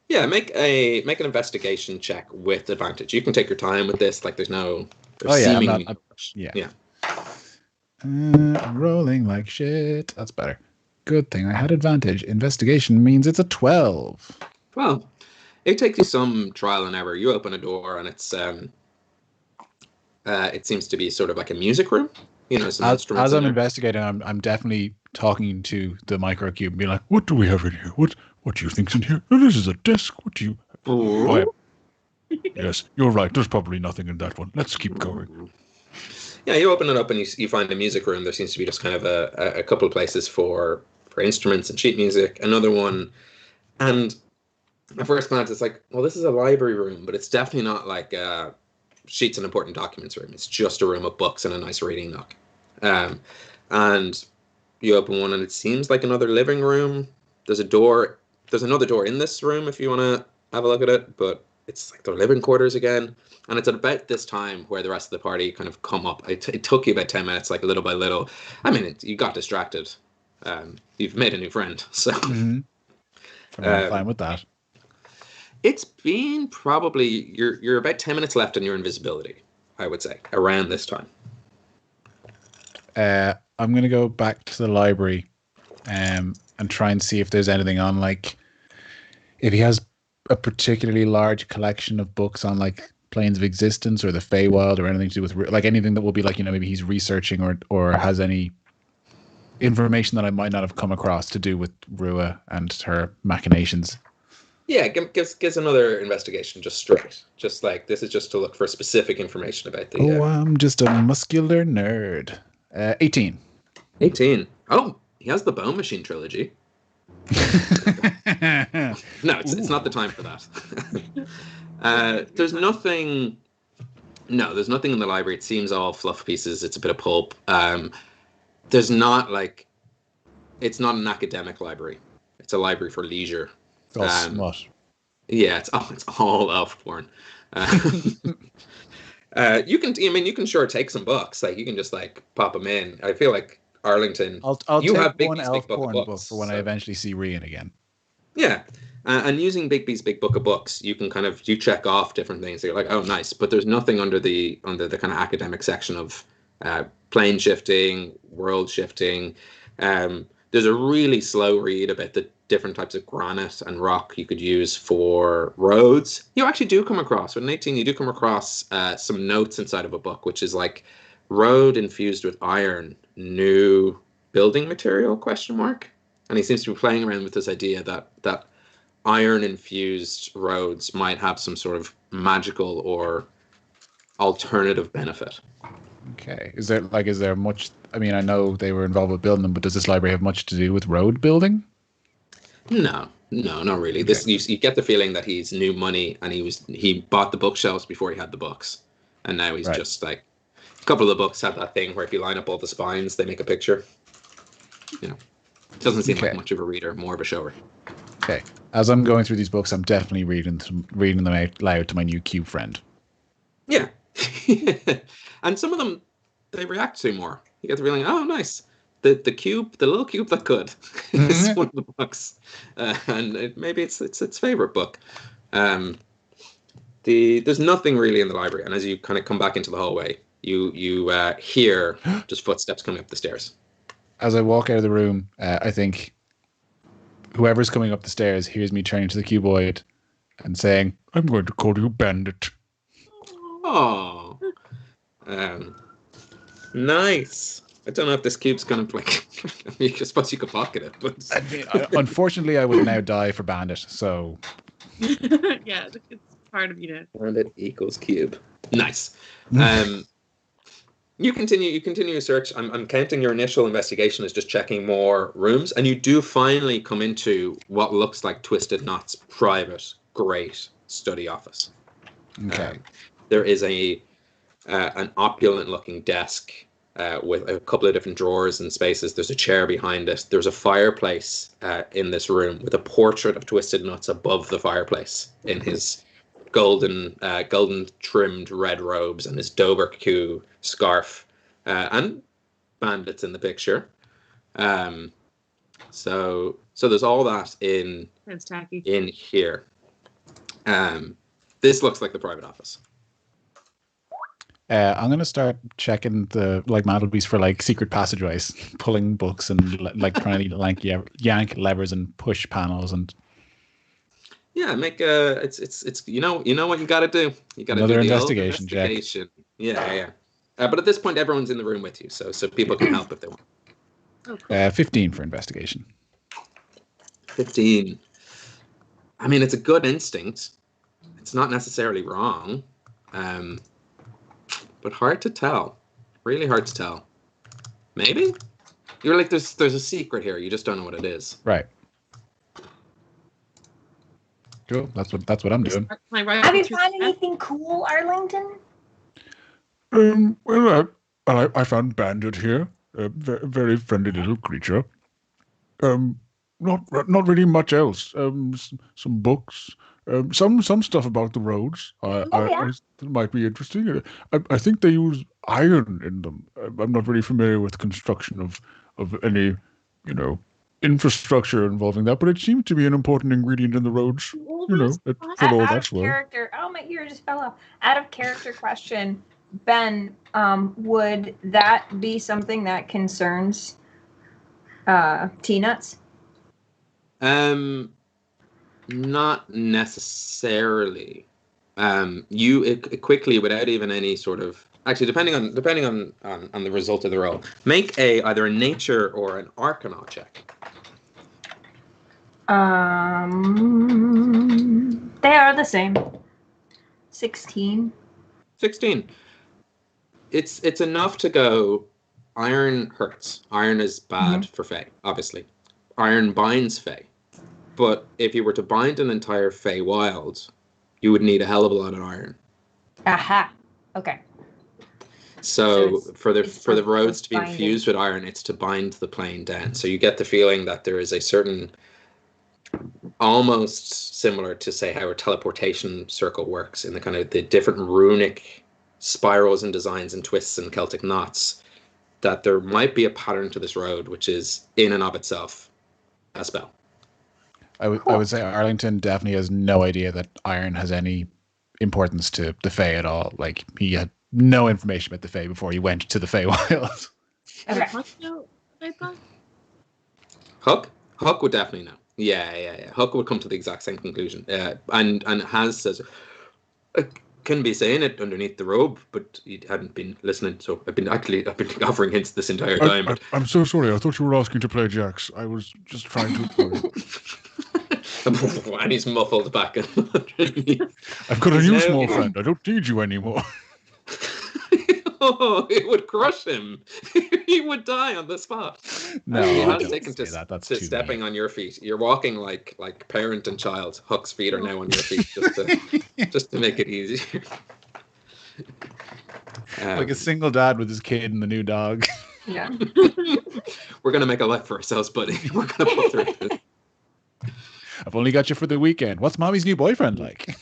Yeah, make an investigation check with advantage. You can take your time with this. Like, there's no. Yeah. I'm rolling like shit. That's better. Good thing I had advantage. Investigation means it's a 12. Well, it takes you some trial and error. You open a door and it's it seems to be sort of like a music room. Some instruments. As I'm investigating, I'm definitely talking to the microcube and being like, "What do we have in here? What do you think's in here? Oh, this is a desk. What do you?" Oh, yes, you're right. There's probably nothing in that one. Let's keep going. Yeah, you open it up and you find a music room. There seems to be just kind of a couple of places for instruments and sheet music. Another one, and at first glance, it's like, well, this is a library room, but it's definitely not like sheets and important documents room. It's just a room of books and a nice reading nook. And you open one and it seems like another living room. There's another door in this room if you want to have a look at it, but it's like their living quarters again. And it's at about this time where the rest of the party kind of come up. It took you about 10 minutes, like little by little. I mean, you got distracted. You've made a new friend, so I'm fine with that. it's been probably you're about 10 minutes left in your invisibility, I would say, around this time. I'm gonna go back to the library, and try and see if there's anything on, like, if he has a particularly large collection of books on, like, planes of existence or the Feywild or anything to do with, like, anything that will be like, you know, maybe he's researching or has any information that I might not have come across to do with Rua and her machinations. Yeah, gives another investigation just straight. Just like, this is just to look for specific information about the... I'm just a muscular nerd. 18. 18. Oh, he has the Bone Machine trilogy. No, it's not the time for that. There's nothing in the library. It seems all fluff pieces. It's a bit of pulp. There's not, like, it's not an academic library. It's a library for leisure. It's all smut. Yeah, it's all elf porn. You can sure take some books. Like, you can just, like, pop them in. I feel like Arlington. I'll you take have one elf porn book for when I eventually see Rian again. Yeah, and using Bigby's big book of books, you can you check off different things. You're like, oh, nice, but there's nothing under the kind of academic section of plane shifting, world shifting. There's a really slow read about the different types of granite and rock you could use for roads. You actually do come across, with an 18, you do come across some notes inside of a book, which is like, road infused with iron, new building material, ? And he seems to be playing around with this idea that iron infused roads might have some sort of magical or alternative benefit. Okay. Is there much, I mean, I know they were involved with building them, but does this library have much to do with road building? No, not really. Okay. This you get the feeling that he's new money, and he bought the bookshelves before he had the books, and now he's just like, a couple of the books have that thing where if you line up all the spines, they make a picture. You know, doesn't seem like much of a reader, more of a shower. Okay. As I'm going through these books, I'm definitely reading them out loud to my new cube friend. Yeah. And some of them, they react to more. You get the feeling, oh, nice. The little cube that could is one of the books. And maybe it's its favorite book. There's nothing really in the library. And as you kind of come back into the hallway, you hear just footsteps coming up the stairs. As I walk out of the room, I think whoever's coming up the stairs hears me turning to the cuboid and saying, "I'm going to call you Bandit." Oh, nice. I don't know if this cube's going to, like, I suppose you could pocket it, but... I mean, unfortunately, I would now die for Bandit, so... Yeah, it's part of you now. Bandit equals cube. Nice. You continue your search. I'm counting your initial investigation as just checking more rooms, and you do finally come into what looks like Twisted Knot's private, great study office. Okay. There is an opulent-looking desk with a couple of different drawers and spaces. There's a chair behind it. There's a fireplace in this room with a portrait of Twisted Nuts above the fireplace in his golden trimmed red robes and his Doberque scarf, and Bandits in the picture. So there's all that in here. This looks like the private office. I'm going to start checking the mantelpiece for secret passageways, pulling books and trying to yank levers and push panels and. Yeah, make it's you know what you got to do. You got to do the investigation check. Yeah. But at this point, everyone's in the room with you, so people can help if they want. Oh, cool. 15 for investigation. 15. I mean, it's a good instinct. It's not necessarily wrong. But hard to tell. Really hard to tell. Maybe? You're like, there's a secret here. You just don't know what it is. Right. Cool. That's what I'm doing. Have you found anything cool, Arlington? Well, I found Bandit here, a very friendly little creature. Not really much else. Some books, some stuff about the roads. I that might be interesting. I think they use iron in them. I'm not really familiar with construction of any, infrastructure involving that, but it seems to be an important ingredient in the roads. For all Out that's of worth. character. Oh, my ear just fell off. Out of character question, Ben. Would that be something that concerns T-Nuts? Not necessarily. It quickly, without even any sort of, actually, depending on the result of the roll, make either a nature or an arcana check. They are the same. 16. 16. It's enough to go. Iron hurts. Iron is bad for Fae, obviously. Iron binds Fae. But if you were to bind an entire Fae wild, you would need a hell of a lot of iron. Aha. Okay. So for the roads to be binding. infused with iron, it's to bind the plane down. So you get the feeling that there is a certain, almost similar to say how a teleportation circle works in the kind of the different runic spirals and designs and twists and Celtic knots, that there might be a pattern to this road, which is in and of itself a spell. I would say Arlington definitely has no idea that iron has any importance to the Fae at all. Like, he had no information about the Fae before he went to the Feywild. Okay. Huck would definitely know. Yeah. Huck would come to the exact same conclusion. And has says, I couldn't be saying it underneath the robe, but he hadn't been listening. So I've been offering hints this entire time. I'm so sorry. I thought you were asking to play Jax. I was just trying to. And he's muffled back underneath. I've got a new small friend. I don't need you anymore. Oh, it would crush him. He would die on the spot. No, he I has don't taken say to that. That's to too stepping mean. on your feet. You're walking like parent and child. Huck's feet are now on your feet just to make it easier. Like a single dad with his kid and the new dog. Yeah. We're gonna make a life for ourselves, buddy. We're gonna pull through this. I've only got you for the weekend. What's mommy's new boyfriend like?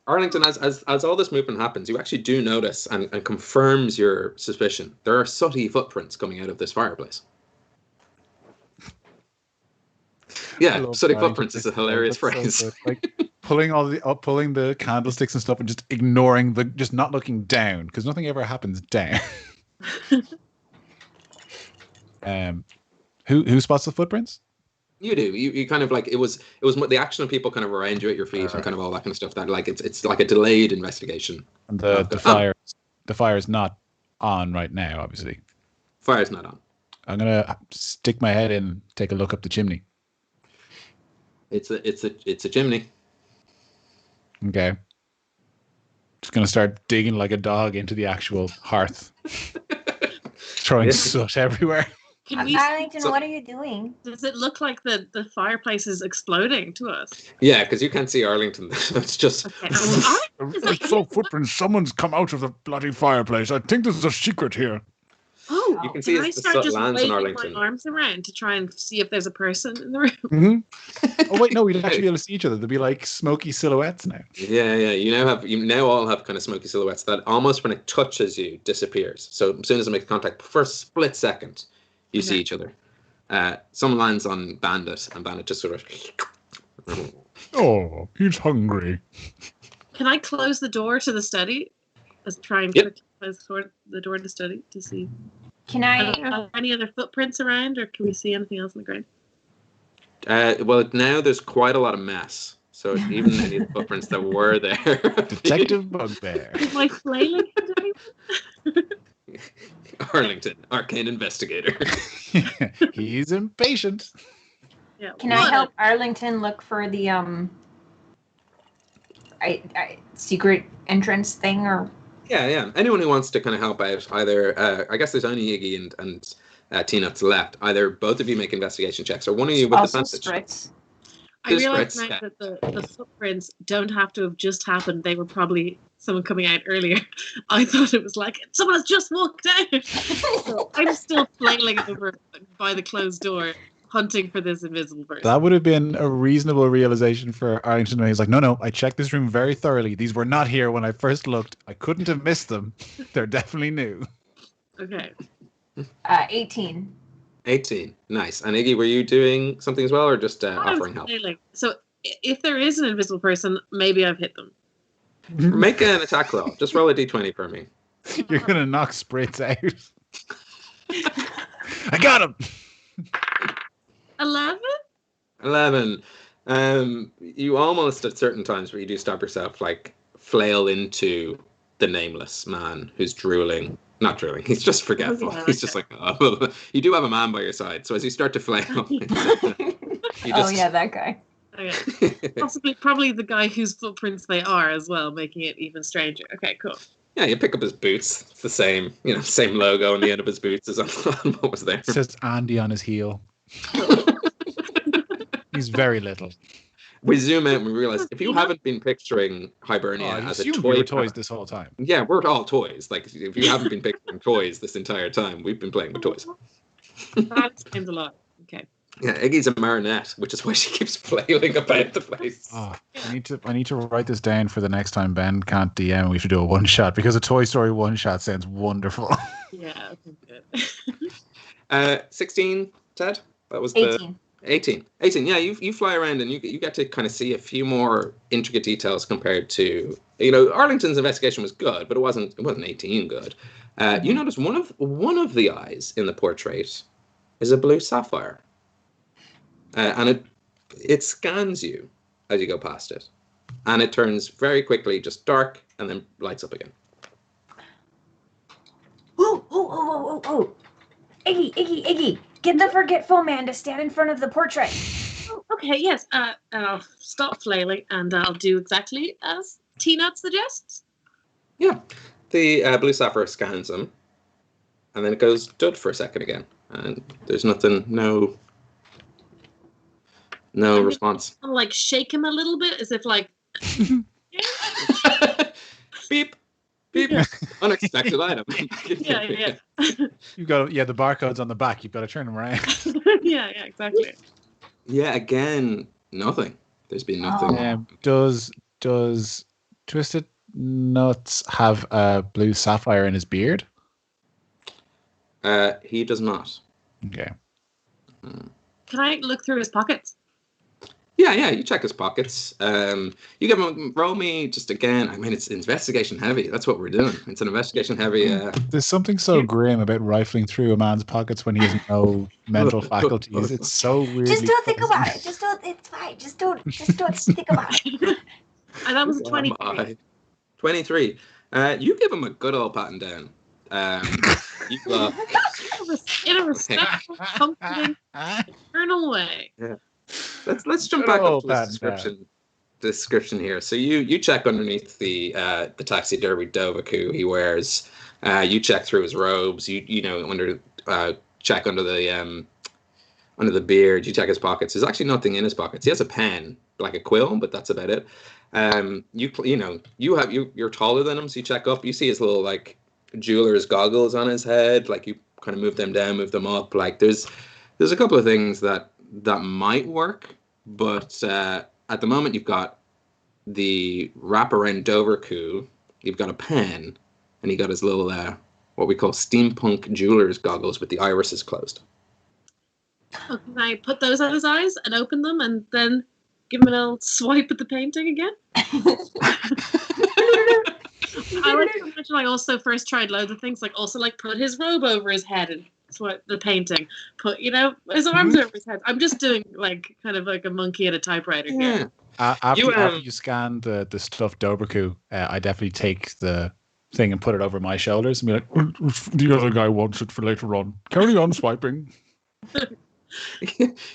Arlington, as all this movement happens, you actually do notice and confirms your suspicion. There are sooty footprints coming out of this fireplace. Yeah, sooty footprints is a hilarious phrase. So like pulling the candlesticks and stuff and just ignoring just not looking down, because nothing ever happens down. Who spots the footprints? You do. You kind of like it was the action of people kind of around you at your feet and kind of all that kind of stuff. That like it's like a delayed investigation. And the fire's not on right now, obviously. Fire's not on. I'm gonna stick my head in and take a look up the chimney. It's a chimney. Okay. Just gonna start digging like a dog into the actual hearth. Throwing soot everywhere. Arlington, what are you doing? Does it look like the fireplace is exploding to us? Yeah, because you can't see Arlington. It's just. Okay. I saw footprints. Someone's come out of the bloody fireplace. I think there's a secret here. Oh, you can see I the start soot just lands in waving Arlington. my arms around to try and see if there's a person in the room? Mm-hmm. Oh wait, no, we'd actually be able to see each other. There'd be like smoky silhouettes now. Yeah. You now all have kind of smoky silhouettes that almost when it touches you disappears. So as soon as it makes contact, for a split second, you see each other. Someone lands on Bandit, and Bandit just sort of. Oh, he's hungry. Can I close the door to the study? Let's try and quickly close the door to the study to see. Can Are any other footprints around, or can we see anything else on the ground? Well, now there's quite a lot of mess. So even any of the footprints that were there. Detective Bugbear. Is my flailing Arlington, arcane investigator. He's impatient. Yeah. Can I help Arlington look for the secret entrance thing or? Yeah. Anyone who wants to kind of help out, either I guess there's only Iggy and T-Nuts left. Either both of you make investigation checks, or one of you with also advantage. Spritz. I realize now that the footprints don't have to have just happened. They were probably someone coming out earlier, I thought it was like someone has just walked out. So I'm still flailing over by the closed door, hunting for this invisible person. That would have been a reasonable realization for Arlington. He's like, no, I checked this room very thoroughly. These were not here when I first looked. I couldn't have missed them. They're definitely new. Okay. 18. 18. Nice. And Iggy, were you doing something as well, or just offering help? So if there is an invisible person, maybe I've hit them. Make an attack roll. Just roll a d20 for me. You're going to knock Spritz out. I got him. 11? 11. You almost at certain times where you do stop yourself, like flail into the nameless man who's drooling. Not drooling. He's just forgetful. Yeah, He's just like, oh. You do have a man by your side. So as you start to flail, you just, Oh yeah, that guy. Okay. Probably the guy whose footprints they are as well, making it even stranger. Okay, cool. Yeah, you pick up his boots. It's the same, same logo on the end of his boots as on what was there. It says Andy on his heel. He's very little. We zoom out and we realize if you haven't been picturing Hibernia as a toy, we were toys this whole time. Yeah, we're all toys. Like if you haven't been picturing toys this entire time, we've been playing with toys. That explains a lot. Okay. Yeah, Iggy's a marionette, which is why she keeps flailing about the place. Oh, I need to write this down for the next time Ben can't DM. We should do a one shot because a Toy Story one shot sounds wonderful. Yeah, okay, good. 16, Ted. That was 18. 18. Yeah, you fly around and you get to kind of see a few more intricate details compared to Arlington's investigation was good, but it wasn't 18 good. You notice one of the eyes in the portrait is a blue sapphire. And it scans you as you go past it. And it turns very quickly just dark and then lights up again. Oh. Iggy. Get the forgetful man to stand in front of the portrait. Oh, okay, yes. And I'll stop flailing and I'll do exactly as T-Nut suggests. Yeah. The blue sapphire scans him. And then it goes dud for a second again. And there's nothing, no response. I'll like shake him a little bit as if like Beep. Yeah. Unexpected item. Yeah. You've got the barcode's on the back. You've got to turn them around. yeah, exactly. Yeah, again, nothing. There's been nothing. Does Twisted Nuts have a blue sapphire in his beard? He does not. Okay. Can I look through his pockets? Yeah, you check his pockets. You give him, roll me just again. I mean, it's investigation heavy. That's what we're doing. It's an investigation heavy. There's something so grim about rifling through a man's pockets when he has no mental faculties. It's so weird. Just don't think about it. It's fine. Just don't think about it. And that was 23. 23. You give him a good old patting down. In a respectful, comforting, eternal way. Yeah. Let's jump back up to the description here. So you check underneath the taxidermy Dovaku he wears. You check through his robes. You check under the beard. You check his pockets. There's actually nothing in his pockets. He has a pen, like a quill, but that's about it. You're taller than him, so you check up. You see his little like jeweler's goggles on his head. Like you kind of move them down, move them up. Like there's a couple of things that might work, but at the moment you've got the wraparound Dovaku, you've got a pen, and you got his little what we call steampunk jeweler's goggles with the irises closed. Oh, can I put those on his eyes and open them and then give him a little swipe at the painting again? I like to imagine I also first tried loads of things, like also like put his robe over his head and swipe the painting, put his arms over his head. I'm just doing like kind of like a monkey at a typewriter here. After you scan the stuffed Dovaku, I definitely take the thing and put it over my shoulders and be like, the other guy wants it for later on. Carry on swiping.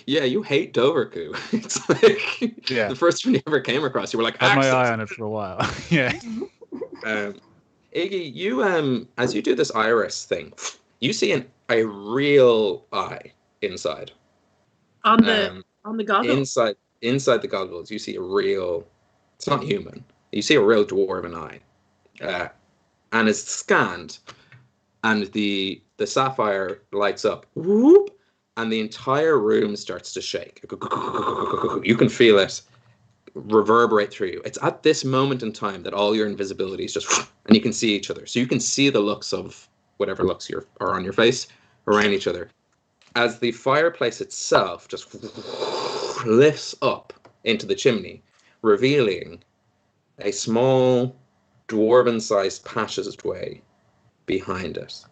Yeah, you hate Dovaku. It's like the first one you ever came across, you were like, I had my eye on it for a while. Yeah. Iggy, you as you do this iris thing, you see a real eye inside. On the goggles? Inside the goggles, you see a real, it's not human. You see a real dwarven eye. and is scanned, and the sapphire lights up, whoop, and the entire room starts to shake. You can feel it reverberate through you. It's at this moment in time that all your invisibility is just, and you can see each other. So you can see the looks of whatever looks are on your face around each other. As the fireplace itself just lifts up into the chimney, revealing a small dwarven-sized passageway behind it.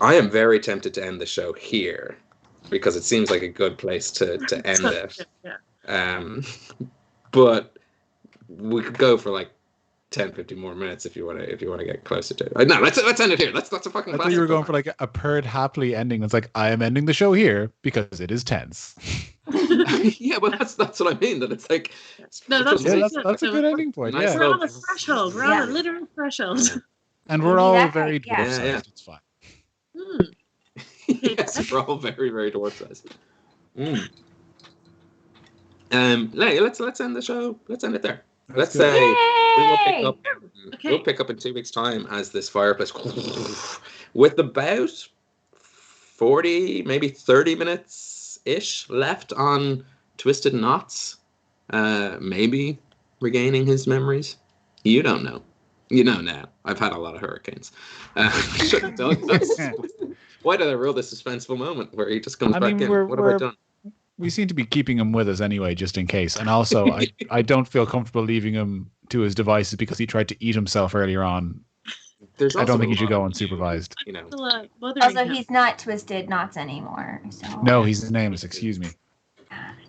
I am very tempted to end the show here because it seems like a good place to end it. Yeah. But we could go for like 10, 15 more minutes if you want to get closer to it. No, let's end it here. That's a fucking. I thought you were going for like a purred happily ending. It's like, I am ending the show here because it is tense. Yeah, well, that's what I mean. That it's like. No, that's a good ending point. Nice Yeah, we're on a threshold. We're on a literal threshold. and we're all Exactly, very yeah. dwarf-sized. Yeah. It's fine. Yes, we're all very, very dwarf sized. Let's end the show. Let's end it there. Let's say we will pick up. Okay. We'll pick up in 2 weeks' time as this fireplace with about 40, maybe 30 minutes ish left on Twisted Knots. Maybe regaining his memories. You don't know. You know now. I've had a lot of hurricanes. Should have done this. Why did I rule this suspenseful moment where he just comes back in? What have I done? We seem to be keeping him with us anyway, just in case. And also, I don't feel comfortable leaving him to his devices because he tried to eat himself earlier on. I don't think he should go unsupervised. You know. Also, he's not Twisted Knots anymore. So. No, he's nameless. Excuse me.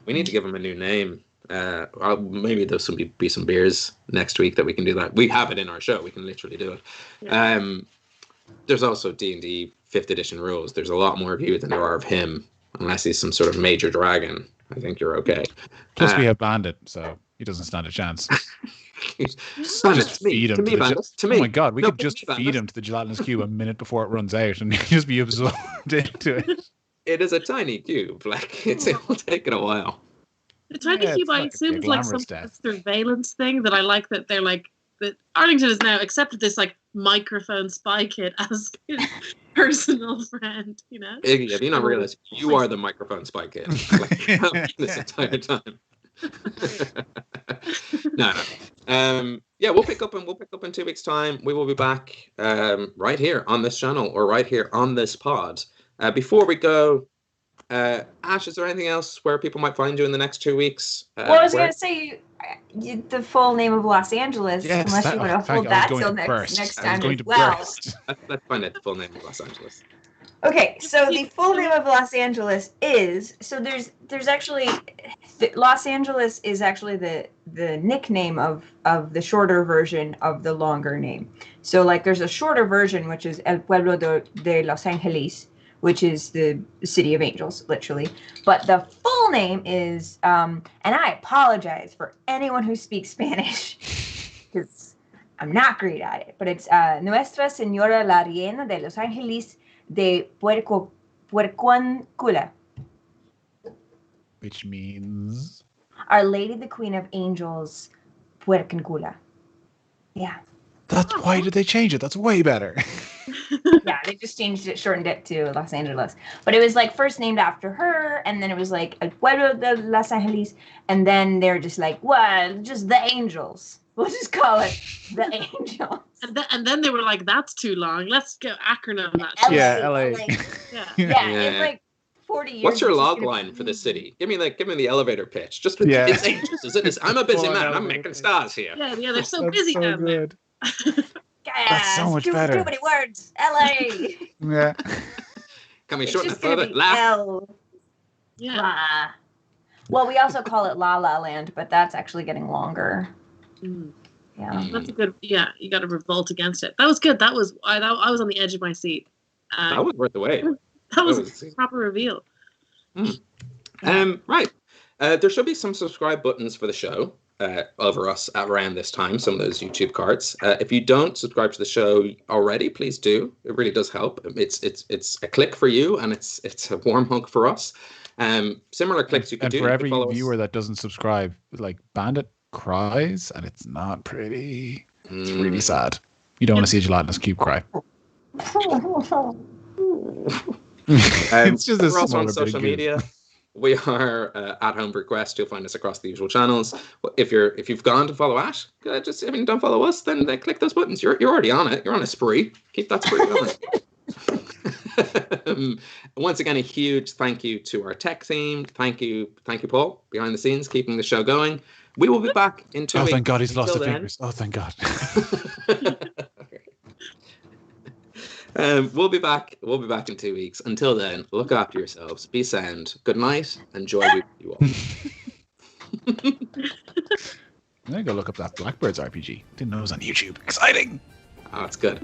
We need to give him a new name. Maybe there's be some beers next week that we can do that. We have it in our show. We can literally do it. Yeah. There's also D&D 5th edition rules. There's a lot more of you than there are of him. Unless he's some sort of major dragon, I think you're okay. Plus, we have Bandit, so he doesn't stand a chance. Bandit, feed him to me. Oh my god, we could just feed him to the gelatinous cube a minute before it runs out, and he'd just be absorbed into it. It is a tiny cube. Like it will take it a while. The tiny cube, I assume, is like some surveillance thing that I like. That they're like that. Arlington has now accepted this like microphone spy kit as his personal friend. You know, Iggy, have you not realized you are the microphone spy kid this entire time? No. Yeah, we'll pick up in 2 weeks' time. We will be back right here on this channel or right here on this pod. Before we go, Ash, is there anything else where people might find you in the next 2 weeks? Well, I was going to say the full name of Los Angeles, yes, unless you want to hold that till next time as well. Let's find out the full name of Los Angeles. Okay, so the full name of Los Angeles is, so there's actually, Los Angeles is actually the nickname of the shorter version of the longer name. So like there's a shorter version, which is El Pueblo de Los Angeles, which is the City of Angels, literally. But the full name is, and I apologize for anyone who speaks Spanish, because I'm not great at it, but it's Nuestra Señora la Reina de Los Angeles de Puercoancula. Which means? Our Lady, the Queen of Angels, Puercoancula. Yeah. Why did they change it? That's way better. Yeah, they just changed it, shortened it to Los Angeles. But it was like first named after her, and then it was like El Pueblo de Los Angeles, and then they're just like, well, just the Angels. We'll just call it the Angels. And then they were like, that's too long. Let's go acronym that. LA, yeah, LA. Yeah, it's like 40 years. What's your log line for the city? Give me the elevator pitch. Just it's Angels, is it? I'm a busy man. I'm making stars here. Yeah, they're so busy down there. That's so much better. Too many words. LA. Yeah. Can we shorten it further? La. Yeah. Well, we also call it La La Land, but that's actually getting longer. Mm. Yeah. That's a good. Yeah, you got to revolt against it. That was good. I was on the edge of my seat. That was worth the wait. That was a proper reveal. Right. There should be some subscribe buttons for the show. Over us around this time, some of those YouTube cards. If you don't subscribe to the show already, please do. It really does help. It's a click for you, and it's a warm hug for us. Similar clicks you can do. And for every viewer that doesn't subscribe, like Bandit cries, and it's not pretty. It's really sad. You don't want to see a gelatinous cube cry. It's just we're also on smaller social bit of media. We are at Homebrew Quest. You'll find us across the usual channels. If you've gone to follow Ash, don't follow us, then click those buttons. You're already on it. You're on a spree. Keep that spree going. Once again, a huge thank you to our tech team. Thank you, Paul, behind the scenes, keeping the show going. We will be back in 2 weeks. Oh, thank God, he's lost Until the then- fingers. Oh, thank God. We'll be back in 2 weeks. Until then, look after yourselves. Be sound. Good night. Enjoy with you all. I'm gonna go look up that Blackbirds RPG. Didn't know it was on YouTube. Exciting. Oh, it's good.